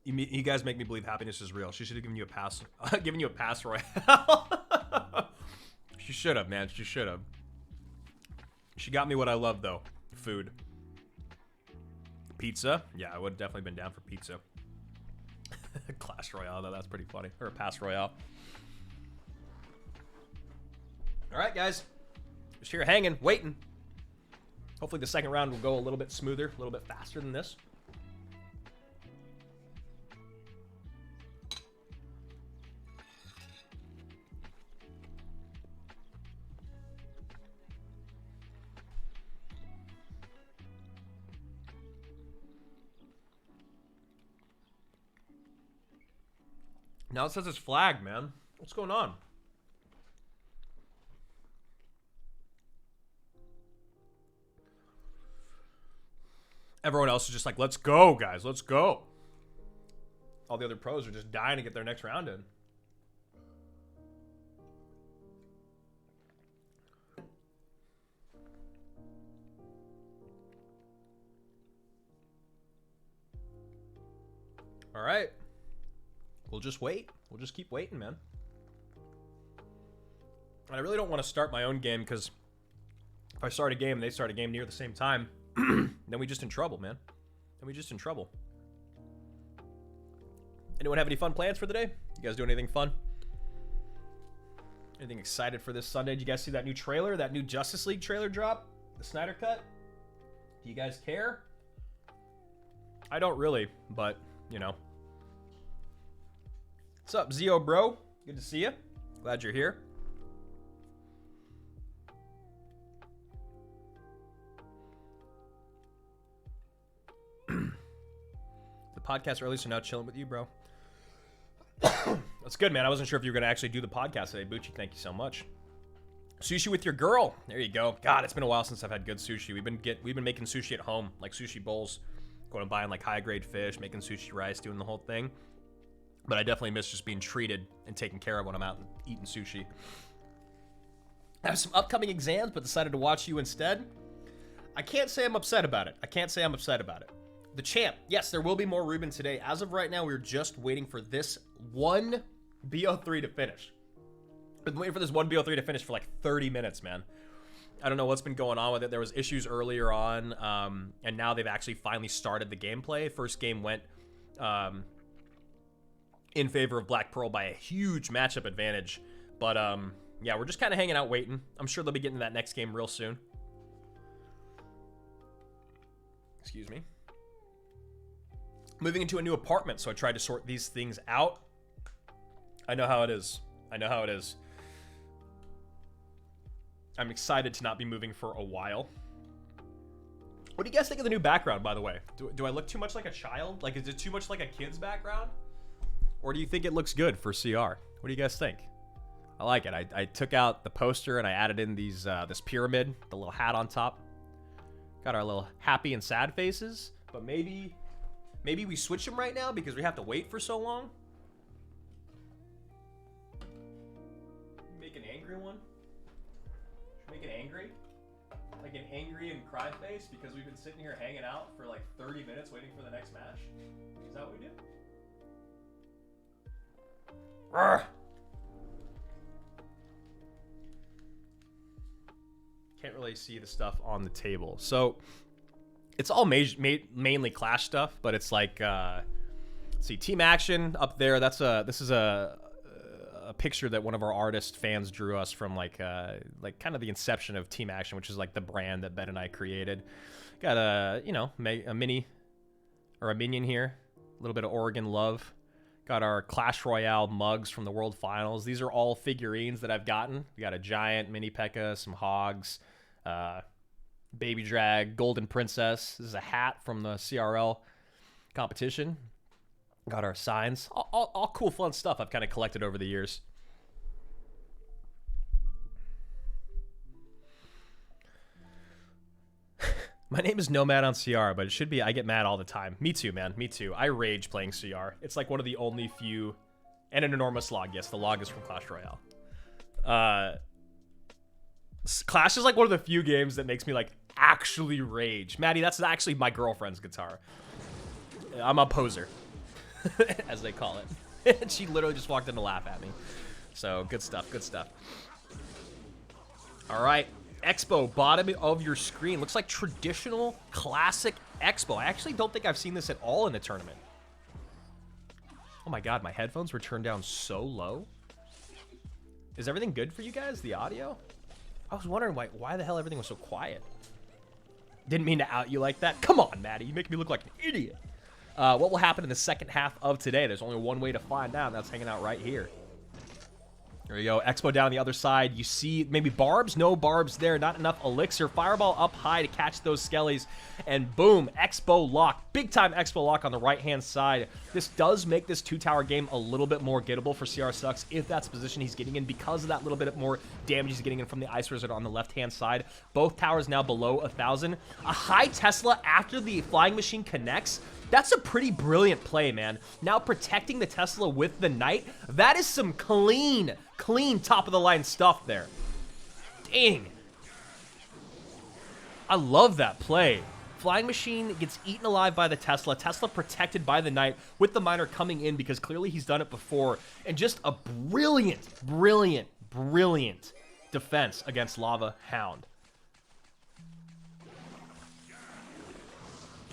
You guys make me believe happiness is real. She should have given you a pass. Given you a pass royale. She should have, man. She should have. She got me what I love, though. Food. Pizza? Yeah, I would have definitely been down for pizza. Clash Royale, though. That's pretty funny. Or a pass royale. All right, guys. Just here hanging, waiting. Hopefully the second round will go a little bit smoother, a little bit faster than this. Now it says it's flagged, man. What's going on? Everyone else is just like, let's go, guys. Let's go. All the other pros are just dying to get their next round in. All right. We'll just wait. We'll just keep waiting, man. And I really don't want to start my own game because if I start a game and they start a game near the same time, then we just in trouble, man. Then we just in trouble. Anyone have any fun plans for the day? You guys doing anything fun? Anything excited for this Sunday? Did you guys see that new trailer? That new Justice League trailer drop? The Snyder Cut? Do you guys care? I don't really, but, you know. What's up, Zio bro? Good to see you. Glad you're here. The podcast early, so now chilling with you, bro. That's good, man. I wasn't sure if you were going to actually do the podcast today. Bucci, thank you so much. Sushi with your girl. There you go. God, it's been a while since I've had good sushi. We've been making sushi at home, like sushi bowls, going and buying like high grade fish, making sushi rice, doing the whole thing. But I definitely miss just being treated and taken care of when I'm out and eating sushi. I have some upcoming exams, but decided to watch you instead. I can't say I'm upset about it. The champ. Yes, there will be more Ruben today. As of right now, we're just waiting for this one BO3 to finish. Been waiting for this one BO3 to finish for like 30 minutes, man. I don't know what's been going on with it. There was issues earlier on, and now they've actually finally started the gameplay. First game went in favor of Black Pearl by a huge matchup advantage. But yeah, we're just kind of hanging out waiting. I'm sure they'll be getting to that next game real soon. Excuse me. Moving into a new apartment, so I tried to sort these things out. I know how it is. I'm excited to not be moving for a while. What do you guys think of the new background, by the way? Do I look too much like a child? Like, is it too much like a kid's background? Or do you think it looks good for CR? What do you guys think? I like it. I took out the poster and I added in these this pyramid, the little hat on top. Got our little happy and sad faces, but maybe we switch them right now because we have to wait for so long. Make an angry one. Should we make it angry? Like an angry and cry face because we've been sitting here hanging out for like 30 minutes waiting for the next match. Is that what we do? Urgh. Can't really see the stuff on the table. So it's all mainly Clash stuff, but it's like, let's see, Team Action up there. This is a picture that one of our artist fans drew us from, like kind of the inception of Team Action, which is like the brand that Ben and I created. Got a mini or a minion here, a little bit of Oregon love. Got our Clash Royale mugs from the World Finals. These are all figurines that I've gotten. We got a giant mini P.E.K.K.A, some hogs, Baby Drag, Golden Princess. This is a hat from the CRL competition. Got our signs. All cool, fun stuff I've kind of collected over the years. My name is Nomad on CR, but it should be I get mad all the time. Me too, man. Me too. I rage playing CR. It's like one of the only few... And an enormous log. Yes, the log is from Clash Royale. Clash is like one of the few games that makes me like actually rage. Maddie, that's actually my girlfriend's guitar. I'm a poser, as they call it. And she literally just walked in to laugh at me. So, good stuff, good stuff. All right. Expo, bottom of your screen. Looks like traditional classic Expo. I actually don't think I've seen this at all in the tournament. Oh my god, my headphones were turned down so low. Is everything good for you guys, the audio? I was wondering why the hell everything was so quiet. Didn't mean to out you like that. Come on, Maddie, you make me look like an idiot. What will happen in the second half of today? There's only one way to find out, and that's hanging out right here. There you go. Expo down the other side. You see maybe barbs? No barbs there. Not enough elixir. Fireball up high to catch those skellies. And boom, Expo lock. Big time Expo lock on the right-hand side. This does make this two-tower game a little bit more gettable for CR Sucks if that's the position he's getting in because of that little bit more damage he's getting in from the Ice Wizard on the left-hand side. Both towers now below 1,000. A high Tesla after the flying machine connects. That's a pretty brilliant play, man. Now protecting the Tesla with the Knight. That is some clean top-of-the-line stuff there. Dang. I love that play. Flying Machine gets eaten alive by the Tesla. Tesla protected by the Knight with the Miner coming in because clearly he's done it before. And just a brilliant defense against Lava Hound.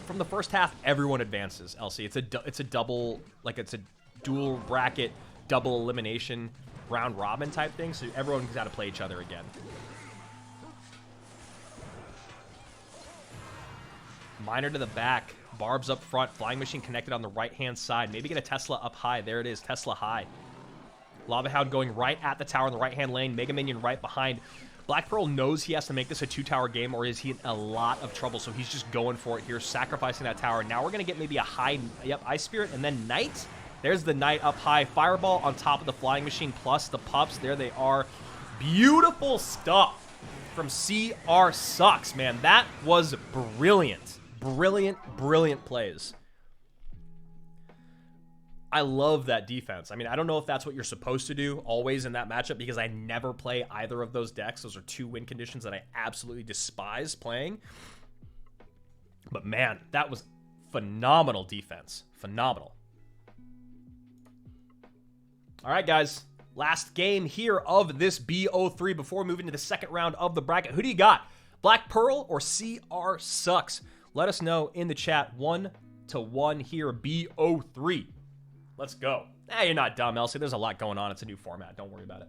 From the first half, everyone advances, LC. It's a double, like it's a dual bracket, double elimination, round robin type thing, so everyone's got to play each other again. Miner to the back. Barbs up front. Flying Machine connected on the right-hand side. Maybe get a Tesla up high. There it is. Tesla high. Lava Hound going right at the tower in the right-hand lane. Mega Minion right behind. Black Pearl knows he has to make this a 2-tower game, or is he in a lot of trouble? So he's just going for it here, sacrificing that tower. Now we're going to get maybe a high, Ice Spirit, and then Knight. There's the Knight up high. Fireball on top of the Flying Machine, plus the pups. There they are. Beautiful stuff from CR Sucks, man. That was brilliant. Brilliant, brilliant plays. I love that defense. I mean, I don't know if that's what you're supposed to do always in that matchup, because I never play either of those decks. Those are 2 win conditions that I absolutely despise playing. But man, that was phenomenal defense. Phenomenal. All right, guys. Last game here of this BO3 before moving to the second round of the bracket. Who do you got? Black Pearl or CR Sucks? Let us know in the chat. 1-1 here, BO3. Let's go. Hey, you're not dumb, Elsie. There's a lot going on. It's a new format. Don't worry about it.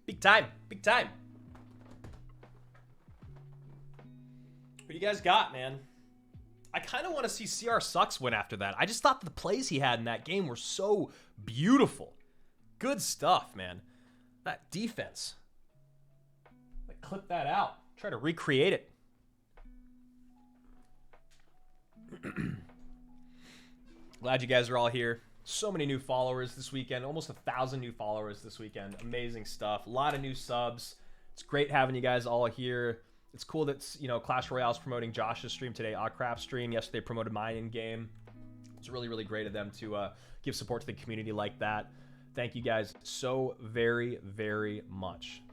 Big time. Big time. What do you guys got, man? I kind of want to see CR Sucks win after that. I just thought the plays he had in that game were so beautiful. Good stuff, man. That defense. Clip that out. Try to recreate it. Glad you guys are all here. So many new followers this weekend. Almost 1,000 new followers this weekend. Amazing stuff. A lot of new subs. It's great having you guys all here. It's cool that, you know, Clash Royale's promoting Josh's stream today. Oddcraft stream. Yesterday promoted mine in game. It's really, really great of them to give support to the community like that. Thank you guys so very, very much.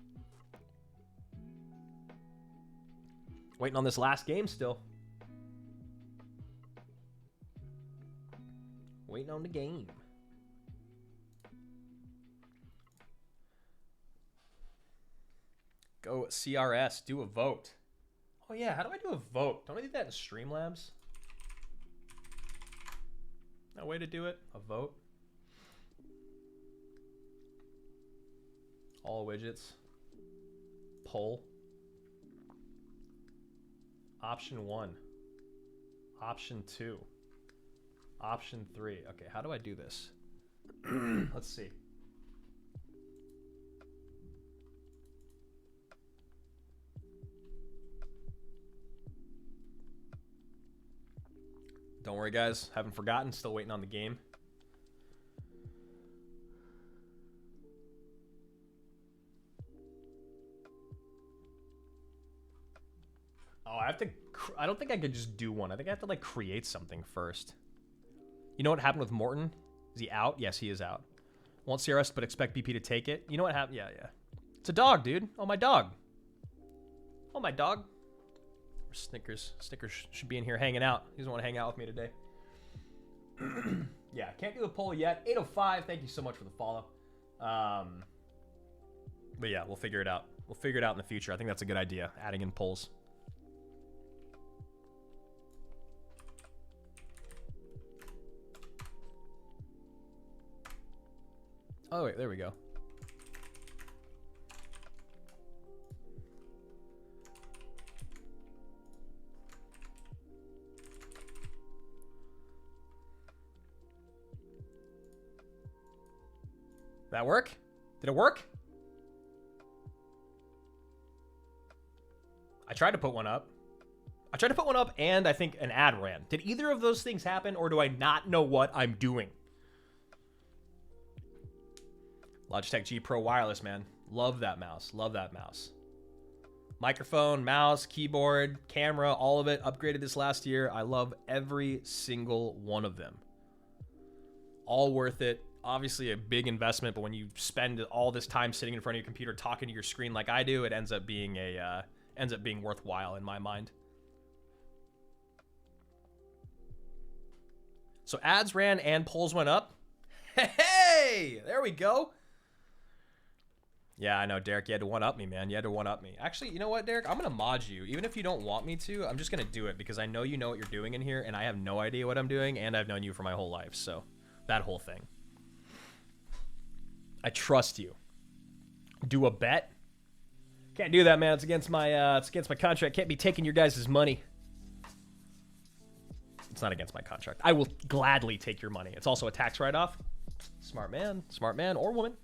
Waiting on this last game still. Waiting on the game. Go CRS. Do a vote. Oh yeah, how do I do a vote? Don't I do that in Streamlabs? No way to do it? A vote? All widgets. Poll. Option 1. Option 2. Option 3. Okay, how do I do this? Let's see. Don't worry, guys. Haven't forgotten. Still waiting on the game. Oh, I have to... I don't think I could just do one. I think I have to, like, create something first. You know what happened with Morton? Is he out? Yes, he is out. Won't CRS, but expect BP to take it. You know what happened? Yeah, yeah. It's a dog, dude. Oh, my dog. Oh, my dog. Snickers. Snickers should be in here hanging out. He doesn't want to hang out with me today. Yeah, can't do the poll yet. 805, thank you so much for the follow. But yeah, we'll figure it out. We'll figure it out in the future. I think that's a good idea, adding in polls. Oh, wait, there we go. Did that work? Did it work? I tried to put one up. I tried to put one up and I think an ad ran. Did either of those things happen, or do I not know what I'm doing? Logitech G Pro Wireless, man. Love that mouse. Love that mouse. Microphone, mouse, keyboard, camera, all of it. Upgraded this last year. I love every single one of them. All worth it. Obviously a big investment, but when you spend all this time sitting in front of your computer talking to your screen like I do, it ends up being worthwhile in my mind. So ads ran and polls went up. Hey, there we go. Yeah, I know, Derek. You had to one-up me, man. You had to one-up me. Actually, you know what, Derek? I'm going to mod you. Even if you don't want me to, I'm just going to do it because I know you know what you're doing in here, and I have no idea what I'm doing, and I've known you for my whole life. So that whole thing. I trust you. Do a bet. Can't do that, man. It's against my contract. Can't be taking your guys' money. It's not against my contract. I will gladly take your money. It's also a tax write-off. Smart man or woman.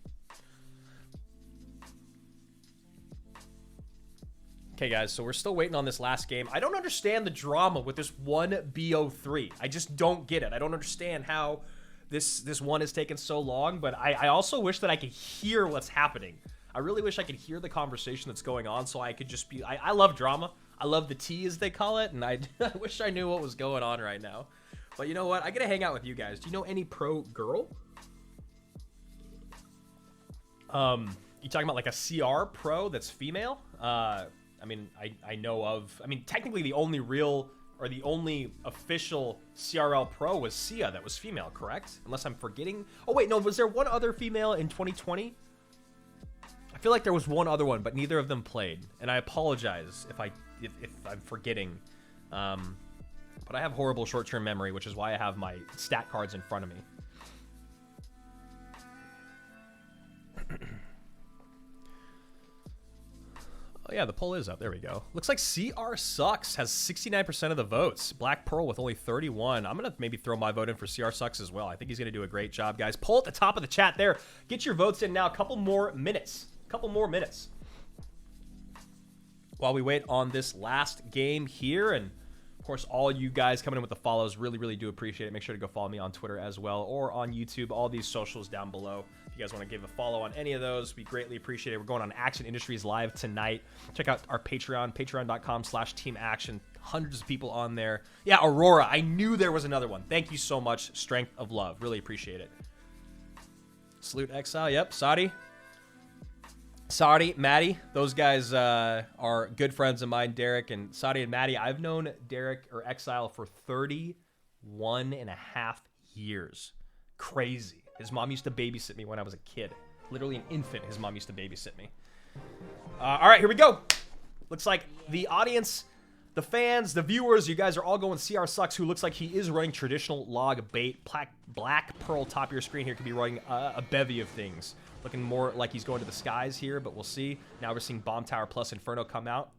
Okay, guys, so we're still waiting on this last game. I don't understand the drama with this one BO3. I just don't get it. I don't understand how this one has taken so long, but I also wish that I could hear what's happening. I really wish I could hear the conversation that's going on so I could just be... I love drama. I love the tea, as they call it, and I wish I knew what was going on right now. But you know what? I gotta hang out with you guys. Do you know any pro girl? You talking about like a CR pro that's female? I mean, I know of... I mean, technically the only real... or the only official CRL pro was Sia that was female, correct? Unless I'm forgetting... Oh, wait, no. Was there one other female in 2020? I feel like there was one other one, but neither of them played. And I apologize if I'm forgetting. But I have horrible short-term memory, which is why I have my stat cards in front of me. Oh, yeah, the poll is up. There we go. Looks like CR Sucks has 69% of the votes. Black Pearl with only 31. I'm going to maybe throw my vote in for CR Sucks as well. I think he's going to do a great job, guys. Poll at the top of the chat there. Get your votes in now. A couple more minutes. While we wait on this last game here. And, of course, all you guys coming in with the follows, really do appreciate it. Make sure to go follow me on Twitter as well or on YouTube. All these socials down below. If you guys want to give a follow on any of those, we greatly appreciate it. We're going on Action Industries Live tonight. Check out our Patreon, patreon.com/Team Action. Hundreds of people on there. Yeah, Aurora. I knew there was another one. Thank you so much. Strength of love. Really appreciate it. Salute Exile. Yep, Saudi, Maddie, those guys are good friends of mine, Derek and Saudi and Maddie. I've known Derek or Exile for 31 and a half years. Crazy. His mom used to babysit me when I was a kid. Literally an infant, his mom used to babysit me. All right, here we go. Looks like the audience, the fans, the viewers, you guys are all going CR Sucks, who looks like he is running traditional log bait. Black Pearl top of your screen here could be running a bevy of things. Looking more like he's going to the skies here, but we'll see. Now we're seeing Bomb Tower plus Inferno come out.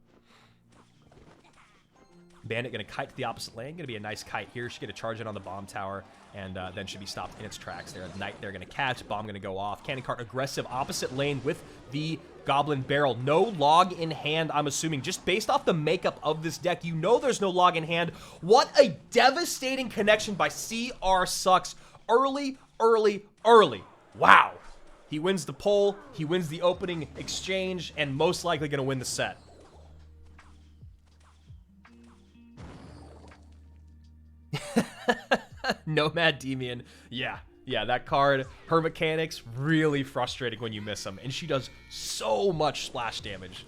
Bandit going to kite to the opposite lane. Going to be a nice kite here. She's going to charge in on the Bomb Tower, and then should be stopped in its tracks there. Knight they're going to catch. Bomb going to go off. Cannon Cart aggressive opposite lane with the Goblin Barrel. No log in hand, I'm assuming. Just based off the makeup of this deck, you know there's no log in hand. What a devastating connection by CR Sucks. Early. Wow. He wins the poll, he wins the opening exchange, and most likely going to win the set. Nomad Demian. Yeah, that card, her mechanics, really frustrating when you miss them. And she does so much splash damage.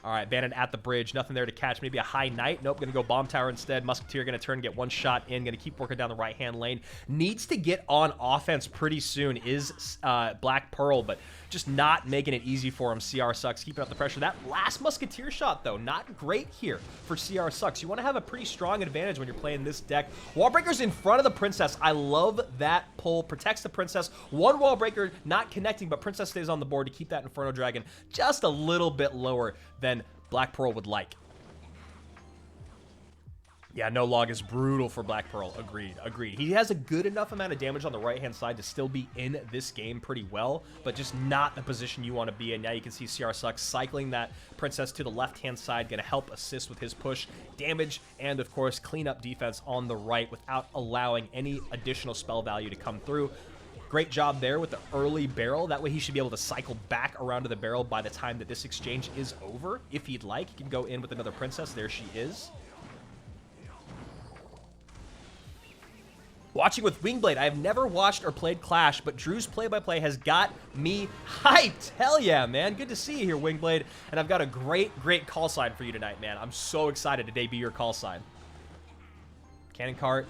All right, Bandit at the bridge. Nothing there to catch. Maybe a high knight. Nope, going to go Bomb Tower instead. Musketeer going to turn and get one shot in. Going to keep working down the right-hand lane. Needs to get on offense pretty soon is Black Pearl, but just not making it easy for him. CR Sucks, keeping up the pressure. That last Musketeer shot, though, not great here for CR Sucks. You want to have a pretty strong advantage when you're playing this deck. Wallbreaker's in front of the Princess. I love that pull. Protects the Princess. One Wallbreaker not connecting, but Princess stays on the board to keep that Inferno Dragon just a little bit lower than Black Pearl would like. Yeah, no log is brutal for Black Pearl. Agreed. He has a good enough amount of damage on the right-hand side to still be in this game pretty well, but just not the position you want to be in. Now you can see CR Sucks cycling that Princess to the left-hand side, going to help assist with his push, damage, and, of course, clean up defense on the right without allowing any additional spell value to come through. Great job there with the early barrel. That way he should be able to cycle back around to the barrel by the time that this exchange is over. If he'd like, he can go in with another Princess. There she is. Watching with Wingblade. I have never watched or played Clash, but Drew's play-by-play has got me hyped. Hell yeah, man. Good to see you here, Wingblade. And I've got a great call sign for you tonight, man. I'm so excited to debut your call sign. Cannon cart.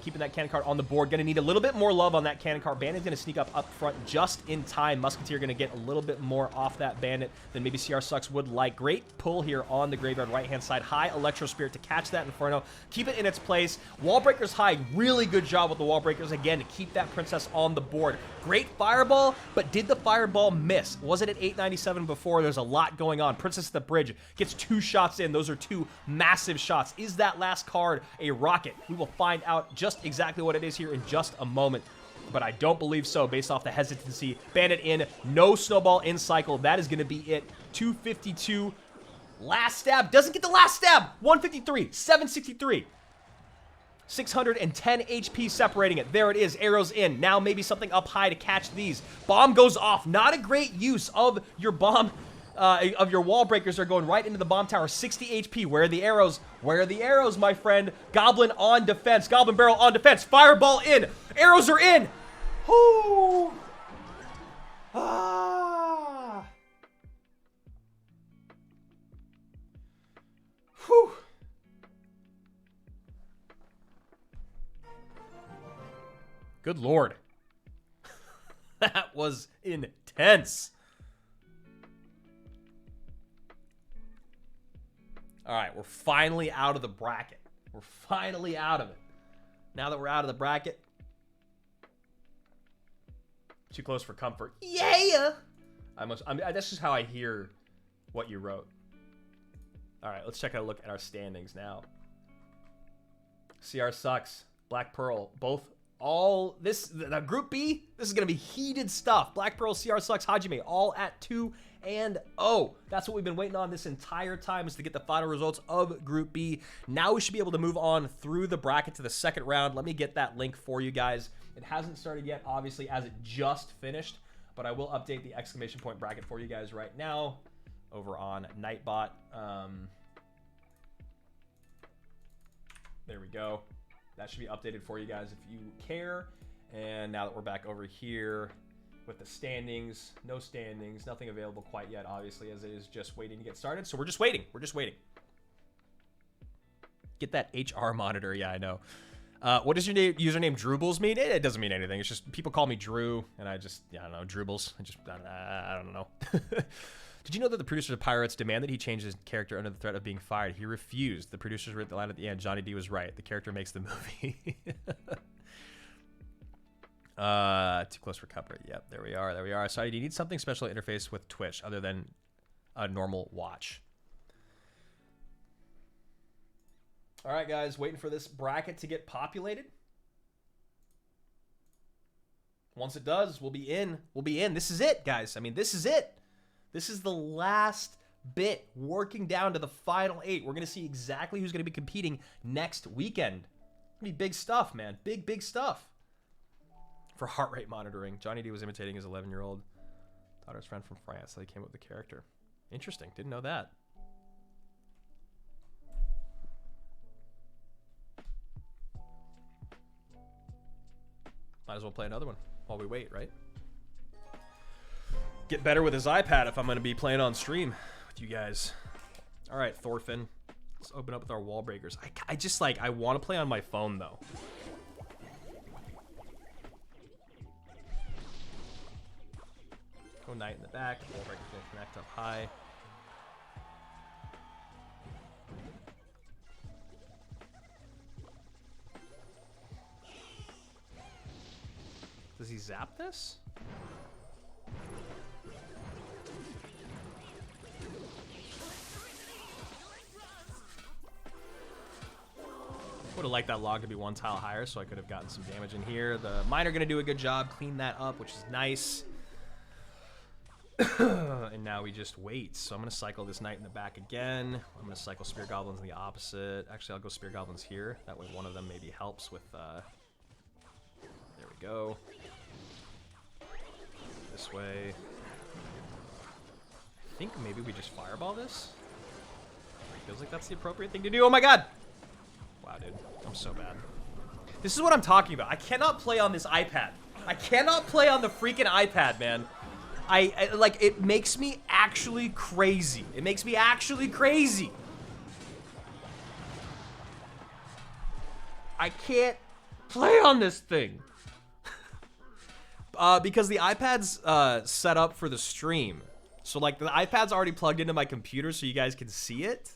Keeping that cannon cart on the board. Going to need a little bit more love on that cannon cart. Bandit's going to sneak up front just in time. Musketeer going to get a little bit more off that bandit than maybe CR Sucks would like. Great pull here on the graveyard right-hand side. High Electro Spirit to catch that Inferno. Keep it in its place. Wall Breakers high. Really good job with the Wall Breakers again to keep that Princess on the board. Great Fireball, but did the Fireball miss? Was it at 897 before? There's a lot going on. Princess at the bridge gets 2 shots in. Those are 2 massive shots. Is that last card a rocket? We will find out just exactly what it is here in just a moment, but I don't believe so based off the hesitancy. Bandit in, no snowball in cycle. That is going to be it. 252. Last stab. Doesn't get the last stab. 153. 763. 610 HP separating it. There it is. Arrows in. Now maybe something up high to catch these. Bomb goes off. Not a great use of your bomb. Of your wall breakers are going right into the bomb tower. 60 HP. Where are the arrows? Where are the arrows, my friend? Goblin on defense. Goblin barrel on defense. Fireball in. Arrows are in. Whoo! Ah! Whew! Good Lord. That was intense. All right, we're finally out of the bracket. We're finally out of it. Now that we're out of the bracket. Too close for comfort. Yeah! That's just how I hear what you wrote. All right, let's check a look at our standings now. CR Sucks, Black Pearl, both all this, the Group B, this is going to be heated stuff. Black Pearl, CR Sucks, Hajime, all at 2-0. That's what we've been waiting on this entire time, is to get the final results of Group B. Now we should be able to move on through the bracket to the second round. Let me get that link for you guys. It hasn't started yet, obviously, as it just finished, but I will update the exclamation point bracket for you guys right now over on Nightbot. There we go. That should be updated for you guys if you care. And now that we're back over here with the standings, no standings, nothing available quite yet, obviously, as it is just waiting to get started. So we're just waiting. We're just waiting. Get that HR monitor. Yeah, I know. What does your username Droobles mean? It doesn't mean anything. It's just people call me Drew, and I don't know, Droobles. I don't know. Did you know that the producers of Pirates demanded he change his character under the threat of being fired? He refused. The producers wrote the line at the end. Johnny D was right. The character makes the movie. Too close for comfort. Yep, there we are. There we are. Sorry, do you need something special to interface with Twitch other than a normal watch? All right, guys, waiting for this bracket to get populated. Once it does, we'll be in. We'll be in. This is it, guys. I mean, this is it. This is the last bit, working down to the final 8. We're going to see exactly who's going to be competing next weekend. It's going to be big stuff, man. Big, big stuff. For heart rate monitoring, Johnny D was imitating his 11-year-old daughter's friend from France, so they came up with the character. Interesting. Didn't know that. Might as well play another one while we wait, right? Get better with his iPad if I'm going to be playing on stream with you guys. All right, Thorfinn. Let's open up with our wall breakers. I just I want to play on my phone, though. Go Knight in the back. Wall breakers going to connect up high. Does he zap this? Would have liked that log to be 1 tile higher, so I could have gotten some damage in here. The miner going to do a good job, clean that up, which is nice. And now we just wait. So I'm going to cycle this Knight in the back again. I'm going to cycle Spear Goblins in the opposite. Actually, I'll go Spear Goblins here. That way one of them maybe helps with... there we go. This way. I think maybe we just Fireball this. Feels like that's the appropriate thing to do. Oh my god! Wow, dude. I'm so bad. This is what I'm talking about. I cannot play on this iPad. I cannot play on the freaking iPad, man. I like, it makes me actually crazy. It makes me actually crazy. I can't play on this thing. Because the iPad's set up for the stream. So, like, the iPad's already plugged into my computer so you guys can see it.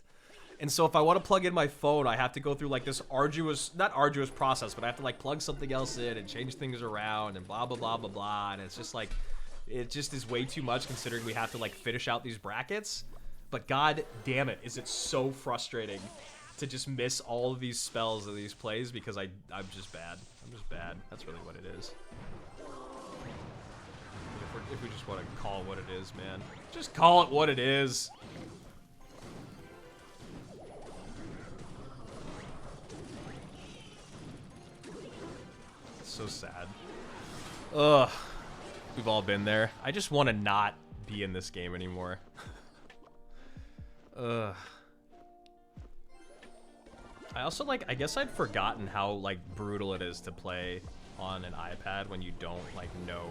And so if I want to plug in my phone, I have to go through, like, this not arduous process, but I have to, like, plug something else in and change things around and blah, blah, blah, blah, blah. And it's just, like, it just is way too much considering we have to, like, finish out these brackets. But god damn it, is it so frustrating to just miss all of these spells and these plays because I'm just bad. I'm just bad. That's really what it is. If we just want to call it what it is, man. Just call it what it is. It's so sad. Ugh. We've all been there. I just want to not be in this game anymore. Ugh. I also, like, I guess I'd forgotten how, like, brutal it is to play on an iPad when you don't, like, know...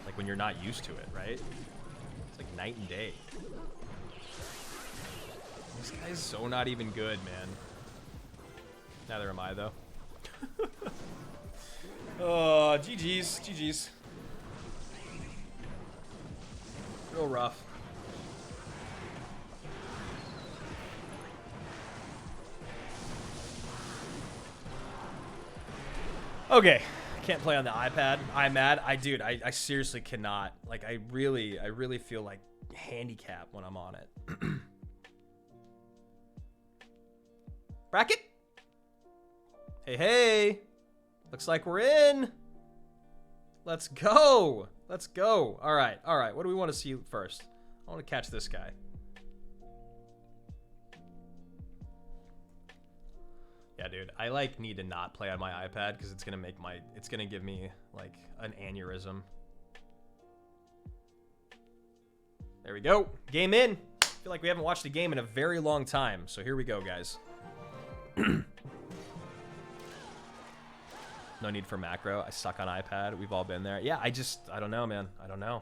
Like, when you're not used to it, right? It's like night and day. This guy's so not even good, man. Neither am I, though. Oh, GG's. GG's. Real rough. Okay. Can't play on the iPad. I'm mad. Dude, I seriously cannot. Like, I really feel like handicapped when I'm on it. Bracket? Hey, hey. Looks like we're in. Let's go. Let's go. All right. All right. What do we want to see first? I want to catch this guy. Yeah, dude, I like need to not play on my iPad because it's gonna give me like an aneurysm. There we go. Game in. I feel like we haven't watched a game in a very long time, so here we go, guys. No need for macro. I suck on iPad. We've all been there. Yeah, I don't know, man. I don't know.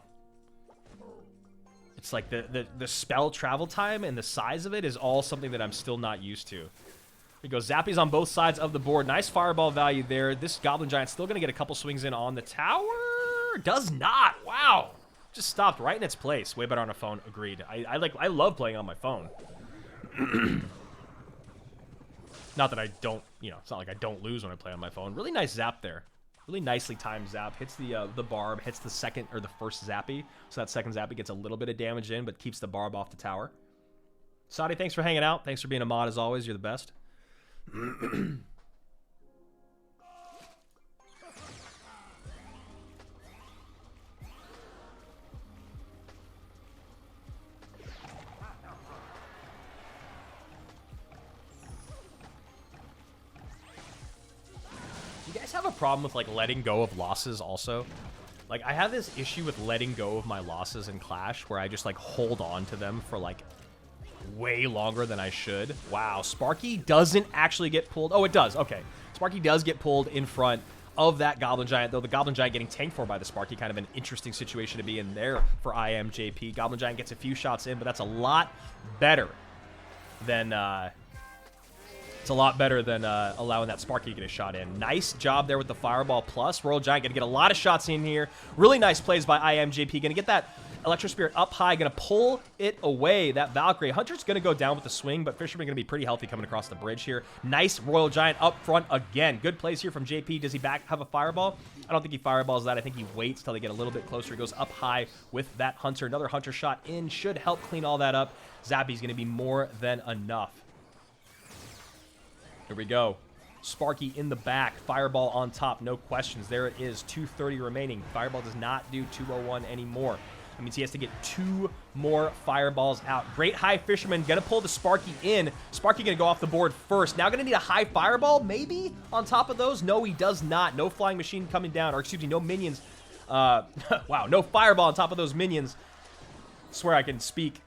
It's like the spell travel time and the size of it is all something that I'm still not used to. Here we go. Zappies on both sides of the board. Nice fireball value there. This Goblin Giant's still going to get a couple swings in on the tower. Does not. Wow. Just stopped right in its place. Way better on a phone. Agreed. I love playing on my phone. Not that I don't, you know, it's not like I don't lose when I play on my phone. Really nice zap there. Really nicely timed zap. Hits the barb. Hits the second or the first zappy. So that second zappy gets a little bit of damage in, but keeps the barb off the tower. Sadi, thanks for hanging out. Thanks for being a mod as always. You're the best. You guys have a problem with like letting go of losses also? Like I have this issue with letting go of my losses in Clash where I just like hold on to them for like way longer than I should. Wow, Sparky doesn't actually get pulled. Oh, it does. Okay. Sparky does get pulled in front of that Goblin Giant, though the Goblin Giant getting tanked for by the Sparky, kind of an interesting situation to be in there for IMJP. Goblin Giant gets a few shots in, but that's a lot better than allowing that Sparky to get a shot in. Nice job there with the Fireball Plus. Royal Giant going to get a lot of shots in here. Really nice plays by IMJP. Going to get that Electro Spirit up high. Going to pull it away. That Valkyrie. Hunter's going to go down with the swing, but Fisherman going to be pretty healthy coming across the bridge here. Nice Royal Giant up front again. Good plays here from JP. Does he have a Fireball? I don't think he Fireballs that. I think he waits till they get a little bit closer. He goes up high with that Hunter. Another Hunter shot in. Should help clean all that up. Zappy's going to be more than enough. Here we go. Sparky in the back. Fireball on top. No questions. There it is. 230 remaining. Fireball does not do 201 anymore. That means he has to get 2 more fireballs out. Great high Fisherman. Gonna pull the Sparky in. Sparky gonna go off the board first. Now gonna need a high fireball, maybe, on top of those. No, he does not. No flying machine coming down. Or excuse me, no minions. Wow, no fireball on top of those minions. Swear I can speak.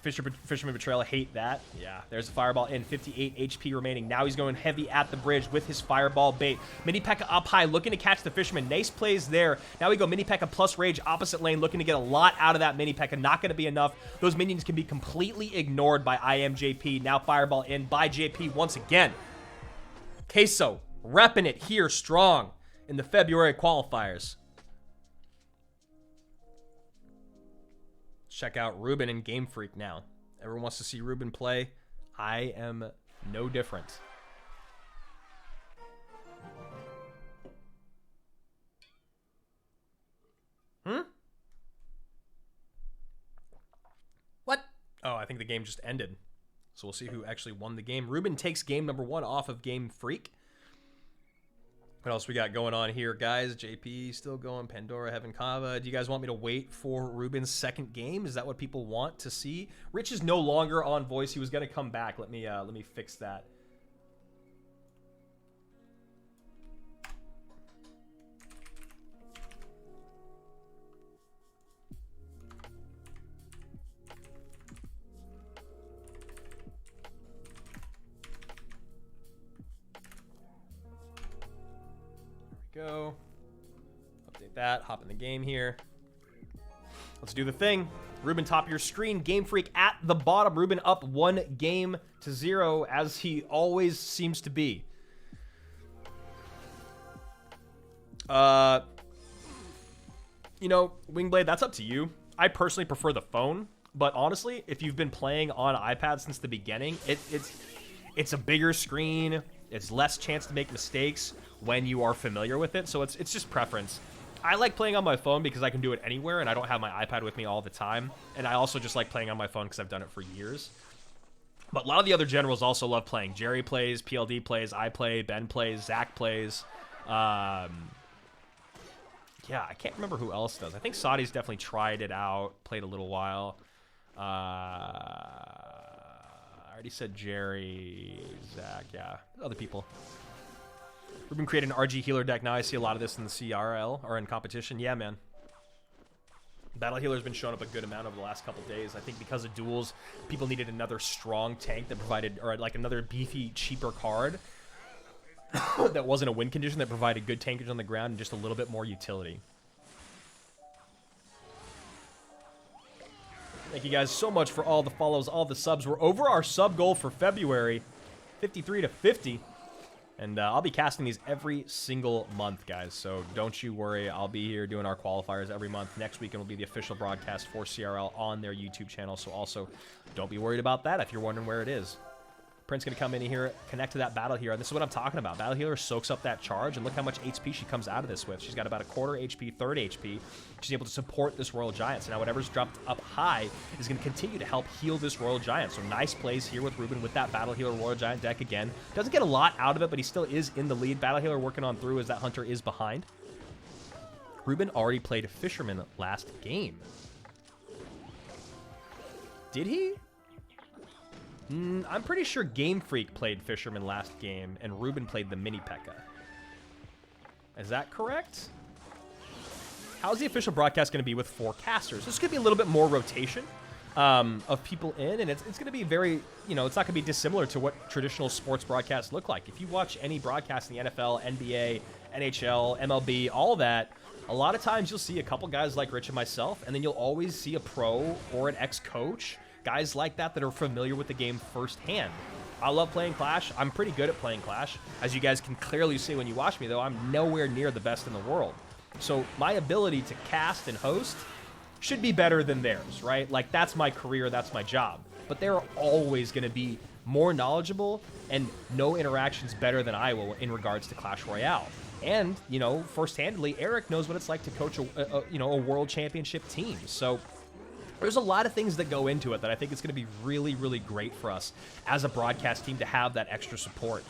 Fisherman Betrayal, hate that. Yeah, there's a fireball in. 58 HP remaining. Now he's going heavy at the bridge with his fireball bait. Mini P.E.K.K.A up high, looking to catch the Fisherman. Nice plays there. Now we go Mini P.E.K.K.A plus Rage, opposite lane, looking to get a lot out of that Mini P.E.K.K.A. Not going to be enough. Those minions can be completely ignored by IMJP. Now fireball in by JP once again. Queso, repping it here strong in the February qualifiers. Check out Ruben and Game Freak now. Everyone wants to see Ruben play. I am no different. What? Oh, I think the game just ended. So we'll see who actually won the game. Ruben takes game number 1 off of Game Freak. What else we got going on here, guys? JP still going. Pandora, Heaven Kava. Do you guys want me to wait for Ruben's second game? Is that what people want to see? Rich is no longer on voice. He was going to come back. Let me fix that. Go. Update that. Hop in the game here. Let's do the thing. Ruben, top of your screen. Game Freak at the bottom. Ruben up 1-0 as he always seems to be. You know, Wingblade, that's up to you. I personally prefer the phone, but honestly, if you've been playing on iPad since the beginning, it's a bigger screen. It's less chance to make mistakes when you are familiar with it, so it's just preference. I like playing on my phone because I can do it anywhere, and I don't have my iPad with me all the time. And I also just like playing on my phone because I've done it for years. But a lot of the other generals also love playing. Jerry plays, PLD plays, I play, Ben plays, Zach plays. Yeah, I can't remember who else does. I think Saudi's definitely tried it out, played a little while. I already said Jerry, Zach, yeah, other people. Ruben created an RG healer deck. Now I see a lot of this in the CRL or in competition. Yeah, man. Battle healer's been showing up a good amount over the last couple days. I think because of duels, people needed another strong tank that provided, or like another beefy, cheaper card that wasn't a win condition, that provided good tankage on the ground and just a little bit more utility. Thank you guys so much for all the follows, all the subs. We're over our sub goal for February, 53 to 50. And I'll be casting these every single month, guys. So don't you worry. I'll be here doing our qualifiers every month. Next weekend will be the official broadcast for CRL on their YouTube channel. So also, don't be worried about that if you're wondering where it is. Prince going to come in here, connect to that battle healer. And this is what I'm talking about. Battle healer soaks up that charge, and look how much HP she comes out of this with. She's got about a quarter HP, third HP. She's able to support this Royal Giant. So now whatever's dropped up high is going to continue to help heal this Royal Giant. So nice plays here with Ruben with that Battle Healer Royal Giant deck again. Doesn't get a lot out of it, but he still is in the lead. Battle Healer working on through as that Hunter is behind. Ruben already played Fisherman last game. Did he? I'm pretty sure Game Freak played Fisherman last game, and Ruben played the Mini P.E.K.K.A. Is that correct? How's the official broadcast going to be with 4 casters? This could be a little bit more rotation of people in, and it's going to be very, you know, it's not going to be dissimilar to what traditional sports broadcasts look like. If you watch any broadcast in the NFL, NBA, NHL, MLB, all that, a lot of times you'll see a couple guys like Rich and myself, and then you'll always see a pro or an ex-coach, guys like that that are familiar with the game firsthand. I love playing Clash. I'm pretty good at playing Clash. As you guys can clearly see when you watch me, though, I'm nowhere near the best in the world. So my ability to cast and host should be better than theirs, right? Like, that's my career, that's my job. But they're always going to be more knowledgeable and no interactions better than I will in regards to Clash Royale. And, you know, first-handedly, Eric knows what it's like to coach a world championship team. So there's a lot of things that go into it that I think it's going to be really, really great for us as a broadcast team to have that extra support.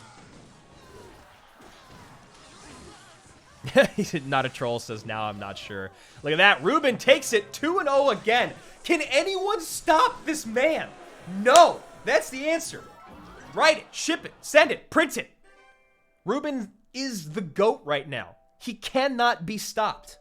He's not a troll, says now I'm not sure. Look at that. Ruben takes it 2-0 again. Can anyone stop this man? No. That's the answer. Write it, ship it, send it, print it. Ruben is the GOAT right now. He cannot be stopped.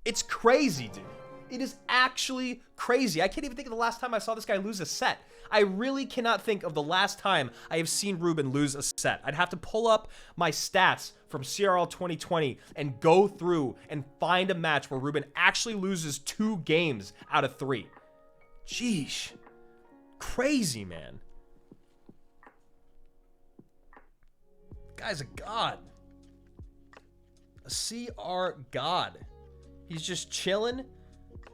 It's crazy, dude. It is actually crazy. I can't even think of the last time I saw this guy lose a set. I really cannot think of the last time I have seen Ruben lose a set. I'd have to pull up my stats from CRL 2020 and go through and find a match where Ruben actually loses 2 games out of 3. Jeez. Crazy, man. Guy's a god. A CR god. He's just chilling,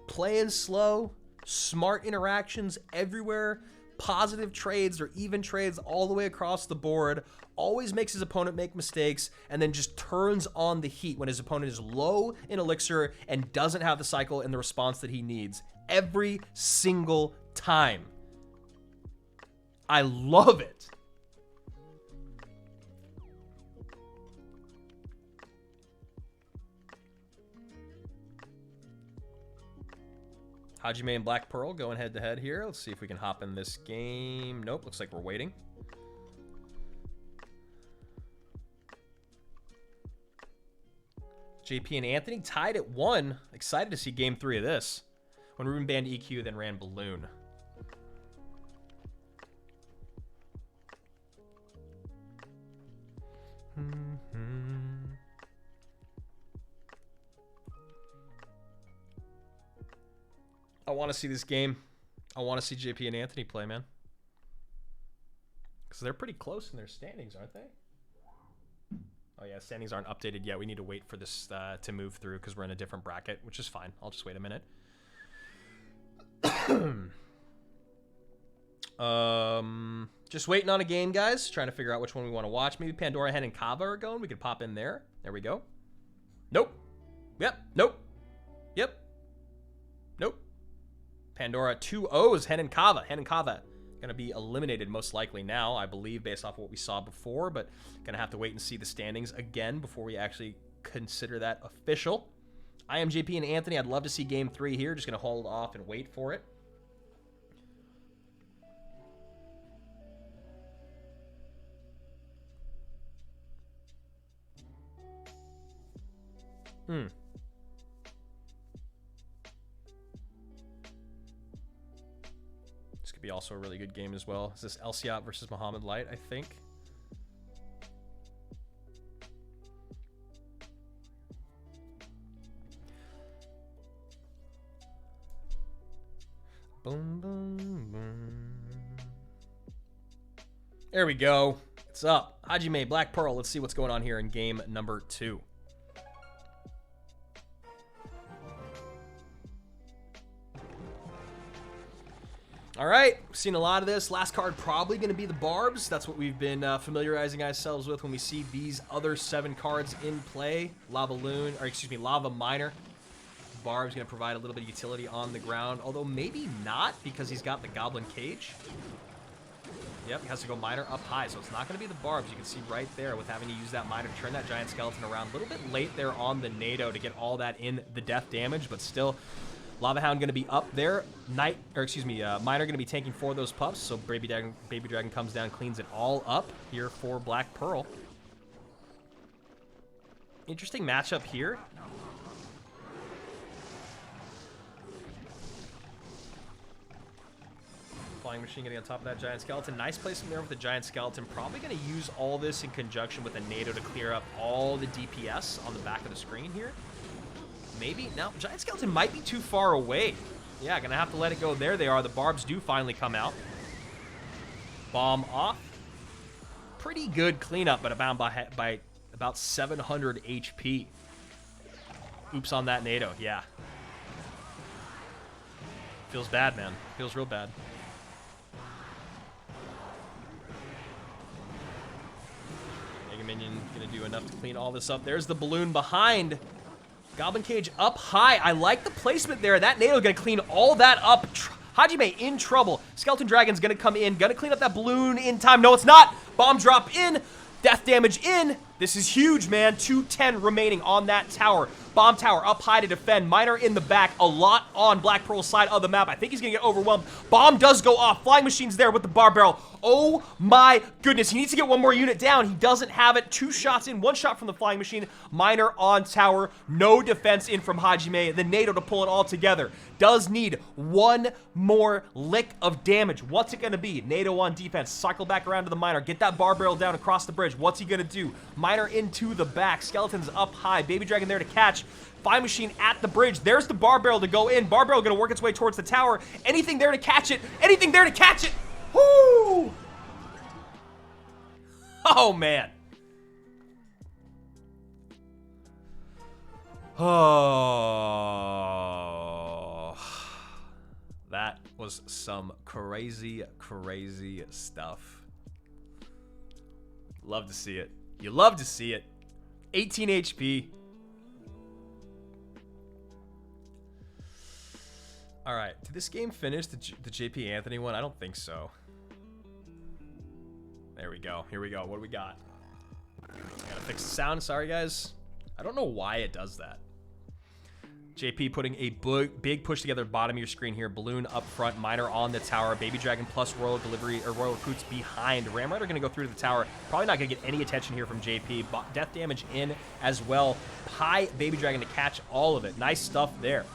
playing slow, smart interactions everywhere, positive trades or even trades all the way across the board, always makes his opponent make mistakes, and then just turns on the heat when his opponent is low in elixir and doesn't have the cycle and the response that he needs every single time. I love it. Hajime and Black Pearl going head to head here. Let's see if we can hop in this game. Nope, looks like we're waiting. JP and Anthony tied at 1. Excited to see game 3 of this. When Ruben banned EQ, then ran Balloon. I want to see this game. I want to see JP and Anthony play, man. Because they're pretty close in their standings, aren't they? Oh, yeah, standings aren't updated yet. We need to wait for this to move through because we're in a different bracket, which is fine. I'll just wait a minute. Just waiting on a game, guys. Trying to figure out which one we want to watch. Maybe Pandora, Hen, and Kava are going. We could pop in there. There we go. Nope. Yep. Nope. Yep. Nope. Pandora 2 O's, Hen and Kava. Hen and Kava going to be eliminated most likely now, I believe, based off what we saw before, but going to have to wait and see the standings again before we actually consider that official. I am JP and Anthony. I'd love to see game 3 here. Just going to hold off and wait for it. This could be also a really good game as well. Is this Elsiot versus Muhammad Light, I think? Boom, boom, boom. There we go. It's up. Hajime, Black Pearl. Let's see what's going on here in game number 2. All right, seen a lot of this. Last card probably going to be the Barbs. That's what we've been familiarizing ourselves with when we see these other 7 cards in play. Lava Miner. Barb's going to provide a little bit of utility on the ground, although maybe not because he's got the Goblin Cage. Yep, he has to go Miner up high, so it's not going to be the Barbs. You can see right there with having to use that Miner to turn that Giant Skeleton around. A little bit late there on the NATO to get all that in the death damage, but still... Lava Hound going to be up there. Miner going to be tanking for those pups. So Baby Dragon comes down, cleans it all up here for Black Pearl. Interesting matchup here. Flying Machine getting on top of that Giant Skeleton. Nice placement there with the Giant Skeleton. Probably going to use all this in conjunction with a NATO to clear up all the DPS on the back of the screen here. Maybe. Now, Giant Skeleton might be too far away. Yeah, gonna have to let it go. There they are. The Barbs do finally come out. Bomb off. Pretty good cleanup, but bound by about 700 HP. Oops on that NATO. Yeah. Feels bad, man. Feels real bad. Mega Minion gonna do enough to clean all this up. There's the balloon behind. Goblin Cage up high. I like the placement there. That NATO going to clean all that up. Hajime in trouble. Skeleton Dragon's going to come in. Going to clean up that balloon in time. No, it's not. Bomb drop in. Death damage in. This is huge, man. 210 remaining on that tower. Bomb tower up high to defend. Miner in the back. A lot on Black Pearl's side of the map. I think he's going to get overwhelmed. Bomb does go off. Flying Machine's there with the bar barrel. Oh my goodness. He needs to get one more unit down. He doesn't have it. 2 shots in. 1 shot from the Flying Machine. Miner on tower. No defense in from Hajime. The NATO to pull it all together. Does need 1 more lick of damage. What's it going to be? NATO on defense. Cycle back around to the Miner. Get that bar barrel down across the bridge. What's he going to do? Miner into the back. Skeletons up high. Baby Dragon there to catch. Flying Machine at the bridge. There's the bar barrel to go in. Bar barrel going to work its way towards the tower. Anything there to catch it. Anything there to catch it. Woo! Oh, man. Oh, that was some crazy, crazy stuff. Love to see it. You love to see it. 18 HP. All right. Did this game finish the JP Anthony one? I don't think so. There we go. Here we go. What do we got? Gotta fix the sound. Sorry, guys. I don't know why it does that. JP putting a big push together at the bottom of your screen here. Balloon up front, Miner on the tower, Baby Dragon plus Royal Delivery or Royal Recruits behind. Ram Rider gonna go through to the tower. Probably not gonna get any attention here from JP. Death damage in as well. High Baby Dragon to catch all of it. Nice stuff there.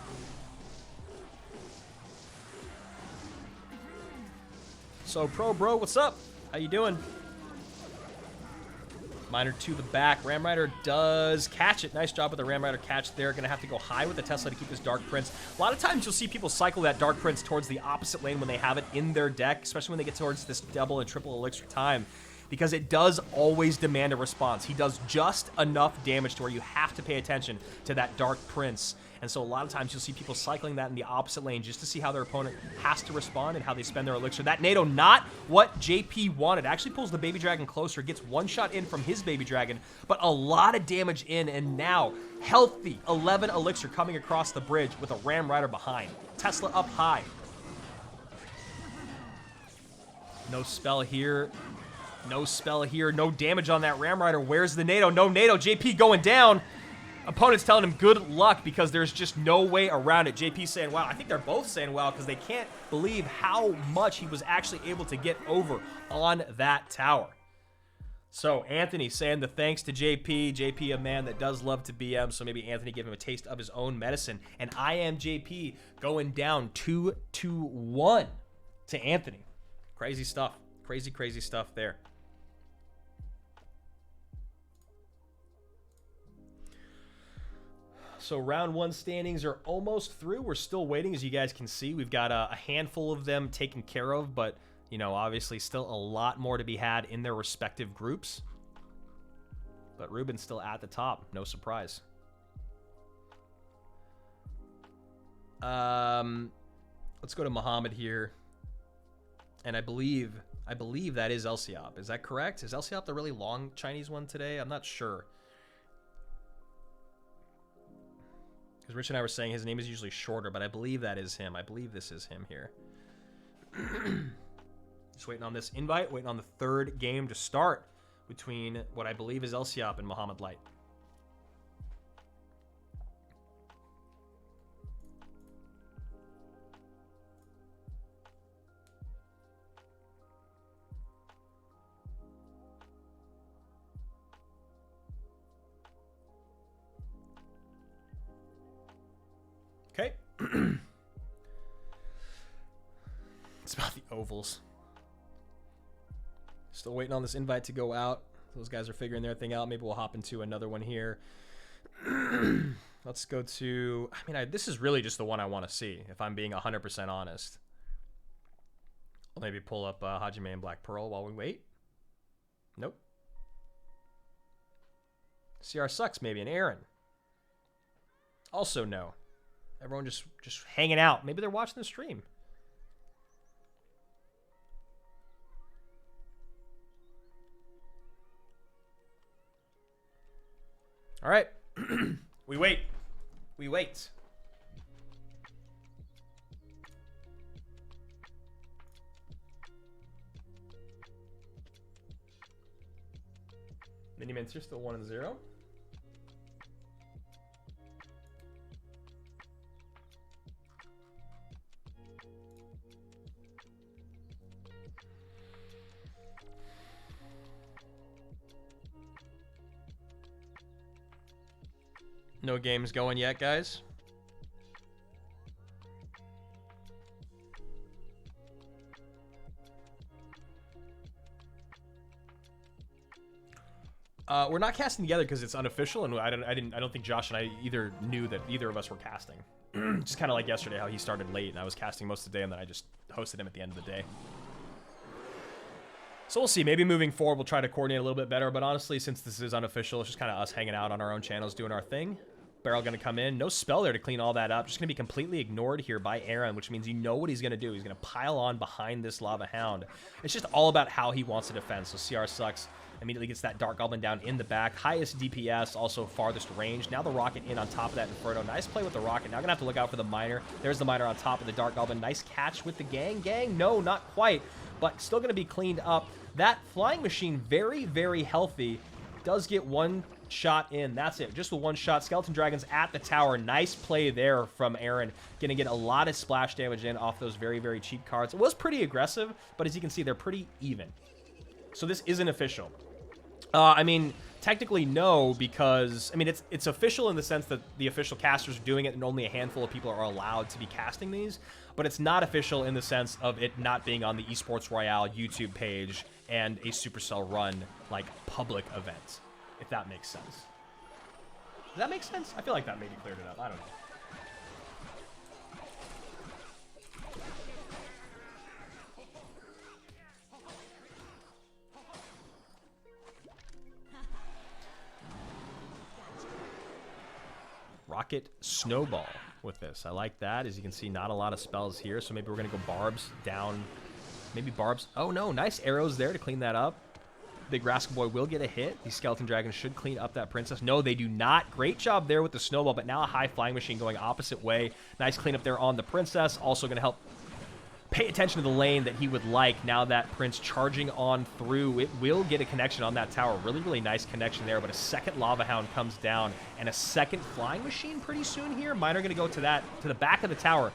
So Pro Bro, what's up? How you doing? Miner to the back. Ram Rider does catch it. Nice job with the Ram Rider catch there. Going to have to go high with the Tesla to keep this Dark Prince. A lot of times you'll see people cycle that Dark Prince towards the opposite lane when they have it in their deck, especially when they get towards this double and triple elixir time, because it does always demand a response. He does just enough damage to where you have to pay attention to that Dark Prince. And so a lot of times you'll see people cycling that in the opposite lane just to see how their opponent has to respond and how they spend their elixir. That NATO, not what JP wanted. Actually pulls the Baby Dragon closer, gets one shot in from his Baby Dragon, but a lot of damage in, and now healthy 11 elixir coming across the bridge with a Ram Rider behind. Tesla up high. No spell here. No spell here. No damage on that Ram Rider. Where's the NATO? No NATO. JP going down. Opponent's telling him good luck because there's just no way around it. JP's saying, wow. I think they're both saying, wow, because they can't believe how much he was actually able to get over on that tower. So Anthony saying the thanks to JP. JP, a man that does love to BM, so maybe Anthony gave him a taste of his own medicine. And I am JP going down 2-1 to Anthony. Crazy stuff. Crazy, crazy stuff there. So round one standings are almost through. We're still waiting, as you guys can see. We've got a handful of them taken care of, but, you know, obviously still a lot more to be had in their respective groups. But Ruben's still at the top. No surprise. Let's go to Muhammad here. And I believe that is Elsiop. Is that correct? Is Elsiop the really long Chinese one today? I'm not sure. Because Rich and I were saying his name is usually shorter, but I believe that is him. I believe this is him here. Just waiting on this invite, waiting on the third game to start between what I believe is Elsiop and Muhammad Light. Okay. It's about the ovals. Still waiting on this invite to go out. Those guys are figuring their thing out. Maybe we'll hop into another one here. Let's go to... I mean, this is really just the one I want to see, if I'm being 100% honest. I'll maybe pull up Hajime and Black Pearl while we wait. Nope. CR sucks, maybe, and Aaron. Also no. Everyone just hanging out. Maybe they're watching the stream. All right. We wait. We wait. Mini-mints are still 1-0. No games going yet, guys. We're not casting together because it's unofficial, and I don't think Josh and I either knew that either of us were casting. Just kind of like yesterday, how he started late, and I was casting most of the day, and then I just hosted him at the end of the day. So we'll see. Maybe moving forward, we'll try to coordinate a little bit better. But honestly, since this is unofficial, it's just kind of us hanging out on our own channels, doing our thing. barrel going to come in. No spell there to clean all that up. Just going to be completely ignored here by Aaron, which means you know what he's going to do. He's going to pile on behind this Lava Hound. It's just all about how he wants to defend. So CR Sucks immediately gets that Dark Goblin down in the back. Highest DPS, also farthest range. Now the Rocket in on top of that Inferno. Nice play with the Rocket. Now going to have to look out for the Miner. There's the Miner on top of the Dark Goblin. Nice catch with the Gang. Gang, no, not quite, but still going to be cleaned up. That Flying Machine, very, very healthy. Does get one shot in. That's it. Just the one shot. Skeleton Dragons at the tower. Nice play there from Aaron. Going to get a lot of splash damage in off those very, very cheap cards. It was pretty aggressive, but as you can see, they're pretty even. So this isn't official. I mean, technically no, because, I mean, it's official in the sense that the official casters are doing it and only a handful of people are allowed to be casting these, but it's not official in the sense of it not being on the Esports Royale YouTube page and a Supercell run, like, public event, if that makes sense. Does that make sense? I feel like that maybe cleared it up. I don't know. Rocket Snowball with this. I like that. As you can see, not a lot of spells here, so maybe we're going to go Barbs down. Maybe Barbs. Oh, no. Nice arrows there to clean that up. Big Rascal Boy will get a hit. These Skeleton Dragons should clean up that Princess. No, they do not. Great job there with the Snowball, but now a high Flying Machine going opposite way. Nice cleanup there on the Princess. Also going to help pay attention to the lane that he would like. Now that Prince charging on through, it will get a connection on that tower. Really, really nice connection there, but a second Lava Hound comes down and a second Flying Machine pretty soon here. Miner going to go to the back of the tower.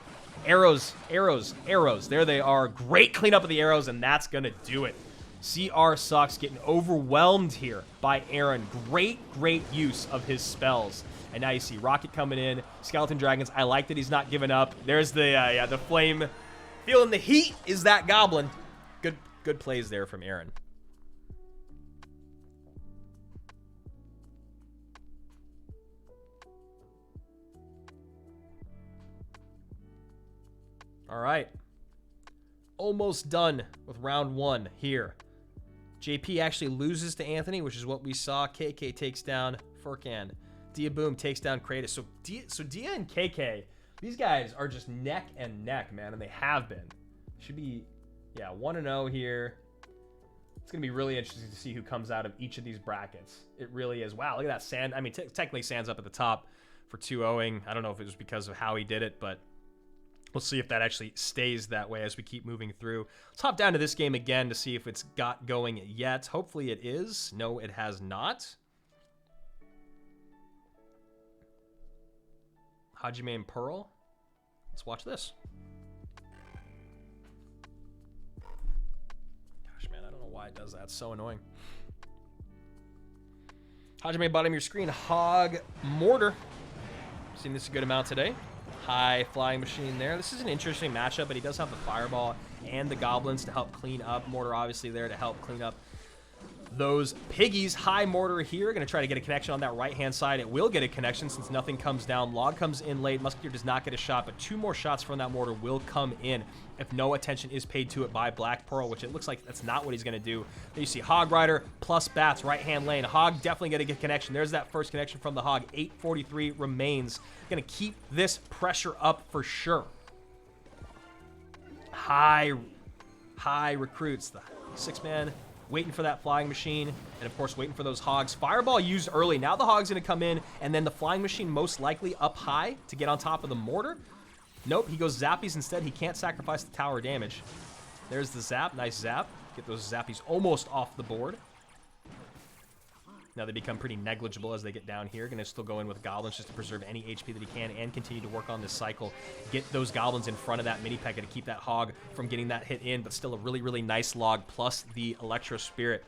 Arrows, arrows, arrows. There they are. Great cleanup of the arrows, and that's going to do it. CR Sucks getting overwhelmed here by Aaron. Great, great use of his spells. And now you see Rocket coming in. Skeleton Dragons. I like that he's not giving up. There's the flame. Feeling the heat is that Goblin. Good plays there from Aaron. All right. Almost done with round one here. JP actually loses to Anthony, which is what we saw. KK takes down Furkan. Dia Boom takes down Kratos. So Dia and KK, these guys are just neck and neck, man, and they have been. Should be, yeah, 1-0 here. It's going to be really interesting to see who comes out of each of these brackets. It really is. Wow, look at that Sand. I mean, technically Sand's up at the top for 2-0ing. I don't know if it was because of how he did it, but we'll see if that actually stays that way as we keep moving through. Let's hop down to this game again to see if it's got going yet. Hopefully it is. No, it has not. Hajime and Pearl. Let's watch this. Gosh, man, I don't know why it does that. It's so annoying. Hajime, bottom of your screen. Hog Mortar. Seen this a good amount today. High Flying Machine there. This is an interesting matchup, but he does have the Fireball and the Goblins to help clean up. Mortar obviously there to help clean up those piggies. High Mortar here. Going to try to get a connection on that right-hand side. It will get a connection since nothing comes down. Log comes in late. Musketeer does not get a shot, but 2 more shots from that Mortar will come in if no attention is paid to it by Black Pearl, which it looks like that's not what he's going to do. Then you see Hog Rider plus Bats, right-hand lane. Hog definitely going to get a connection. There's that first connection from the Hog. 8:43 remains. Going to keep this pressure up for sure. High recruits. The 6-man waiting for that Flying Machine, and of course waiting for those Hogs. Fireball used early. Now the Hog's going to come in, and then the Flying Machine most likely up high to get on top of the Mortar. Nope, he goes Zappies instead. He can't sacrifice the tower damage. There's the Zap. Nice Zap. Get those Zappies almost off the board. Now they become pretty negligible as they get down here. Going to still go in with Goblins just to preserve any HP that he can and continue to work on this cycle. Get those Goblins in front of that mini P.E.K.K.A to keep that Hog from getting that hit in, but still a really, really nice log plus the Electro Spirit.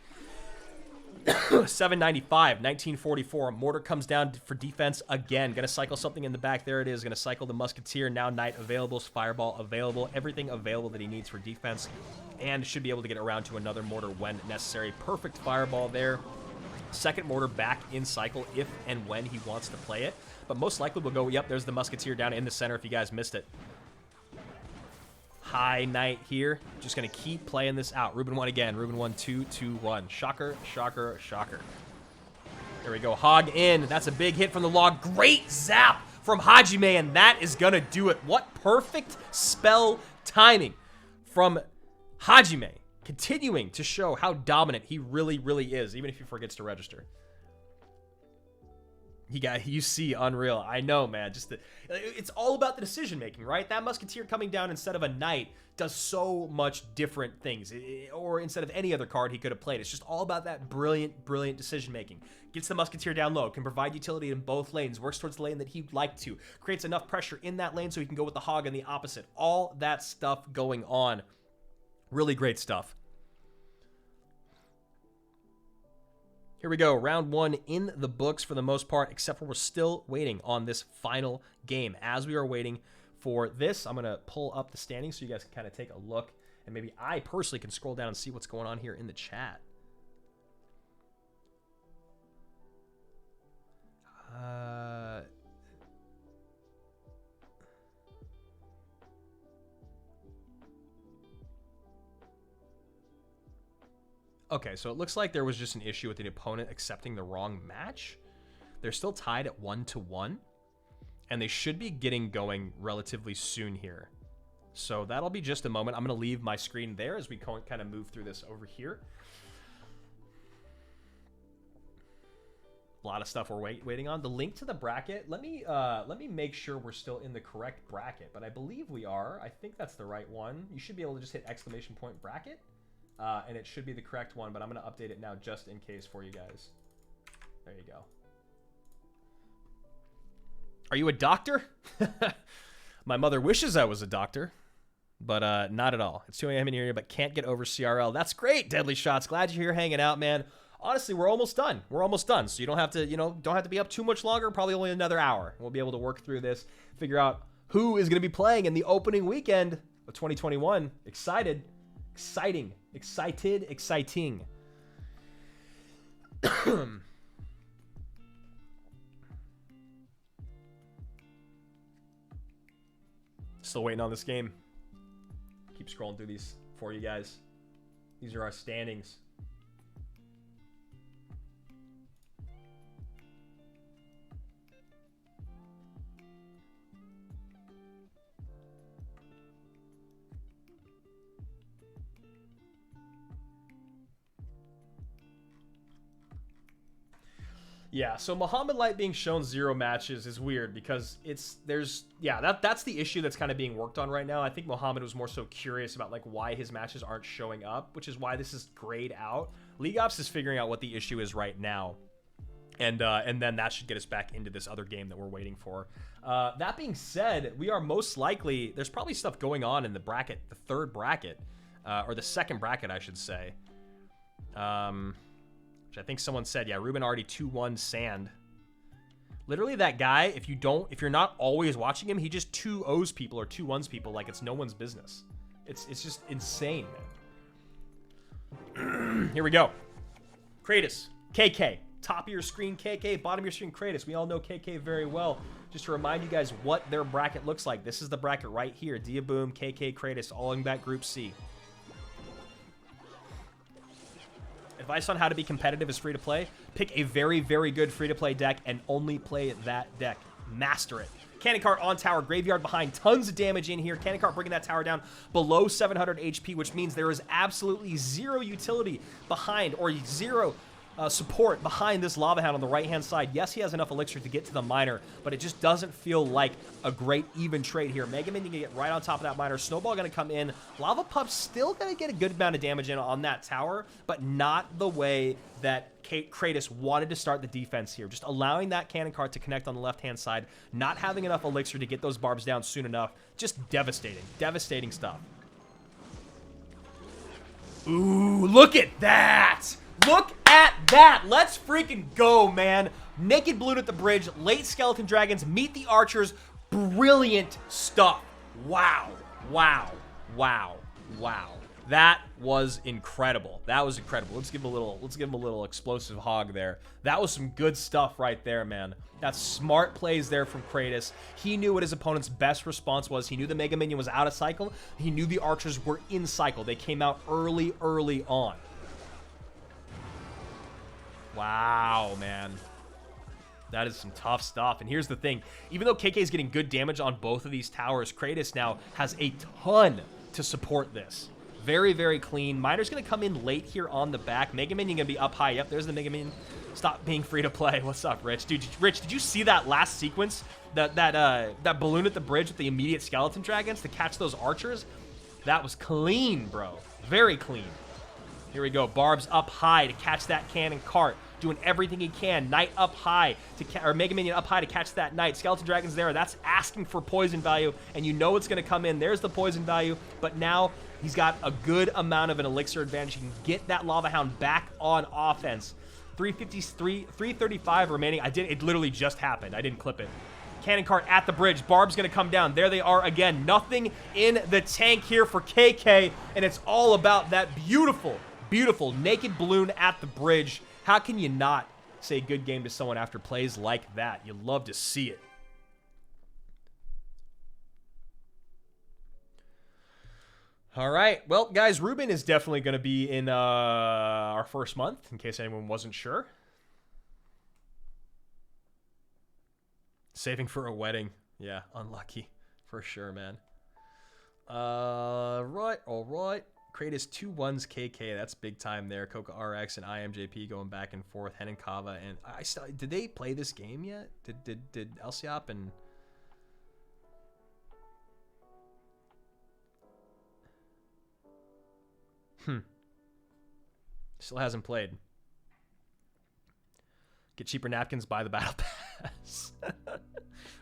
795, 1944. Mortar comes down for defense again. Going to cycle something in the back. There it is. Going to cycle the Musketeer. Now Knight available. Fireball available. Everything available that he needs for defense. And should be able to get around to another Mortar when necessary. Perfect Fireball there. Second Mortar back in cycle if and when he wants to play it. But most likely we'll go, yep, there's the Musketeer down in the center if you guys missed it. High Knight here. Just going to keep playing this out. Ruben 1 again. Ruben 1, 2, 2, 1. Shocker, shocker, shocker. There we go. Hog in. That's a big hit from the log. Great zap from Hajime, and that is going to do it. What perfect spell timing from Hajime. Continuing to show how dominant he really, really is, even if he forgets to register. You see, unreal. I know, man. It's all about the decision making, right? That Musketeer coming down instead of a Knight does so much different things. Or instead of any other card he could have played. It's just all about that brilliant, brilliant decision making. Gets the Musketeer down low, can provide utility in both lanes, works towards the lane that he'd like to, creates enough pressure in that lane so he can go with the Hog in the opposite. All that stuff going on. Really great stuff. Here we go, round 1 in the books for the most part, except for we're still waiting on this final game. As we are waiting for this, I'm going to pull up the standings so you guys can kind of take a look, and maybe I personally can scroll down and see what's going on here in the chat. Okay, so it looks like there was just an issue with the opponent accepting the wrong match. They're still tied at 1-1, and they should be getting going relatively soon here. So that'll be just a moment. I'm going to leave my screen there as we kind of move through this over here. A lot of stuff we're waiting on. The link to the bracket, let me make sure we're still in the correct bracket, but I believe we are. I think that's the right one. You should be able to just hit !bracket. And it should be the correct one, but I'm going to update it now just in case for you guys. There you go. Are you a doctor? My mother wishes I was a doctor, but not at all. It's 2 a.m. in here, but can't get over CRL. That's great, Deadly Shots. Glad you're here hanging out, man. Honestly, we're almost done. We're almost done, so you don't have to, don't have to be up too much longer. Probably only another hour. We'll be able to work through this, figure out who is going to be playing in the opening weekend of 2021. Excited. Exciting. Exciting. Still waiting on this game. Keep scrolling through these for you guys. These are our standings. Yeah, so Muhammad Light being shown 0 matches is weird because that's the issue that's kind of being worked on right now. I think Muhammad was more so curious about like why his matches aren't showing up, which is why this is grayed out. League Ops is figuring out what the issue is right now, and then that should get us back into this other game that we're waiting for. That being said, we are most likely, there's probably stuff going on in the bracket, the third bracket, or the second bracket, I should say. I think someone said, yeah, Ruben already 2-1 Sand. Literally that guy, if you're not always watching him, he just 2-0s people or 2-1s people like it's no one's business. It's just insane, man. Here we go. Kratos, KK. Top of your screen, KK. Bottom of your screen, Kratos. We all know KK very well. Just to remind you guys what their bracket looks like. This is the bracket right here. Diaboom, KK, Kratos, all in that Group C. Advice on how to be competitive is free to play. Pick a very, very good free to play deck and only play that deck. Master it. Cannon Cart on tower, Graveyard behind, tons of damage in here. Cannon Cart bringing that tower down below 700 HP, which means there is absolutely 0 utility behind, or 0 support behind this Lava Hound on the right-hand side. Yes, he has enough elixir to get to the miner, but it just doesn't feel like a great even trade here. Mega Minion can get right on top of that miner. Snowball going to come in. Lava Pup's still going to get a good amount of damage in on that tower, but not the way that Kratos wanted to start the defense here. Just allowing that Cannon Cart to connect on the left-hand side, not having enough elixir to get those barbs down soon enough. Just devastating. Devastating stuff. Ooh, look at that! Look at that! Let's freaking go, man. Naked Balloon at the bridge, late Skeleton Dragons, meet the Archers. Brilliant stuff. Wow. Wow. Wow. Wow. That was incredible. That was incredible. Let's give him a little explosive hog there. That was some good stuff right there, man. That's smart plays there from Kratos. He knew what his opponent's best response was. He knew the Mega Minion was out of cycle. He knew the Archers were in cycle. They came out early on. Wow, man. That is some tough stuff. And here's the thing. Even though KK is getting good damage on both of these towers, Kratos now has a ton to support this. Very, very clean. Miner's going to come in late here on the back. Mega Minion going to be up high. Yep, there's the Mega Minion. Stop being free to play. What's up, Rich? Dude, Rich, did you see that last sequence? That balloon at the bridge with the immediate skeleton dragons to catch those archers? That was clean, bro. Very clean. Here we go. Barb's up high to catch that cannon cart. Doing everything he can. Knight up high or Mega Minion up high to catch that Knight. Skeleton Dragon's there. That's asking for poison value, and you know it's going to come in. There's the poison value, but now he's got a good amount of an elixir advantage. He can get that Lava Hound back on offense. 335 remaining. It literally just happened. I didn't clip it. Cannon cart at the bridge. Barb's going to come down. There they are again. Nothing in the tank here for KK, and it's all about that beautiful, beautiful naked balloon at the bridge. How can you not say good game to someone after plays like that? You love to see it. All right. Well, guys, Ruben is definitely going to be in our first month, in case anyone wasn't sure. Saving for a wedding. Yeah, unlucky. For sure, man. All right. Kratos 2-1s KK. That's big time there. Coca RX and IMJP going back and forth. Hen and Kava. And did they play this game yet? Did Elsiop and... Still hasn't played. Get cheaper napkins, buy the battle pass.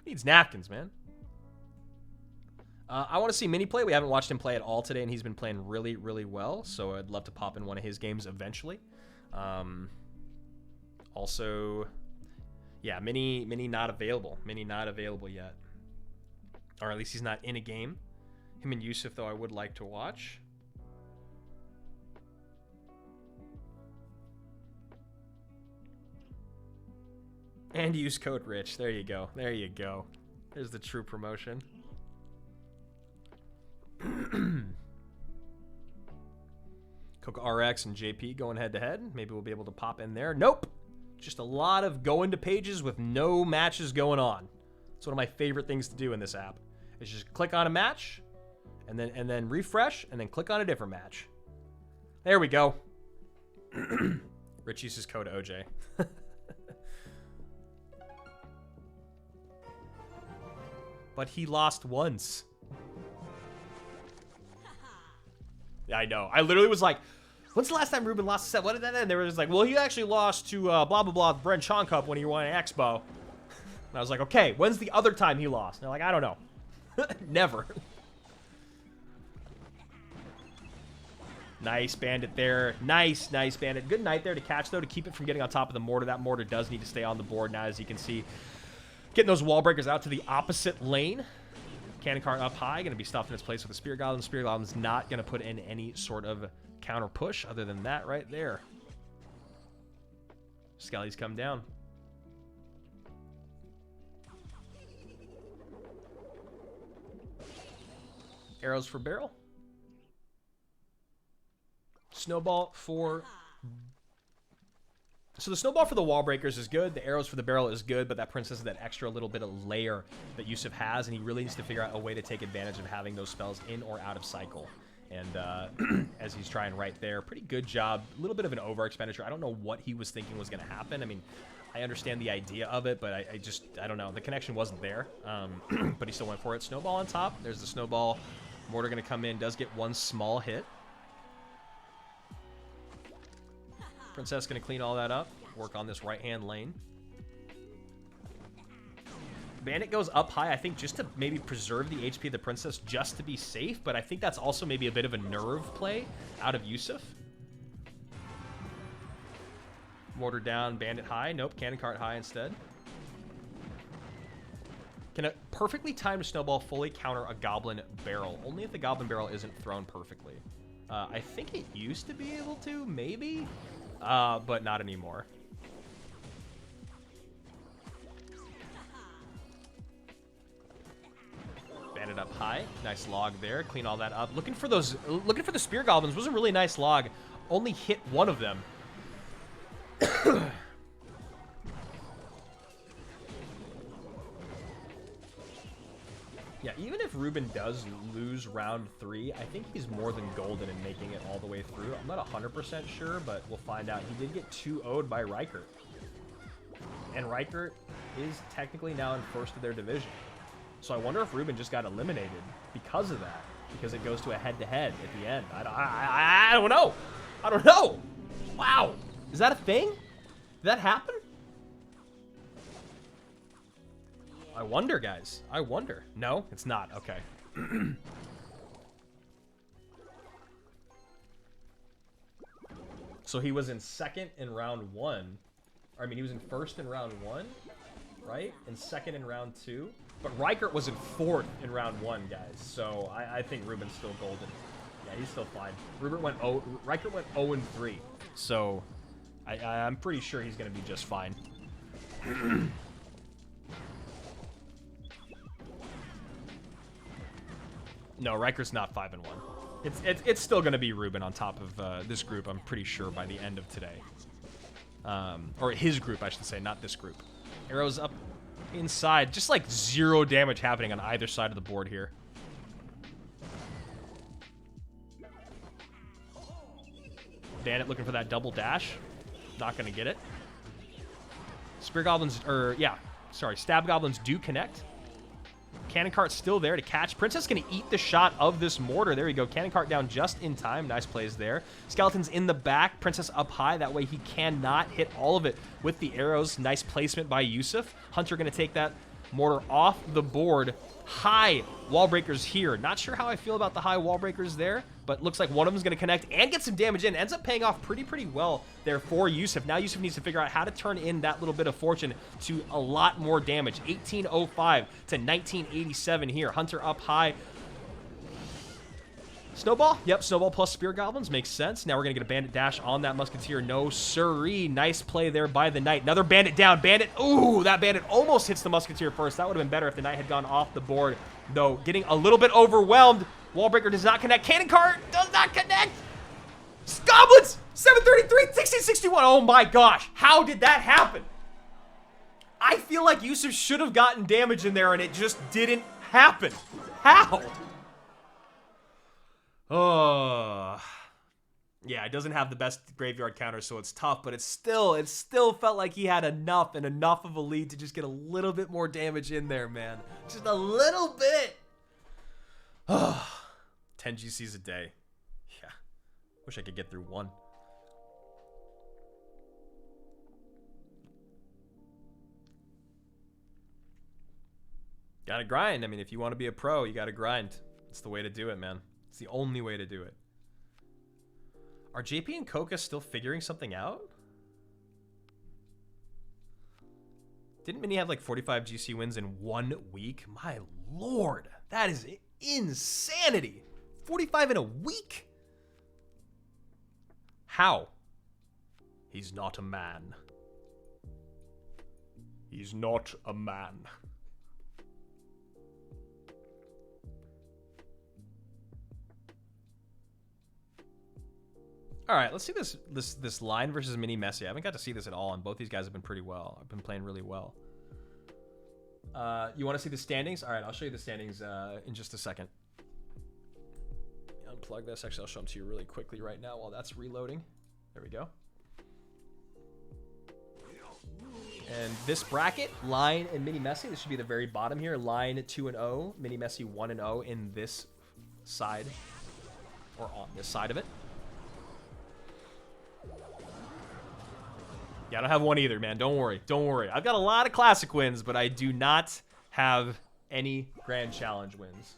Needs napkins, man. I want to see Mini play. We haven't watched him play at all today, and he's been playing really, really well. So I'd love to pop in one of his games eventually. Also, yeah, Mini not available. Mini not available yet. Or at least he's not in a game. Him and Yusuf, though, I would like to watch. And use code RICH. There you go. There you go. There's the true promotion. Coca RX and JP going head to head. Maybe we'll be able to pop in there. Nope. Just a lot of going to pages with no matches going on. It's one of my favorite things to do in this app. Is just click on a match and then refresh and then click on a different match. There we go. Rich uses code OJ. But he lost once. Yeah, I know. I literally was like, when's the last time Ruben lost a set? What did that end? They were just like, well, he actually lost to blah, blah, blah, Brent Chon Cup when he won an Expo. And I was like, okay, when's the other time he lost? And they're like, I don't know. Never. Nice bandit there. Nice bandit. Good Knight there to catch, though, to keep it from getting on top of the mortar. That mortar does need to stay on the board now, as you can see. Getting those wall breakers out to the opposite lane. Cannon cart up high, going to be stopped in its place with the Spear Goblin. Spear Goblin's not going to put in any sort of counter push other than that right there. Skelly's come down. Arrows for barrel. Snowball for... So the snowball for the wall breakers is good. The arrows for the barrel is good, but that princess is that extra little bit of layer that Yusuf has, and he really needs to figure out a way to take advantage of having those spells in or out of cycle. And as he's trying right there, pretty good job. A little bit of an over expenditure. I don't know what he was thinking was going to happen. I mean, I understand the idea of it, but I don't know. The connection wasn't there, but he still went for it. Snowball on top. There's the snowball. Mortar going to come in. Does get one small hit. Princess going to clean all that up. Work on this right-hand lane. Bandit goes up high, I think, just to maybe preserve the HP of the Princess just to be safe, but I think that's also maybe a bit of a nerve play out of Yusuf. Mortar down, Bandit high. Nope, Cannon Cart high instead. Can a perfectly timed snowball fully counter a Goblin barrel? Only if the Goblin barrel isn't thrown perfectly. I think it used to be able to, maybe? But not anymore. Bandit up high. Nice log there. Clean all that up. Looking for the Spear Goblins. Was a really nice log. Only hit one of them. Ruben does lose round 3, I think he's more than golden in making it all the way through. I'm not 100% sure, but we'll find out. He did get 2-0'd by Reichert. And Reichert is technically now in first of their division. So I wonder if Ruben just got eliminated because of that. Because it goes to a head-to-head at the end. I don't know. I don't know. Wow. Is that a thing? Did that happen? I wonder, guys. I wonder. No, it's not. Okay. So he was in second in round 1. I mean, he was in first in round 1, right? And second in round 2. But Reichert was in fourth in round 1, guys. So I think Ruben's still golden. Yeah, he's still fine. Reichert went 0-3. So I'm pretty sure he's going to be just fine. No, Reichert's not 5-1. It's still going to be Ruben on top of this group, I'm pretty sure, by the end of today. Or his group, I should say, not this group. Arrows up inside. Just like 0 damage happening on either side of the board here. Bandit looking for that double dash. Not going to get it. Spear Goblins, Stab Goblins do connect. Cannon Cart's still there to catch. Princess going to eat the shot of this mortar. There we go. Cannon Cart down just in time. Nice plays there. Skeleton's in the back. Princess up high. That way he cannot hit all of it with the arrows. Nice placement by Yusuf. Hunter going to take that mortar off the board. High wall breakers here. Not sure how I feel about the high wall breakers there, but looks like one of them is going to connect and get some damage in. Ends up paying off pretty well there for Yusuf. Now Yusuf needs to figure out how to turn in that little bit of fortune to a lot more damage. 1805 to 1987 here. Hunter up high. Snowball? Yep, Snowball plus Spear Goblins. Makes sense. Now we're going to get a Bandit dash on that Musketeer. No siree. Nice play there by the Knight. Another Bandit down. Bandit. Ooh, that Bandit almost hits the Musketeer first. That would have been better if the Knight had gone off the board, though. Getting a little bit overwhelmed. Wallbreaker does not connect. Cannon Cart does not connect. Goblins! 733, 1661. Oh my gosh. How did that happen? I feel like Yusuf should have gotten damage in there and it just didn't happen. How? Oh, yeah, it doesn't have the best graveyard counter, so it's tough, but it still felt like he had enough of a lead to just get a little bit more damage in there, man. Just a little bit. 10 GCs a day. Yeah, wish I could get through one. Gotta grind. I mean, if you want to be a pro, you gotta grind. It's the way to do it, man. It's the only way to do it. Are JP and Coca still figuring something out? Didn't Mini have like 45 GC wins in 1 week? My lord, that is insanity. 45 in a week? How? He's not a man. He's not a man. All right, let's see this line versus Mini Messi. I haven't got to see this at all, and both these guys have been pretty well. I've been playing really well. You want to see the standings? All right, I'll show you the standings in just a second. Unplug this. Actually, I'll show them to you really quickly right now while that's reloading. There we go. And this bracket, Line and Mini Messi, this should be the very bottom here. Line 2-0, Mini Messi 1-0 in this side, or on this side of it. Yeah, I don't have one either, man. Don't worry. Don't worry. I've got a lot of Classic wins, but I do not have any Grand Challenge wins.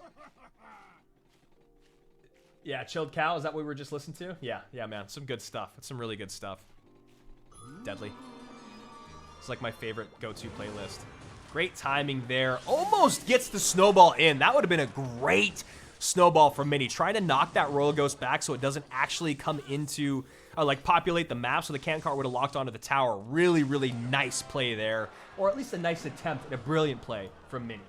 Yeah, Chilled Cow, is that what we were just listening to? Yeah, man. Some good stuff. It's some really good stuff. Deadly. It's like my favorite go-to playlist. Great timing there. Almost gets the snowball in. That would have been a great snowball from Mini. Trying to knock that Royal Ghost back so it doesn't actually come into... like populate the map, so the cannon cart would have locked onto the tower. Really, really nice play there. Or at least a nice attempt at a brilliant play from Mini.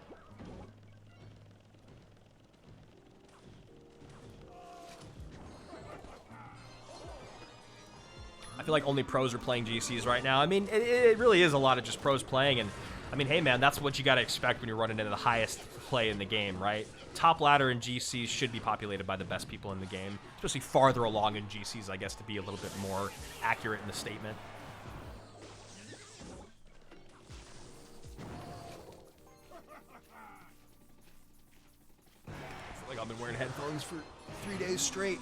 I feel like only pros are playing GCs right now. I mean, it really is a lot of just pros playing, and I mean, hey, man, that's what you got to expect when you're running into the highest play in the game, right? Top ladder in GCs should be populated by the best people in the game, especially farther along in GCs, I guess, to be a little bit more accurate in the statement. I feel like I've been wearing headphones for 3 days straight.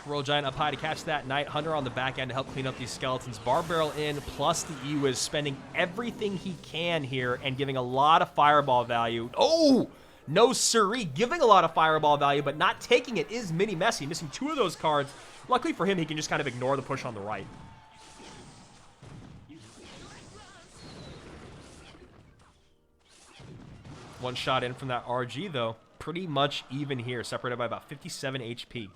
Royal Giant up high to catch that Knight. Hunter on the back end to help clean up these skeletons. Bar Barrel in, plus the E-Wiz spending everything he can here and giving a lot of fireball value. Oh! No siree. Giving a lot of fireball value, but not taking it is Mini Messi. Missing 2 of those cards. Luckily for him, he can just kind of ignore the push on the right. One shot in from that RG, though. Pretty much even here, separated by about 57 HP.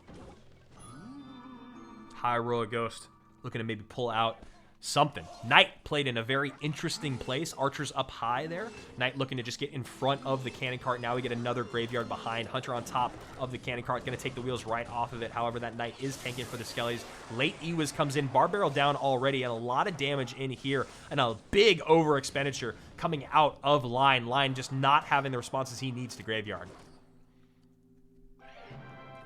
High Royal Ghost looking to maybe pull out something. Knight played in a very interesting place. Archer's up high there. Knight looking to just get in front of the cannon cart. Now we get another graveyard behind. Hunter on top of the cannon cart. Going to take the wheels right off of it. However, that Knight is tanking for the Skellies. Late E-Wiz comes in. Bar Barrel down already, and a lot of damage in here. And a big over expenditure coming out of Line. Line just not having the responses he needs to graveyard.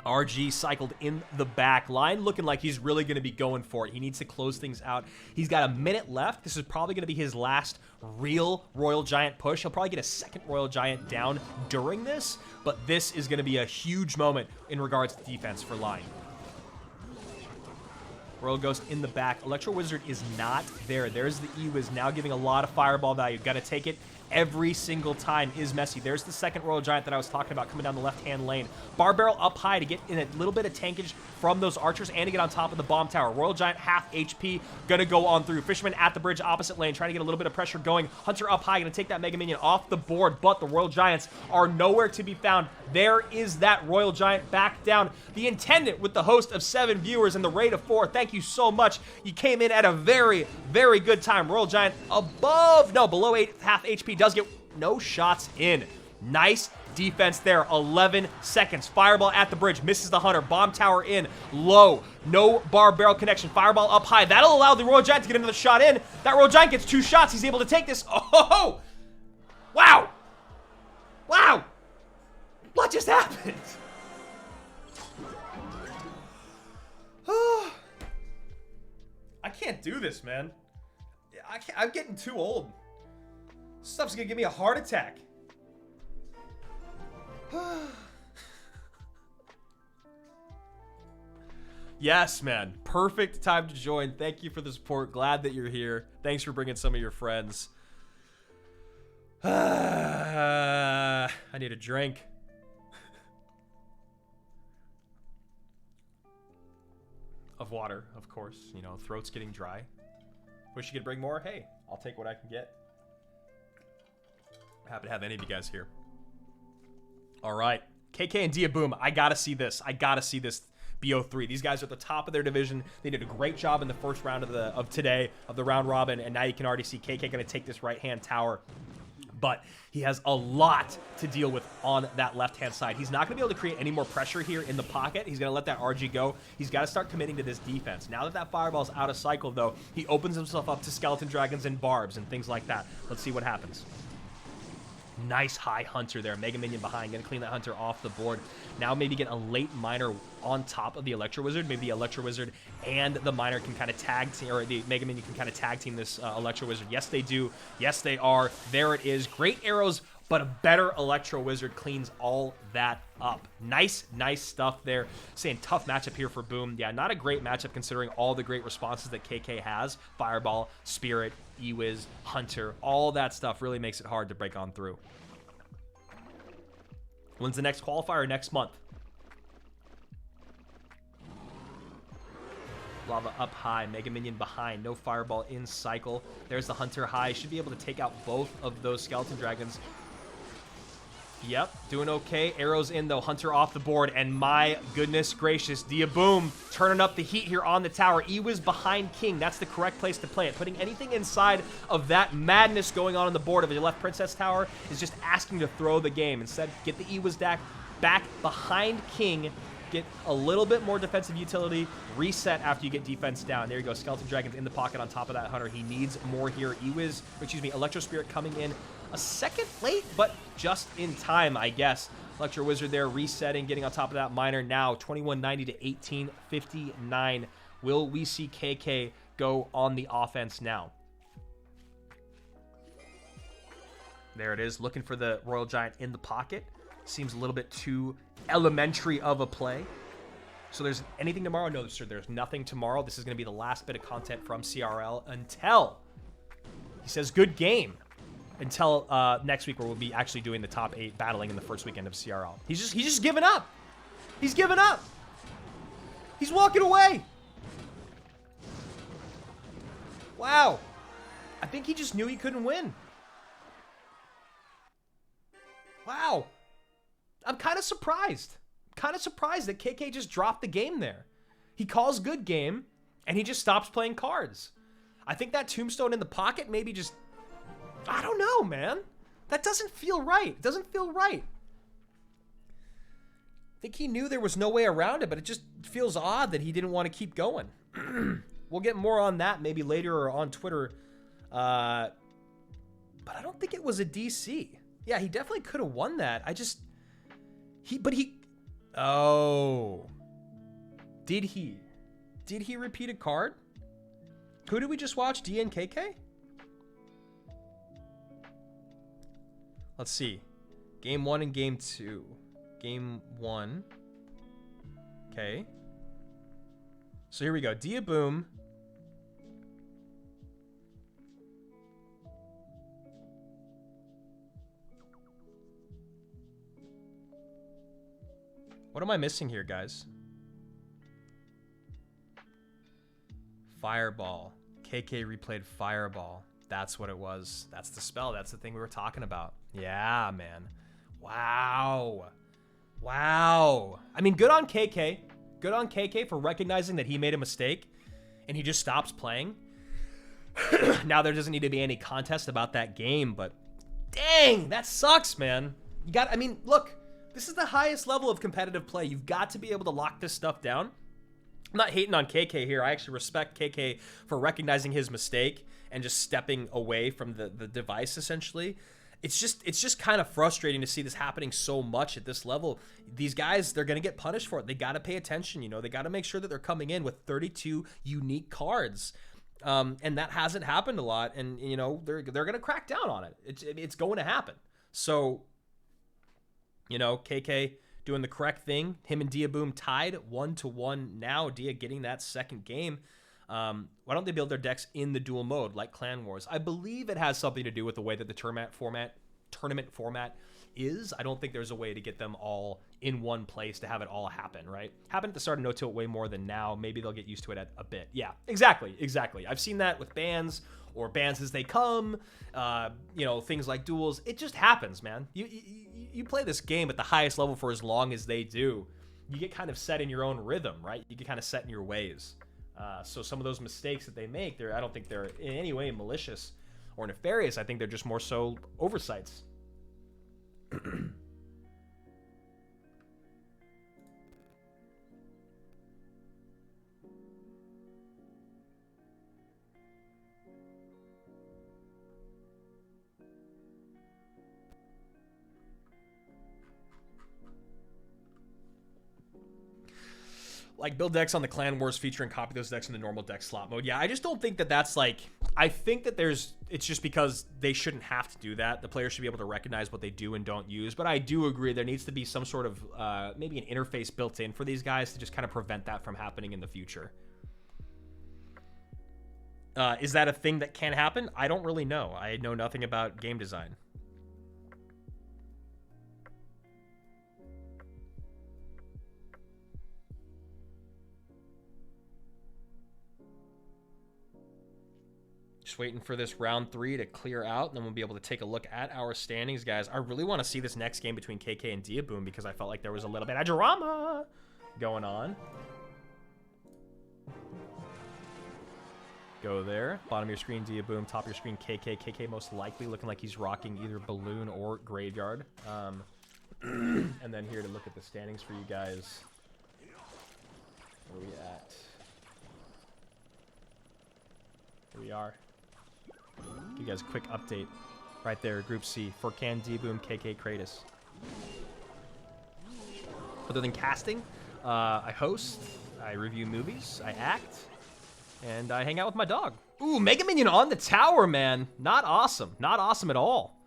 RG cycled in the back. Line looking like he's really going to be going for it. He needs to close things out. He's got a minute left. This is probably going to be his last real Royal Giant push. He'll probably get a second Royal Giant down during this, but this is going to be a huge moment in regards to defense for Line. Royal Ghost in the back. Electro Wizard is not there. There's the E-Wiz now giving a lot of fireball value. Got to take it every single time is Messi. There's the second Royal Giant that I was talking about coming down the left-hand lane. Bar Barrel up high to get in a little bit of tankage from those archers and to get on top of the bomb tower. Royal Giant half HP, gonna go on through. Fisherman at the bridge, opposite lane, trying to get a little bit of pressure going. Hunter up high, gonna take that Mega Minion off the board, but the Royal Giants are nowhere to be found. There is that Royal Giant back down. The Intendant with the host of 7 viewers and the rate of 4. Thank you so much. You came in at a very, very good time. Royal Giant below 8 half HP, does get no shots in. Nice defense there. 11 seconds. Fireball at the bridge. Misses the Hunter. Bomb tower in. Low. No Bar Barrel connection. Fireball up high. That'll allow the Royal Giant to get another shot in. That Royal Giant gets 2 shots. He's able to take this. Oh! Wow! Wow! What just happened? I can't do this, man. I'm getting too old. This stuff's gonna give me a heart attack. Yes, man. Perfect time to join. Thank you for the support. Glad that you're here. Thanks for bringing some of your friends. I need a drink. Of water, of course. You know, throat's getting dry. Wish you could bring more. Hey, I'll take what I can get. Happy to have any of you guys here. All right. KK and Diaboom, I gotta see this. I gotta see this BO3. These guys are at the top of their division. They did a great job in the first round of today, of the round robin, and now you can already see KK gonna take this right-hand tower. But he has a lot to deal with on that left-hand side. He's not going to be able to create any more pressure here in the pocket. He's going to let that RG go. He's got to start committing to this defense. Now that that fireball's out of cycle, though, he opens himself up to skeleton dragons and barbs and things like that. Let's see what happens. Nice high Hunter there. Mega Minion behind. Going to clean that Hunter off the board. Now maybe get a late Miner on top of the Electro Wizard. Maybe the Electro Wizard and the Miner can kind of tag team, or the Mega Minion can kind of tag team this Electro Wizard. Yes, they do. Yes, they are. There it is. Great arrows, but a better Electro Wizard cleans all that up. Nice, nice stuff there. Saying tough matchup here for Boom. Yeah, not a great matchup considering all the great responses that KK has. Fireball, Spirit, E-Wiz, Hunter, all that stuff really makes it hard to break on through. When's the next qualifier? Next month. Lava up high, Mega Minion behind, no Fireball in cycle. There's the Hunter high. Should be able to take out both of those Skeleton Dragons. Yep, doing okay. Arrows in, though. Hunter off the board. And my goodness gracious, Diaboom turning up the heat here on the tower. E-Wiz behind King. That's the correct place to play it. Putting anything inside of that madness going on the board of the left Princess Tower is just asking to throw the game. Instead, get the E-Wiz back behind King get a little bit more defensive utility, reset after you get defense down. There you go. Skeleton Dragon's in the pocket on top of that Hunter. He needs more here. Electro Spirit coming in a second late, but just in time, I guess. Electro Wizard there resetting, getting on top of that Miner. Now 2190 to 1859. Will we see KK go on the offense now? There it is, looking for the Royal Giant in the pocket. Seems a little bit too elementary of a play. So there's anything tomorrow? No, sir, there's nothing tomorrow. This is going to be the last bit of content from CRL until he says good game. Until next week, where we'll be actually doing the top 8 battling in the first weekend of CRL. He's just giving up. He's giving up. He's walking away. Wow. I think he just knew he couldn't win. Wow. I'm kind of surprised. Kind of surprised that KK just dropped the game there. He calls good game, and he just stops playing cards. I think that tombstone in the pocket maybe just... I don't know, man. That doesn't feel right. It doesn't feel right. I think he knew there was no way around it, but it just feels odd that he didn't want to keep going. We'll get more on that maybe later or on Twitter. But I don't think it was a DC. Yeah, he definitely could have won that. Oh. Did he? Did he repeat a card? Who did we just watch? D and KK? Let's see. Game 1 and Game 2. Game 1. Okay. So here we go. Dia Boom. What am I missing here, guys? Fireball. KK replayed Fireball. That's what it was. That's the spell. That's the thing we were talking about. Yeah, man. Wow. Wow. I mean, good on KK. Good on KK for recognizing that he made a mistake and he just stops playing. Now there doesn't need to be any contest about that game, but dang, that sucks, man. I mean, look, this is the highest level of competitive play. You've got to be able to lock this stuff down. I'm not hating on KK here. I actually respect KK for recognizing his mistake and just stepping away from the device, essentially. It's just kind of frustrating to see this happening so much at this level. These guys, they're going to get punished for it. They got to pay attention, you know. They got to make sure that they're coming in with 32 unique cards. And that hasn't happened a lot. And, you know, they're going to crack down on it. It's going to happen. So, you know, KK doing the correct thing. Him and Dia Boom tied 1-1 now. Dia getting that second game. Why don't they build their decks in the dual mode like Clan Wars? I believe it has something to do with the way that the tournament format is. I don't think there's a way to get them all in one place to have it all happen, right? Happened at the start of No Tilt way more than now. Maybe they'll get used to it a bit. Yeah, exactly. I've seen that with bans or bans as they come, you know, things like duels. It just happens, man. You play this game at the highest level for as long as they do. You get kind of set in your own rhythm, right? You get kind of set in your ways. So some of those mistakes that they make, I don't think they're in any way malicious or nefarious. I think they're just more so oversights. Like, build decks on the Clan Wars feature and copy those decks in the normal deck slot mode. Yeah, I just don't think that that's like... I think that it's just because they shouldn't have to do that. The players should be able to recognize what they do and don't use. But I do agree there needs to be some sort of, maybe an interface built in for these guys to just kind of prevent that from happening in the future. Is that a thing that can happen? I don't really know. I know nothing about game design. Just waiting for this round 3 to clear out, and then we'll be able to take a look at our standings, guys. I really want to see this next game between KK and Dia Boom because I felt like there was a little bit of drama going on. Go there. Bottom of your screen, Dia Boom. Top of your screen, KK. KK most likely looking like he's rocking either Balloon or Graveyard. And then here to look at the standings for you guys. Where are we at? Here we are. Give you guys a quick update. Right there, Group C. Furkan, D-Boom, KK, Kratos. Other than casting, I host, I review movies, I act, and I hang out with my dog. Ooh, Mega Minion on the tower, man. Not awesome. Not awesome at all.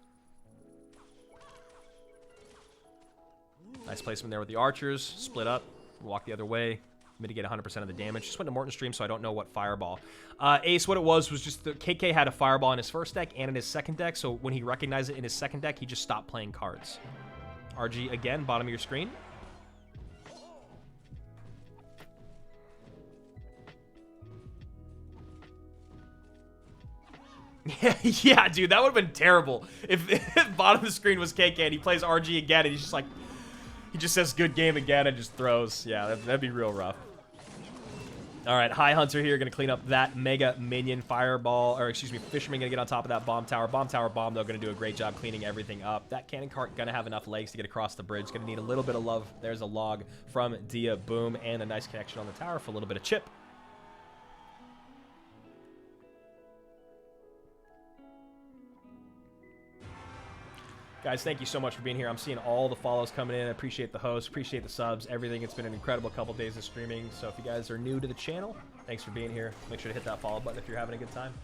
Nice placement there with the archers. Split up. Walk the other way. Mitigate 100% of the damage. Just went to Morton's stream, so I don't know what fireball. Ace, what it was just the KK had a fireball in his first deck and in his second deck, so when he recognized it in his second deck, he just stopped playing cards. RG again, bottom of your screen. Yeah, dude, that would have been terrible if bottom of the screen was KK and he plays RG again and he's just like, he just says good game again and just throws. Yeah, that'd be real rough. All right, High Hunter here, going to clean up that Mega Minion Fireball, or excuse me, Fisherman going to get on top of that Bomb Tower. Bomb Tower Bomb, though, going to do a great job cleaning everything up. That Cannon Cart going to have enough legs to get across the bridge. Going to need a little bit of love. There's a log from Dia Boom and a nice connection on the tower for a little bit of chip. Guys, thank you so much for being here. I'm seeing all the follows coming in. I appreciate the host, appreciate the subs, everything. It's been an incredible couple days of streaming. So if you guys are new to the channel, thanks for being here. Make sure to hit that follow button if you're having a good time.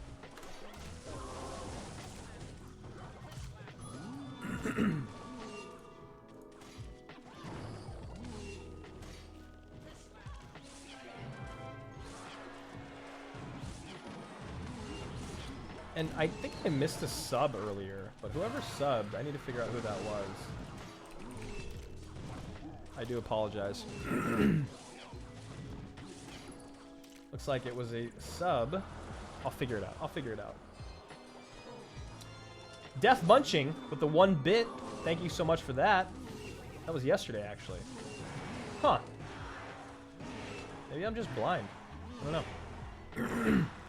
And I think I missed a sub earlier, but whoever subbed, I need to figure out who that was. I do apologize. Looks like it was a sub. I'll figure it out. I'll figure it out. Death Munching with the 1 bit. Thank you so much for that. That was yesterday, actually. Huh. Maybe I'm just blind. I don't know.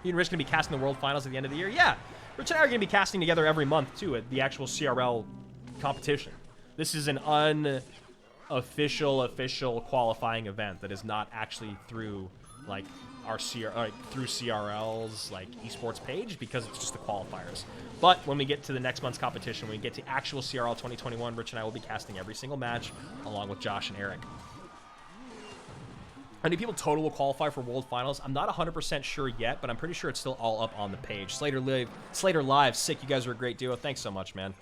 You and Rich going to be casting the World Finals at the end of the year? Yeah. Rich and I are going to be casting together every month, too, at the actual CRL competition. This is an official qualifying event that is not actually through, like, our through CRL's, like, esports page, because it's just the qualifiers. But when we get to the next month's competition, when we get to actual CRL 2021, Rich and I will be casting every single match, along with Josh and Eric. How many people total will qualify for World Finals? I'm not 100% sure yet, but I'm pretty sure it's still all up on the page. Slater Live, sick. You guys are a great duo. Thanks so much, man.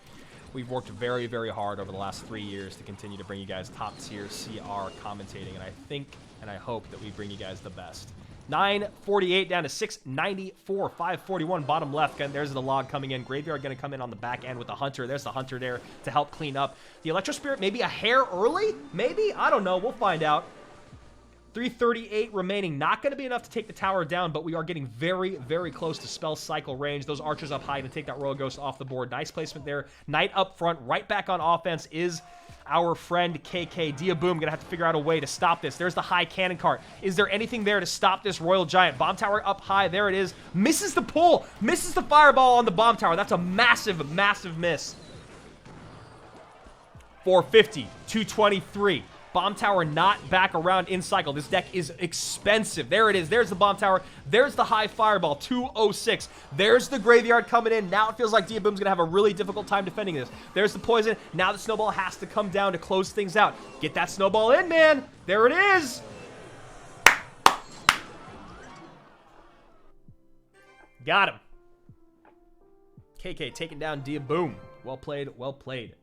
We've worked very, very hard over the last 3 years to continue to bring you guys top-tier CR commentating, and I think and I hope that we bring you guys the best. 948 down to 694, 541 bottom left. And there's the log coming in. Graveyard going to come in on the back end with the Hunter. There's the Hunter there to help clean up. The Electro Spirit maybe a hair early? Maybe? I don't know. We'll find out. 338 remaining. Not going to be enough to take the tower down, but we are getting very, very close to spell cycle range. Those archers up high to take that Royal Ghost off the board. Nice placement there. Knight up front, right back on offense is our friend KK. Dia Boom going to have to figure out a way to stop this. There's the high cannon cart. Is there anything there to stop this Royal Giant? Bomb tower up high. There it is. Misses the pull. Misses the fireball on the bomb tower. That's a massive, massive miss. 450. 223. Bomb tower not back around in cycle. This deck is expensive. There it is. There's the bomb tower. There's the high fireball. 206. There's the graveyard coming in. Now it feels like Dia Boom's going to have a really difficult time defending this. There's the poison. Now the snowball has to come down to close things out. Get that snowball in, man. There it is. Got him. KK taking down Dia Boom. Well played. Well played.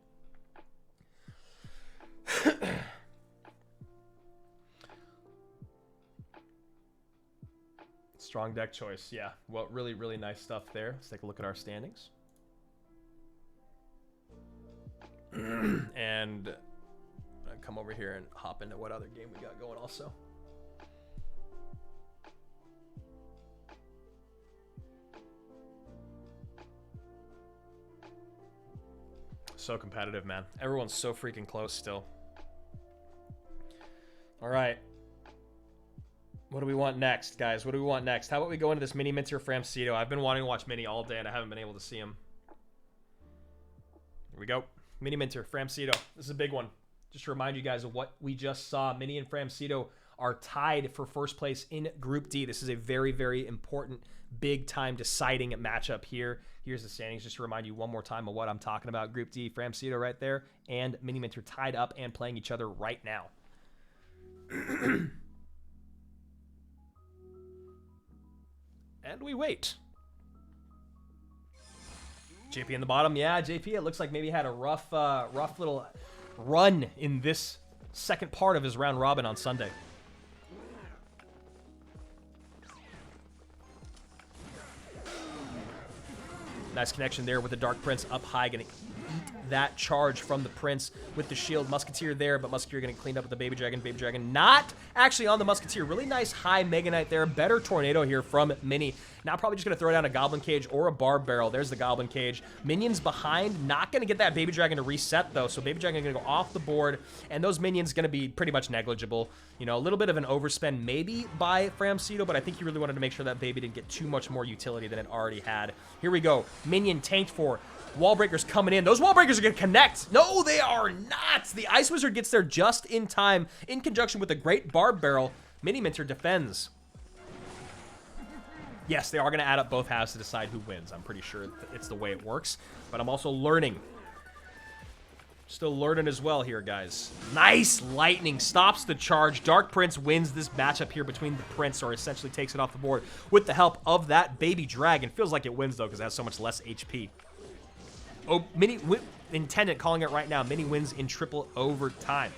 Strong deck choice, yeah. Well, really, really nice stuff there. Let's take a look at our standings. And come over here and hop into what other game we got going also. So competitive, man. Everyone's so freaking close still. All right. What do we want next, guys? What do we want next? How about we go into this Mini Minter Framcito? I've been wanting to watch Mini all day, and I haven't been able to see him. Here we go. Mini Minter Framcito. This is a big one. Just to remind you guys of what we just saw. Mini and Framcito are tied for first place in Group D. This is a very, very important, big-time deciding matchup here. Here's the standings, just to remind you one more time of what I'm talking about. Group D, Framcito right there, and Mini Mint are tied up and playing each other right now. And we wait. JP in the bottom. Yeah, JP, it looks like maybe had a rough little run in this second part of his round robin on Sunday. Nice connection there with the Dark Prince up high, going to eat that charge from the Prince with the shield. Musketeer there, but Musketeer getting cleaned up with the Baby Dragon. Baby Dragon not actually on the Musketeer. Really nice high Mega Knight there. Better Tornado here from Mini. Now probably just going to throw down a Goblin Cage or a Barb Barrel. There's the Goblin Cage. Minions behind. Not going to get that Baby Dragon to reset, though. So Baby Dragon going to go off the board, and those minions going to be pretty much negligible. You know, a little bit of an overspend maybe by Framcito, but I think he really wanted to make sure that Baby didn't get too much more utility than it already had. Here we go. Minion tanked for. Wall breakers coming in. Those wall breakers are going to connect. No, they are not. The Ice Wizard gets there just in time in conjunction with a great Barb Barrel. Mini Minter defends. Yes, they are going to add up both halves to decide who wins. I'm pretty sure it's the way it works, but I'm also learning. Still learning as well here, guys. Nice lightning. Stops the charge. Dark Prince wins this matchup here between the Prince, or essentially takes it off the board with the help of that Baby Dragon. Feels like it wins, though, because it has so much less HP. Oh, Mini Intendant calling it right now. Mini wins in triple overtime.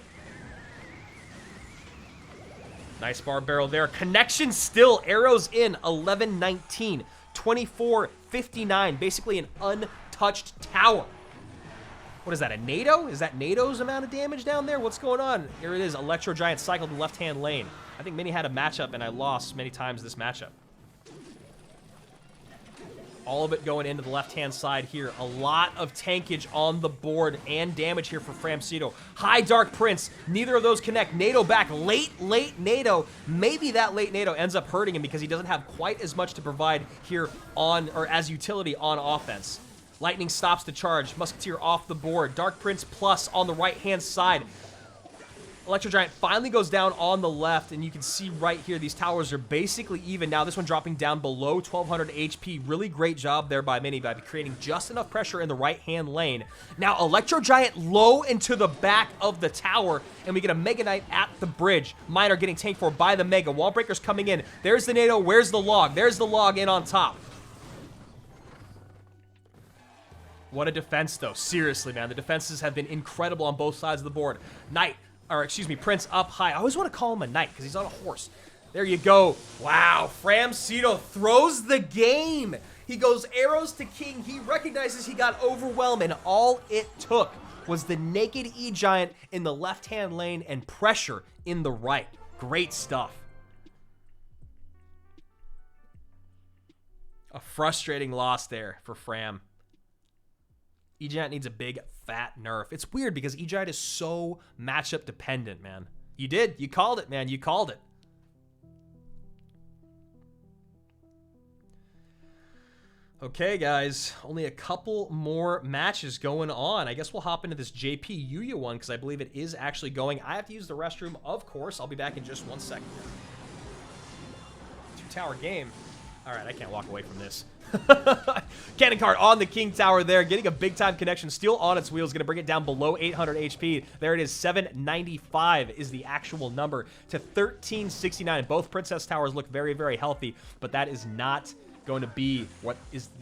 Nice Barb Barrel there. Connection still. Arrows in. 11-19. 24-59. Basically an untouched tower. What is that, a NATO? Is that NATO's amount of damage down there? What's going on? Here it is. Electro Giant cycled the left-hand lane. I think Mini had a matchup, and I lost many times this matchup. All of it going into the left-hand side here. A lot of tankage on the board and damage here for Framcito. High Dark Prince. Neither of those connect. NATO back. Late NATO. Maybe that late NATO ends up hurting him because he doesn't have quite as much to provide here on, or as utility on offense. Lightning stops the charge. Musketeer off the board. Dark Prince plus on the right-hand side. Electro Giant finally goes down on the left, and you can see right here these towers are basically even. Now this one dropping down below 1200 HP. Really great job there by Mini by creating just enough pressure in the right-hand lane. Now Electro Giant low into the back of the tower, and we get a Mega Knight at the bridge. Miner getting tanked for by the Mega. Wall breakers coming in. There's the NATO. Where's the log? There's the log in on top. What a defense, though. Seriously, man. The defenses have been incredible on both sides of the board. Prince up high. I always want to call him a knight because he's on a horse. There you go. Wow. Framcito throws the game. He goes arrows to king. He recognizes he got overwhelmed, and all it took was the naked E-Giant in the left-hand lane and pressure in the right. Great stuff. A frustrating loss there for Fram. E-Giant needs a big, fat nerf. It's weird because E-Giant is so matchup dependent, man. You did. You called it, man. You called it. Okay, guys. Only a couple more matches going on. I guess we'll hop into this JP Yuya one because I believe it is actually going. I have to use the restroom, of course. I'll be back in just 1 second. Two-tower game. All right, I can't walk away from this. Cannon card on the King Tower there, getting a big-time connection. Still on its wheels, going to bring it down below 800 HP. There it is, 795 is the actual number to 1369. Both Princess Towers look very, very healthy, but that is not going to be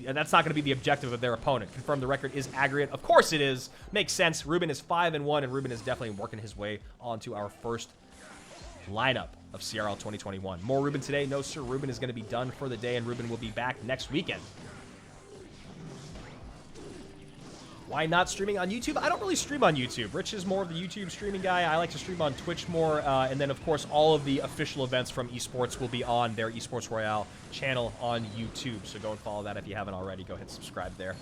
that's not going to be the objective of their opponent. Confirm the record is aggregate. Of course it is. Makes sense. Ruben is 5-1, and Ruben is definitely working his way onto our first lineup of CRL 2021. More Ruben today? No, sir. Ruben is going to be done for the day, and Ruben will be back next weekend. Why not streaming on YouTube? I don't really stream on YouTube. Rich is more of the YouTube streaming guy. I like to stream on Twitch more. And then, of course, all of the official events from esports will be on their Esports Royale channel on YouTube. So go and follow that if you haven't already. Go hit subscribe there.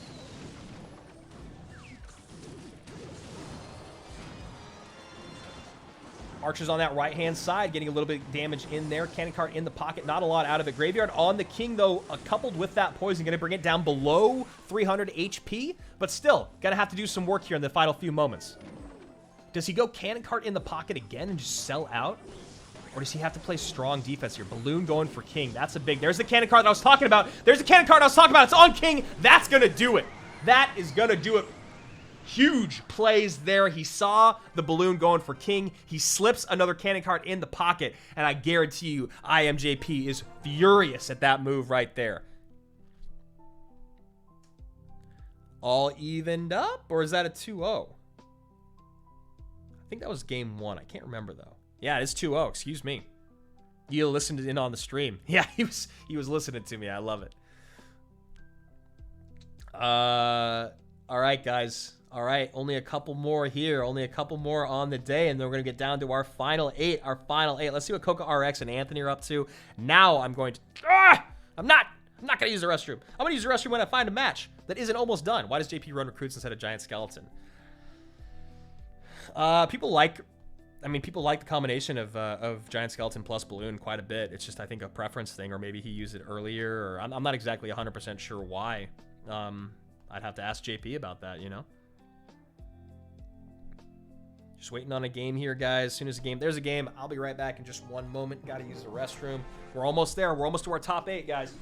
Archers on that right-hand side, getting a little bit of damage in there. Cannon cart in the pocket, not a lot out of it. Graveyard on the King, though, coupled with that poison, going to bring it down below 300 HP, but still, going to have to do some work here in the final few moments. Does he go Cannon cart in the pocket again and just sell out? Or does he have to play strong defense here? Balloon going for king. That's a big... There's the cannon card that I was talking about. There's the cannon card I was talking about. It's on king. That's going to do it. That is going to do it. Huge plays there. He saw the balloon going for king. He slips another cannon card in the pocket. And I guarantee you, IMJP is furious at that move right there. All evened up? Or is that a 2-0? I think that was game 1. I can't remember, though. Yeah, it's 2-0. Excuse me. You listened in on the stream. Yeah, he was listening to me. I love it. All right, guys. All right, only a couple more here. Only a couple more on the day, and then we're going to get down to our final 8. Our final 8. Let's see what Coca RX and Anthony are up to. Now I'm going to... I'm not going to use the restroom. I'm going to use the restroom when I find a match that isn't almost done. Why does JP run recruits instead of Giant Skeleton? People like the combination of Giant Skeleton plus Balloon quite a bit. It's just, I think, a preference thing, or maybe he used it earlier, or I'm not exactly 100% sure why. I'd have to ask JP about that, you know? Just waiting on a game here, guys. As soon as there's a game, I'll be right back in just one moment. Got to use the restroom. We're almost there. We're almost to our top 8, guys.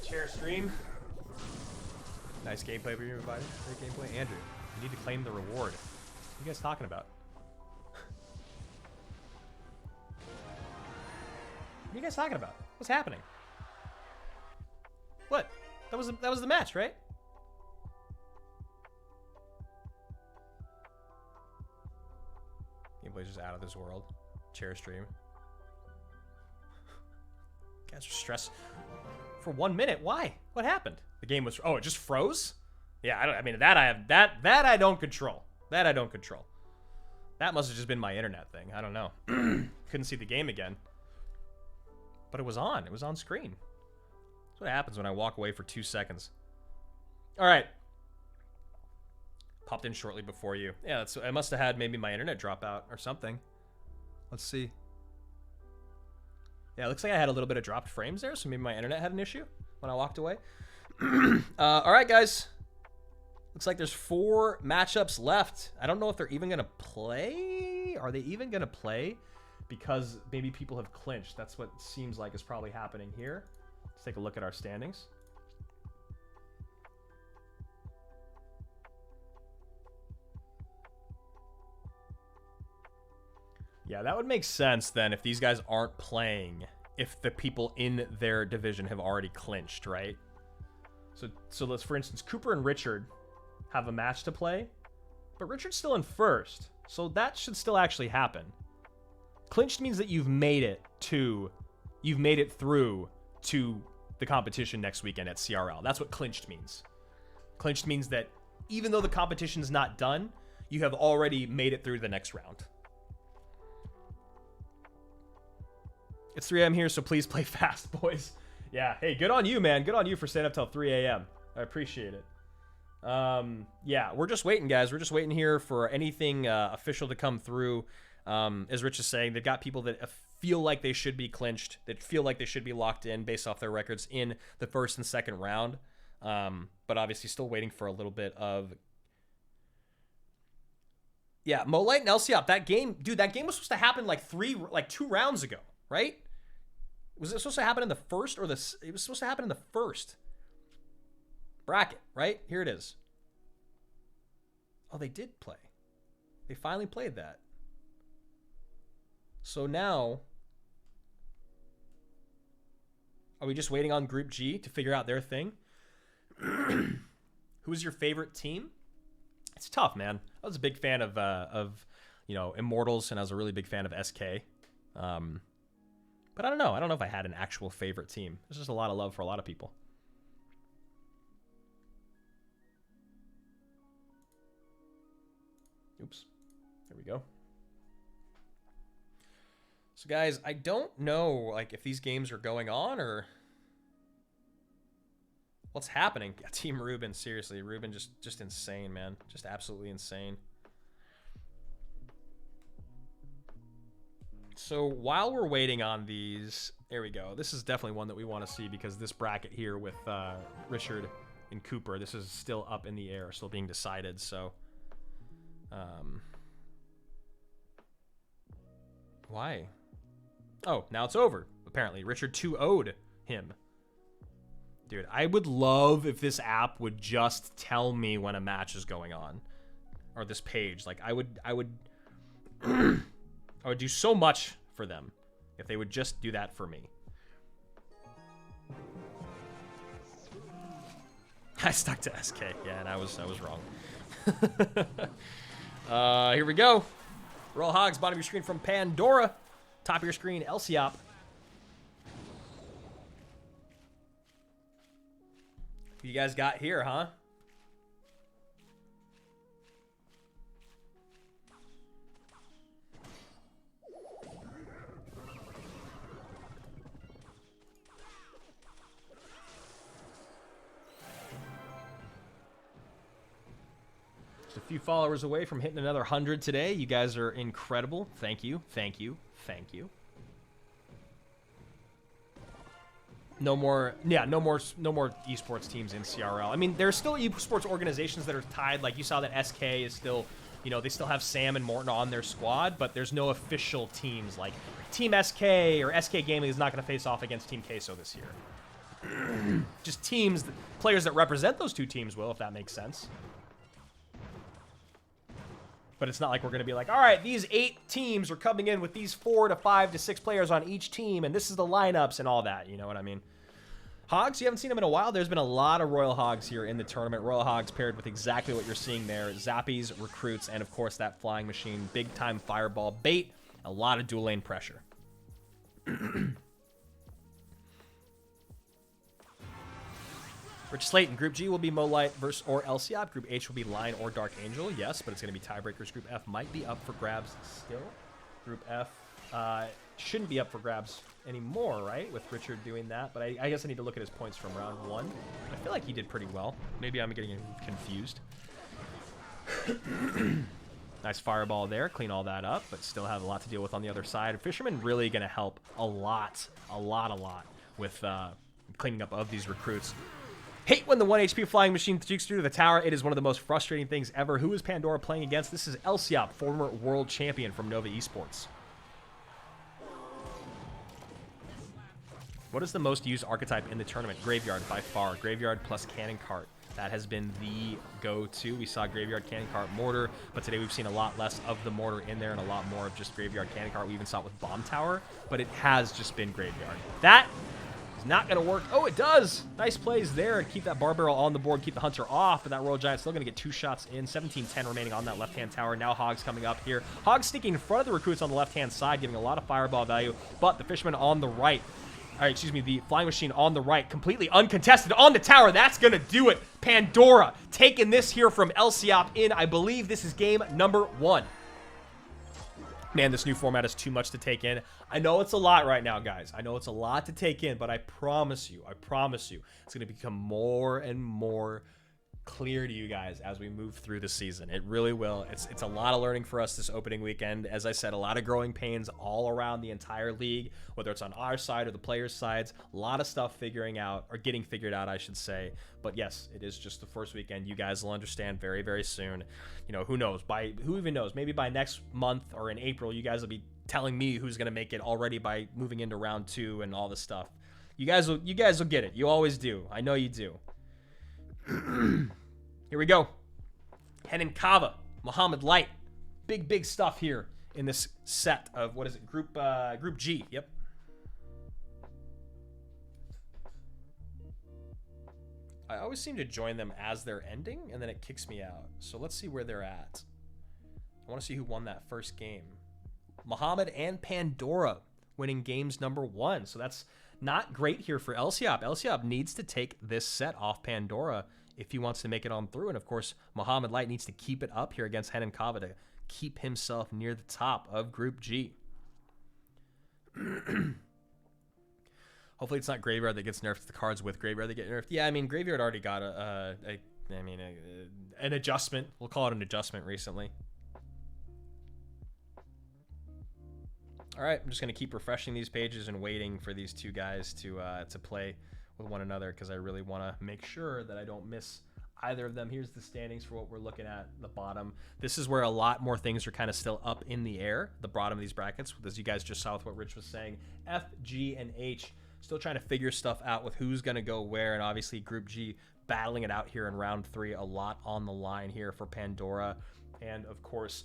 Share stream. Nice gameplay for you, everybody. Great gameplay. Andrew, you need to claim the reward. What are you guys talking about? What are you guys talking about? What's happening? What? That was the match, right? Gameplay's just out of this world. Chair stream. Guys are stressed. For 1 minute, why? What happened? The game was... Oh, it just froze? Yeah, I mean, that I don't control. That I don't control. That must have just been my internet thing. I don't know. Couldn't see the game again. But it was on. It was on screen. That's what happens when I walk away for 2 seconds. All right. Popped in shortly before you. Yeah, I must have had maybe my internet drop out or something. Let's see. Yeah, it looks like I had a little bit of dropped frames there, so maybe my internet had an issue when I walked away. All right, guys. Looks like there's 4 matchups left. I don't know if they're even going to play. Are they even going to play? Because maybe people have clinched. That's what seems like is probably happening here. Let's take a look at our standings. Yeah, that would make sense then if these guys aren't playing, if the people in their division have already clinched, right? So let's, for instance, Cooper and Richard have a match to play, but Richard's still in first, so that should still actually happen. Clinched means that you've made it through to the competition next weekend at CRL. That's what clinched means. Clinched means that even though the competition's not done, you have already made it through the next round. It's 3 a.m. here, so please play fast, boys. Yeah, hey, good on you, man. Good on you for staying up till 3 a.m. I appreciate it. Yeah, we're just waiting, guys. We're just waiting here for anything official to come through. As Rich is saying, they've got people that feel like they should be clinched, that feel like they should be locked in based off their records in the first and second round. But obviously still waiting for a little bit of... Yeah, Molite and Elsiop, that game, dude, that game was supposed to happen like 2 rounds ago, right? Was it supposed to happen in the first or the... It was supposed to happen in the first bracket, right? Here it is. Oh, they did play. They finally played that. So now, are we just waiting on Group G to figure out their thing? Who's your favorite team? It's tough, man. I was a big fan of Immortals, and I was a really big fan of SK. But I don't know. I don't know if I had an actual favorite team. There's just a lot of love for a lot of people. Oops. There we go. So guys, I don't know like if these games are going on or what's happening. Yeah, Team Ruben, seriously, Ruben just insane, man. Just absolutely insane. So while we're waiting on these, there we go. This is definitely one that we want to see because this bracket here with Richard and Cooper, this is still up in the air, still being decided. So why? Oh, now it's over. Apparently, Richard 2-0'd him. Dude, I would love if this app would just tell me when a match is going on, or this page. Like, I would I would do so much for them if they would just do that for me. I stuck to SK, yeah, and I was wrong. Here we go. Royal Hogs, bottom of your screen from Pandora. Top of your screen, Elsiop. Who you guys got here, huh? Just a few followers away from hitting another 100 today. You guys are incredible. Thank you. Thank you. Thank you. No more esports teams in CRL. I mean, there's still esports organizations that are tied. Like you saw that SK is still, they still have Sam and Morton on their squad, but there's no official teams. Like Team SK or SK Gaming is not going to face off against Team Queso this year. Just teams, players that represent those two teams will, if that makes sense. But it's not like we're going to be like, all right, these 8 teams are coming in with these 4 to 5 to 6 players on each team, and this is the lineups and all that. You know what I mean? Hogs, you haven't seen them in a while. There's been a lot of Royal Hogs here in the tournament. Royal Hogs paired with exactly what you're seeing there. Zappies, recruits, and of course that flying machine. Big-time fireball bait. A lot of dual lane pressure. Rich Slayton, Group G will be Molite versus or Elsiop. Group H will be Lion or Dark Angel. Yes, but it's going to be tiebreakers. Group F might be up for grabs still. Group F shouldn't be up for grabs anymore, right? With Richard doing that. But I guess I need to look at his points from round 1. I feel like he did pretty well. Maybe I'm getting confused. Nice fireball there. Clean all that up, but still have a lot to deal with on the other side. Fisherman really going to help a lot with cleaning up of these recruits. Hate when the 1 HP flying machine streaks through the tower. It is one of the most frustrating things ever. Who is Pandora playing against? This is Elsiop, former world champion from Nova Esports. What is the most used archetype in the tournament? Graveyard, by far. Graveyard plus Cannon Cart. That has been the go-to. We saw Graveyard, Cannon Cart, Mortar, but today we've seen a lot less of the Mortar in there and a lot more of just Graveyard, Cannon Cart. We even saw it with Bomb Tower, but it has just been Graveyard. That is not going to work. Oh, it does. Nice plays there. Keep that Bar Barrel on the board, keep the Hunter off, but that Royal Giant still going to get 2 shots in. 17-10 remaining on that left-hand tower. Now Hogs coming up here. Hogs sneaking in front of the recruits on the left-hand side, giving a lot of fireball value, but the Fisherman on the right. All right, excuse me, the Flying Machine on the right, completely uncontested on the tower. That's going to do it. Pandora taking this here from Elsiop in, I believe this is game number 1. Man, this new format is too much to take in. I know it's a lot right now, guys. I know it's a lot to take in, but I promise you, it's going to become more and more clear to you guys as we move through the season. It really will. It's a lot of learning for us this opening weekend. As I said, a lot of growing pains all around the entire league, whether it's on our side or the players' sides. A lot of stuff figuring out, or getting figured out, I should say. But yes, it is just the first weekend. You guys will understand very, very soon. You know, who knows? Who even knows? Maybe by next month or in April, you guys will be telling me who's going to make it already by moving into round 2 and all this stuff. You guys will get it. You always do. I know you do. Here we go. Henan Kava, Muhammad Light. Big stuff here in this set of, what is it? Group G. Yep. I always seem to join them as they're ending, and then it kicks me out. So let's see where they're at. I want to see who won that first game. Muhammad and Pandora winning games number 1. So that's not great here for Elsiop. Elsiop needs to take this set off Pandora if he wants to make it on through. And of course, Muhammad Light needs to keep it up here against Henan Kava to keep himself near the top of Group G. Hopefully it's not Graveyard that gets nerfed. The cards with Graveyard that get nerfed. Yeah, I mean, Graveyard already got an adjustment. We'll call it an adjustment recently. All right, I'm just going to keep refreshing these pages and waiting for these two guys to play with one another, because I really want to make sure that I don't miss either of them. Here's the standings for what we're looking at the bottom. This is where a lot more things are kind of still up in the air, the bottom of these brackets, as you guys just saw with what Rich was saying. F, G, and H still trying to figure stuff out with who's going to go where, and obviously Group G battling it out here in round 3. A lot on the line here for Pandora and, of course,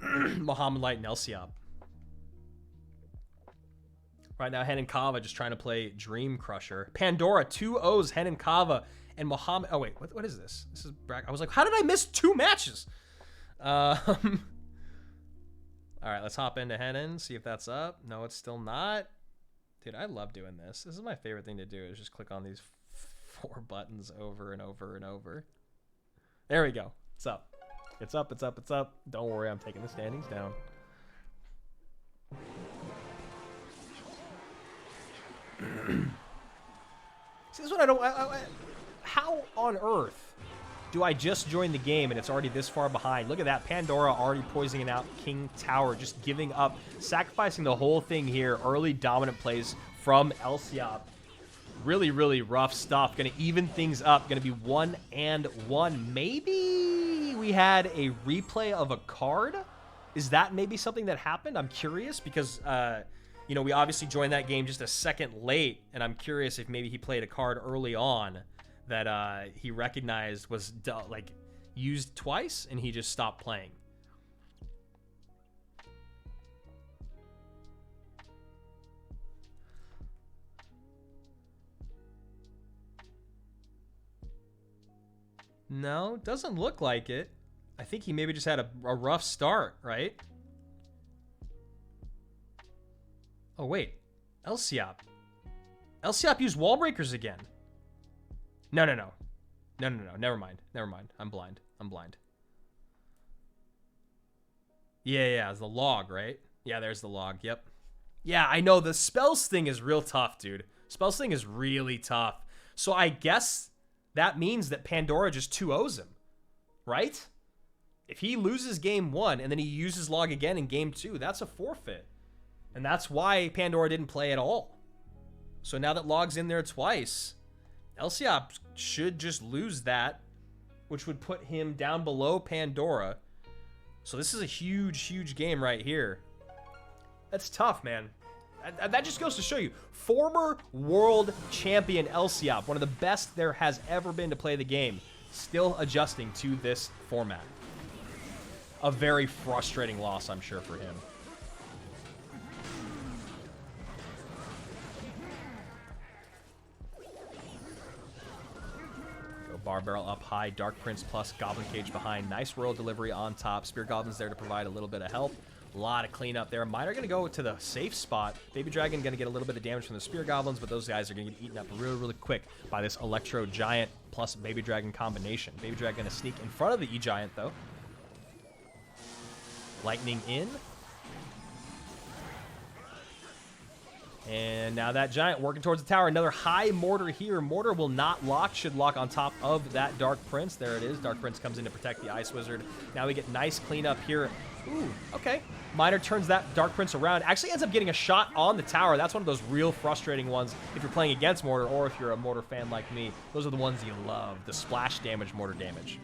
Muhammad Light and Elsiop. Right now, Henan Kava just trying to play Dream Crusher. Pandora, 2 O's, Henan Kava, and Muhammad... Oh, wait, what is this? This is... I was like, how did I miss 2 matches? All right, let's hop into Henan, see if that's up. No, it's still not. Dude, I love doing this. This is my favorite thing to do, is just click on these 4 buttons over and over and over. There we go. It's up. It's up, it's up, it's up. Don't worry, I'm taking the standings down. See, this is what I don't... how on earth do I just join the game and it's already this far behind? Look at that. Pandora already poisoning out King Tower, just giving up, sacrificing the whole thing here. Early dominant plays from Elsiop. Really, really rough stuff. Going to even things up. Going to be 1-1. Maybe we had a replay of a card? Is that maybe something that happened? I'm curious because... you know, we obviously joined that game just a second late, and I'm curious if maybe he played a card early on that he recognized was, like, used twice, and he just stopped playing. No, doesn't look like it. I think he maybe just had a rough start, right? Oh, wait. Elsiop. Elsiop used wall breakers again. No. Never mind. I'm blind. Yeah. It's the log, right? Yeah, there's the log. Yep. Yeah, I know. The spells thing is real tough, dude. Spells thing is really tough. So I guess that means that Pandora just 2-0s him, right? If he loses game 1 and then he uses log again in game 2, that's a forfeit. And that's why Pandora didn't play at all. So now that log's in there twice, Elsiop should just lose that, which would put him down below Pandora. So this is a huge game right here. That's tough, man. That just goes to show you. Former world champion Elsiop, one of the best there has ever been to play the game, still adjusting to this format. A very frustrating loss, I'm sure, for him. Bar Barrel up high, Dark Prince plus Goblin Cage behind. Nice Royal Delivery on top. Spear Goblin's there to provide a little bit of help. A lot of cleanup there. Miner going to go to the safe spot. Baby Dragon going to get a little bit of damage from the Spear Goblins, but those guys are going to get eaten up really quick by this Electro Giant plus Baby Dragon combination. Baby Dragon going to sneak in front of the E-Giant, though. Lightning in. And now that giant working towards the tower. Another high mortar here. Mortar will not lock. Should lock on top of that Dark Prince. There it is. Dark Prince comes in to protect the Ice Wizard. Now we get nice cleanup here. Ooh, okay. Miner turns that Dark Prince around. Actually ends up getting a shot on the tower. That's one of those real frustrating ones if you're playing against Mortar or if you're a Mortar fan like me. Those are the ones you love. The splash damage, Mortar damage.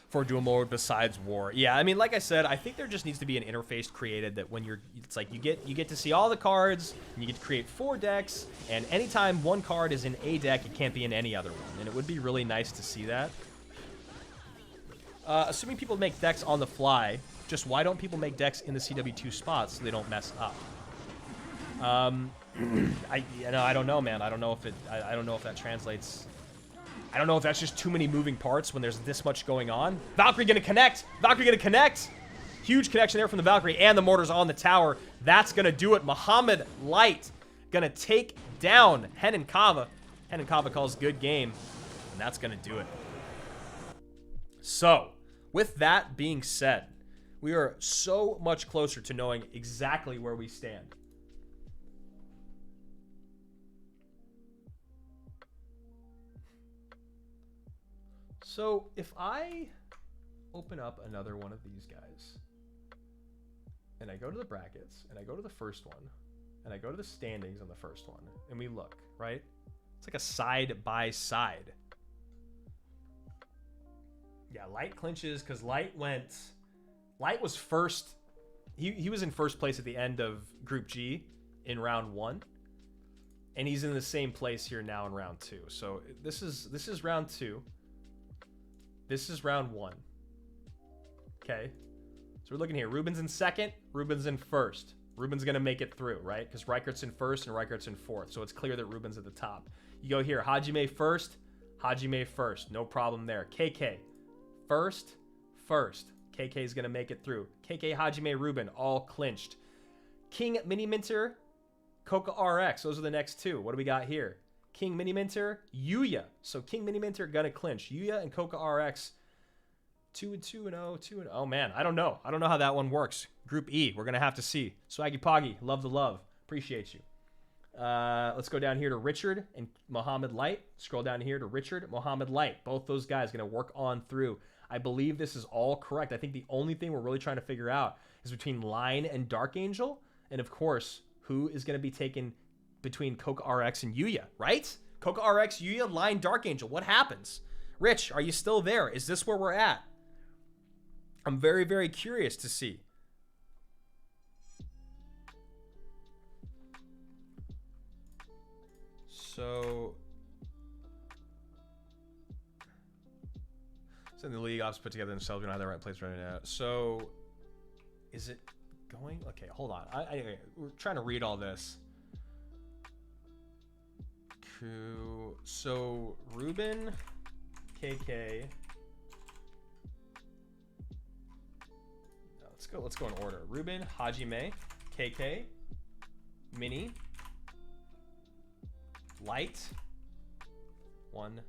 For dual mode besides war. Yeah, I mean, like I said, I think there just needs to be an interface created that when you're, it's like you get to see all the cards, and you get to create 4 decks, and anytime one card is in a deck, it can't be in any other one. And it would be really nice to see that. Assuming people make decks on the fly, just why don't people make decks in the CW2 spots so they don't mess up? I don't know, man. I don't know if it. I don't know if that translates. I don't know if that's just too many moving parts when there's this much going on. Valkyrie gonna connect. Valkyrie gonna connect. Huge connection there from the Valkyrie, and the mortar's on the tower. That's gonna do it. Muhammad Light gonna take down Henan Kava. Henan Kava calls good game, and that's gonna do it. So, with that being said, we are so much closer to knowing exactly where we stand. So, if I open up another one of these guys, and I go to the brackets, and I go to the first one, and I go to the standings on the first one, and we look, right? It's like a side-by-side. Yeah, Light clinches, because Light was first. He was in first place at the end of Group G in round 1. And he's in the same place here now in round 2. So this is round 2. This is round 1. Okay. So we're looking here. Ruben's in second. Ruben's in first. Ruben's going to make it through, right? Because Reichert's in first and Reichert's in fourth. So it's clear that Ruben's at the top. You go here. Hajime first. Hajime first. No problem there. KK. First. KK is going to make it through. KK, Hajime, Ruben, all clinched. King Mini Minter, Coca RX. Those are the next 2. What do we got here? King Mini Minter, Yuya. So King Mini Minter gonna clinch. Yuya and Coca RX. 2-2-0, 2-0. Oh man, I don't know. I don't know how that one works. Group E, we're gonna have to see. Swaggy Poggy, love the love. Appreciate you. Let's go down here to Richard and Muhammad Light. Scroll down here to Richard, Muhammad Light. Both those guys gonna work on through. I believe this is all correct. I think the only thing we're really trying to figure out is between Line and Dark Angel, and of course, who is gonna be taken between Coca RX and Yuya, right? Coca RX, Yuya, Line, Dark Angel. What happens? Rich, are you still there? Is this where we're at? I'm very, very curious to see. So the league ops put together themselves. We don't have the right place right now. So is it going? Okay, hold on. We're trying to read all this. So Ruben, KK. No, let's go in order. Ruben, Hajime, KK, Mini, Light. 1,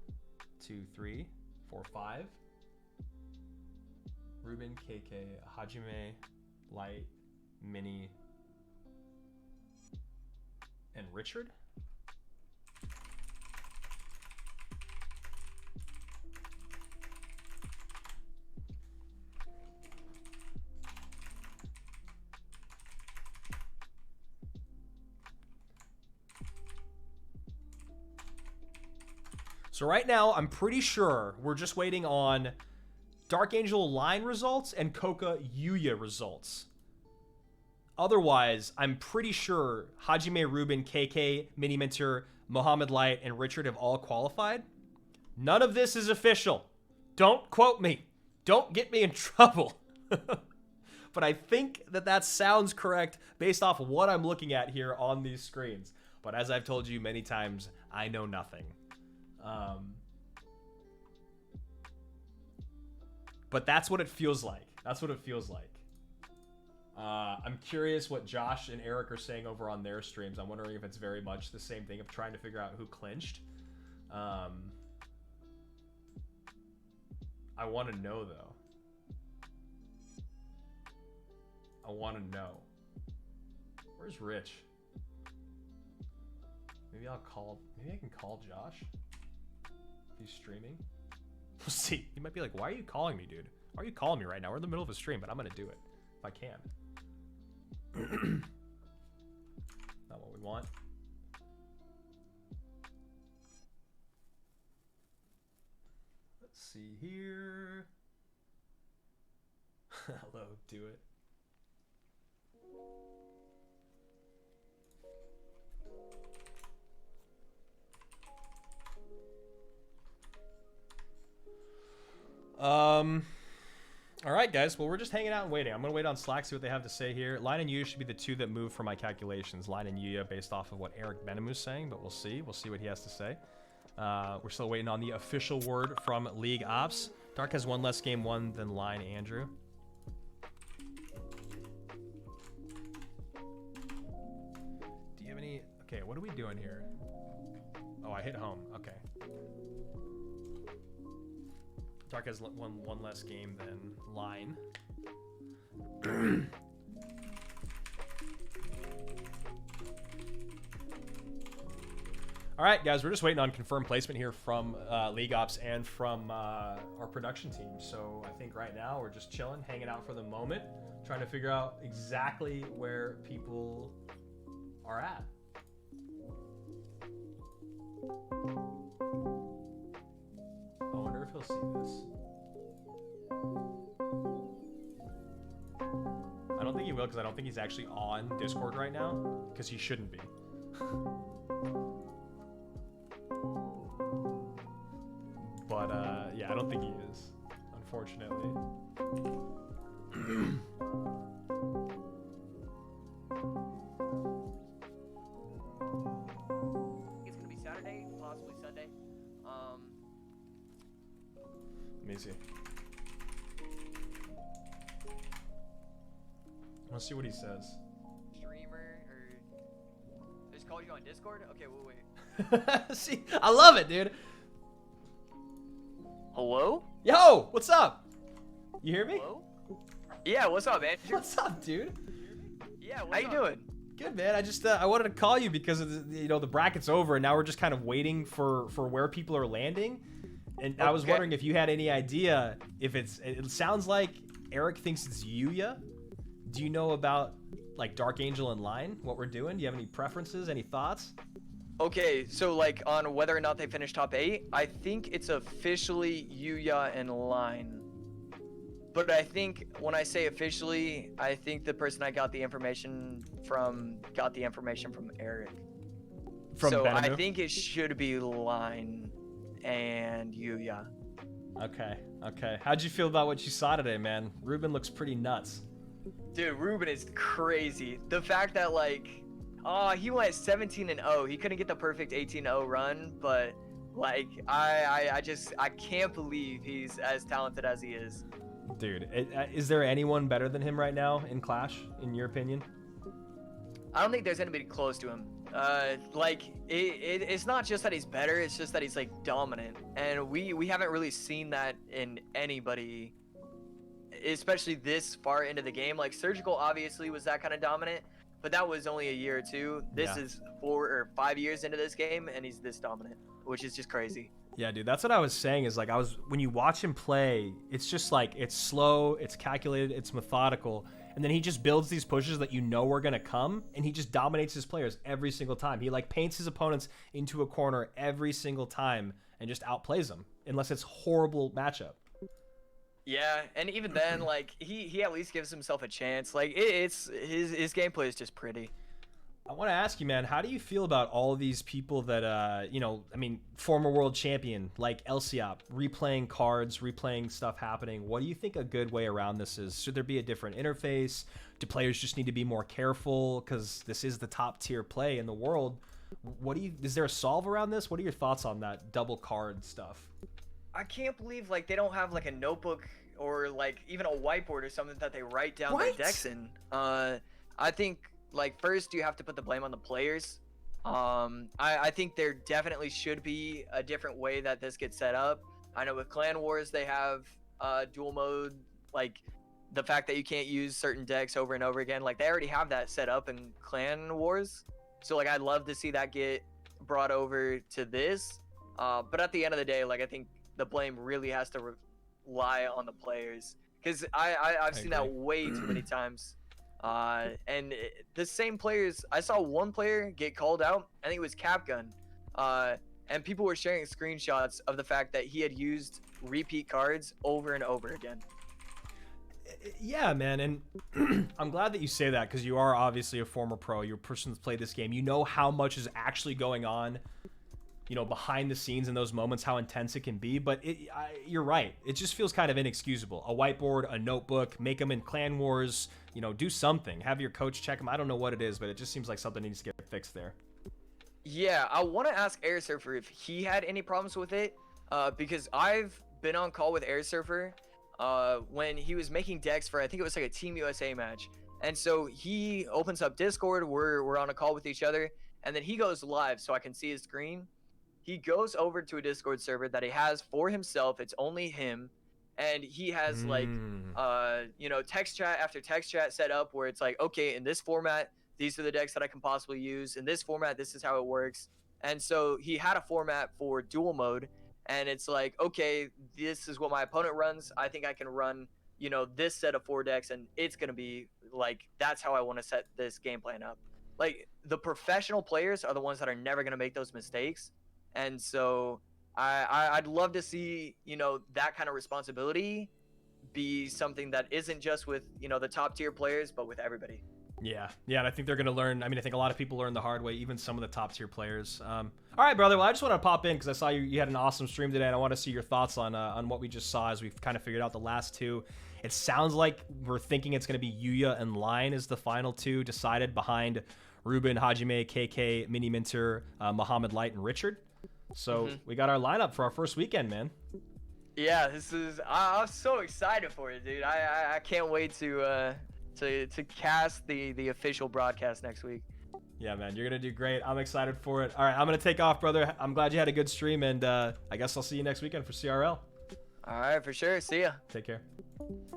2, 3, 4, 5. Ruben, KK, Hajime, Light, Mini, and Richard. So right now, I'm pretty sure we're just waiting on Dark Angel Line results and Coca Yuya results. Otherwise, I'm pretty sure Hajime, Ruben, KK, Mini Minter, Muhammad Light, and Richard have all qualified. None of this is official. Don't quote me. Don't get me in trouble. But I think that sounds correct based off of what I'm looking at here on these screens. But as I've told you many times, I know nothing. But that's what it feels like. That's what it feels like. I'm curious what Josh and Eric are saying over on their streams. I'm wondering if it's very much the same thing of trying to figure out who clinched. I want to know, though. Where's Rich? Maybe I can call Josh if he's streaming. We'll see. He might be like, why are you calling me, dude? Why are you calling me right now? We're in the middle of a stream, but I'm gonna do it if I can. Not what we want. Let's see here. Hello, do it. All right, guys. Well, we're just hanging out and waiting. I'm gonna wait on Slack, see what they have to say here. Line and Yuya should be the two that move for my calculations. Line and Yuya, based off of what Eric Benemu's saying, but we'll see. We'll see what he has to say. We're still waiting on the official word from League Ops. Dark has one less game won than Line Andrew. Do you have any? Okay, what are we doing here? Oh, I hit home. Okay. Dark has one less game than Line. All right, guys, we're just waiting on confirmed placement here from League Ops and from our production team. So I think right now we're just chilling, hanging out for the moment, trying to figure out exactly where people are at. I wonder if he'll see this. I don't think he will, because I don't think he's actually on Discord right now, because he shouldn't be. But yeah, I don't think he is, unfortunately.
It's gonna be Saturday, possibly Sunday.
Let me see. Let's see what he says.
Streamer or just call you on Discord? Okay, we'll wait.
See, I love it, dude.
Hello?
Yo, what's up? You hear me?
Hello? Yeah, what's up, man?
What's up, dude?
Yeah, how you doing?
Good, man. I just I wanted to call you because of the, the bracket's over and now we're just kind of waiting for where people are landing. And I was wondering if you had any idea if it sounds like Eric thinks it's Yuya. Do you know about like Dark Angel and Line, what we're doing? Do you have any preferences, any thoughts?
Okay, so like on whether or not they finish top 8, I think it's officially Yuya and Line. But I think when I say officially, I think the person I got the information from Eric.
From
so
Benemu?
I think it should be Line and Yuya.
Okay. How'd you feel about what you saw today, man? Ruben looks pretty nuts.
Dude, Ruben is crazy. The fact that like, he went 17-0. He couldn't get the perfect 18-0 run, but like, I can't believe he's as talented as he is.
Dude, is there anyone better than him right now in Clash, in your opinion?
I don't think there's anybody close to him. Like, it's not just that he's better, it's just that he's like dominant. And we haven't really seen that in anybody, especially this far into the game. Like, Surgical obviously was that kind of dominant, but that was only a year or two. This is 4 or 5 years into this game, and he's this dominant, which is just crazy.
Yeah, dude, that's what I was saying is like when you watch him play, it's just like it's slow, it's calculated, it's methodical, and then he just builds these pushes that you know are gonna come, and he just dominates his players every single time. He like paints his opponents into a corner every single time and just outplays them, unless it's horrible matchup.
Yeah, and even then, like he at least gives himself a chance. Like it's his gameplay is just pretty.
I want to ask you, man, how do you feel about all these people that, I mean, former world champion like Elsiop, replaying cards, replaying stuff happening? What do you think a good way around this is? Should there be a different interface? Do players just need to be more careful because this is the top tier play in the world? Is there a solve around this? What are your thoughts on that double card stuff?
I can't believe like they don't have like a notebook or like even a whiteboard or something that they write down their decks in. I think like first you have to put the blame on the players. I think there definitely should be a different way that this gets set up. I know with Clan Wars they have dual mode, like the fact that you can't use certain decks over and over again. Like they already have that set up in Clan Wars, so like I'd love to see that get brought over to this. But at the end of the day, like I think the blame really has to rely on the players, because I've seen that way too many times. The same players, I saw one player get called out. I think it was Capgun. And people were sharing screenshots of the fact that he had used repeat cards over and over again.
Yeah, man, and I'm glad that you say that, because you are obviously a former pro. You're a person that's played this game. You know how much is actually going on, you know, behind the scenes in those moments, how intense it can be. But you're right. It just feels kind of inexcusable. A whiteboard, a notebook, make them in Clan Wars, you know, do something. Have your coach check them. I don't know what it is, but it just seems like something needs to get fixed there.
Yeah, I want to ask Air Surfer if he had any problems with it, because I've been on call with Air Surfer when he was making decks for, I think it was like a Team USA match. And so he opens up Discord, we're on a call with each other, and then he goes live so I can see his screen. He goes over to a Discord server that he has for himself. It's only him. And he has like, you know, text chat after text chat set up where it's like, okay, in this format, these are the decks that I can possibly use. In this format, this is how it works. And so he had a format for dual mode. And it's like, okay, this is what my opponent runs. I think I can run, you know, this set of 4 decks, and it's going to be like, that's how I want to set this game plan up. Like, the professional players are the ones that are never going to make those mistakes. And so I'd love to see, you know, that kind of responsibility be something that isn't just with, you know, the top tier players, but with everybody.
Yeah, and I think they're going to learn. I mean, I think a lot of people learn the hard way, even some of the top tier players. All right, brother. Well, I just want to pop in because I saw you had an awesome stream today, and I want to see your thoughts on what we just saw as we've kind of figured out the last 2. It sounds like we're thinking it's going to be Yuya and Line as the final 2 decided behind Ruben, Hajime, KK, Mini Minter, Muhammad Light, and Richard. So we got our lineup for our first weekend, man.
Yeah, this is. I'm so excited for it, dude. I can't wait to cast the official broadcast next week.
Yeah, man, you're gonna do great. I'm excited for it. All right, I'm gonna take off, brother. I'm glad you had a good stream, and I guess I'll see you next weekend for CRL.
All right, for sure. See ya.
Take care.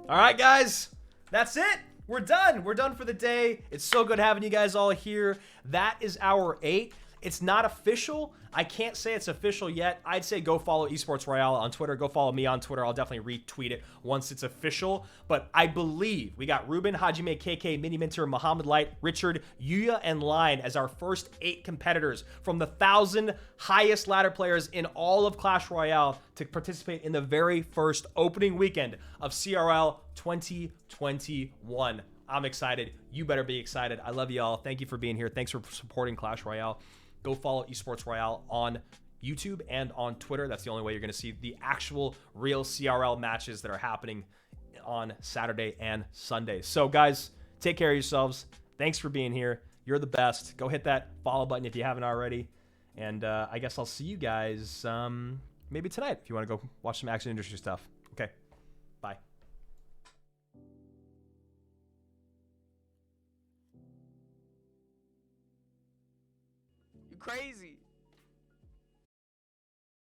All right, guys, that's it. We're done. We're done for the day. It's so good having you guys all here. That is hour 8. It's not official. I can't say it's official yet. I'd say go follow Esports Royale on Twitter. Go follow me on Twitter. I'll definitely retweet it once it's official. But I believe we got Ruben, Hajime, KK, Mini Minter, Muhammad Light, Richard, Yuya, and Line as our first 8 competitors from the 1,000 highest ladder players in all of Clash Royale to participate in the very first opening weekend of CRL 2021. I'm excited. You better be excited. I love you all. Thank you for being here. Thanks for supporting Clash Royale. Go follow Esports Royale on YouTube and on Twitter. That's the only way you're going to see the actual real CRL matches that are happening on Saturday and Sunday. So, guys, take care of yourselves. Thanks for being here. You're the best. Go hit that follow button if you haven't already. And I guess I'll see you guys maybe tonight if you want to go watch some Action Industry stuff. Okay, bye.
You crazy.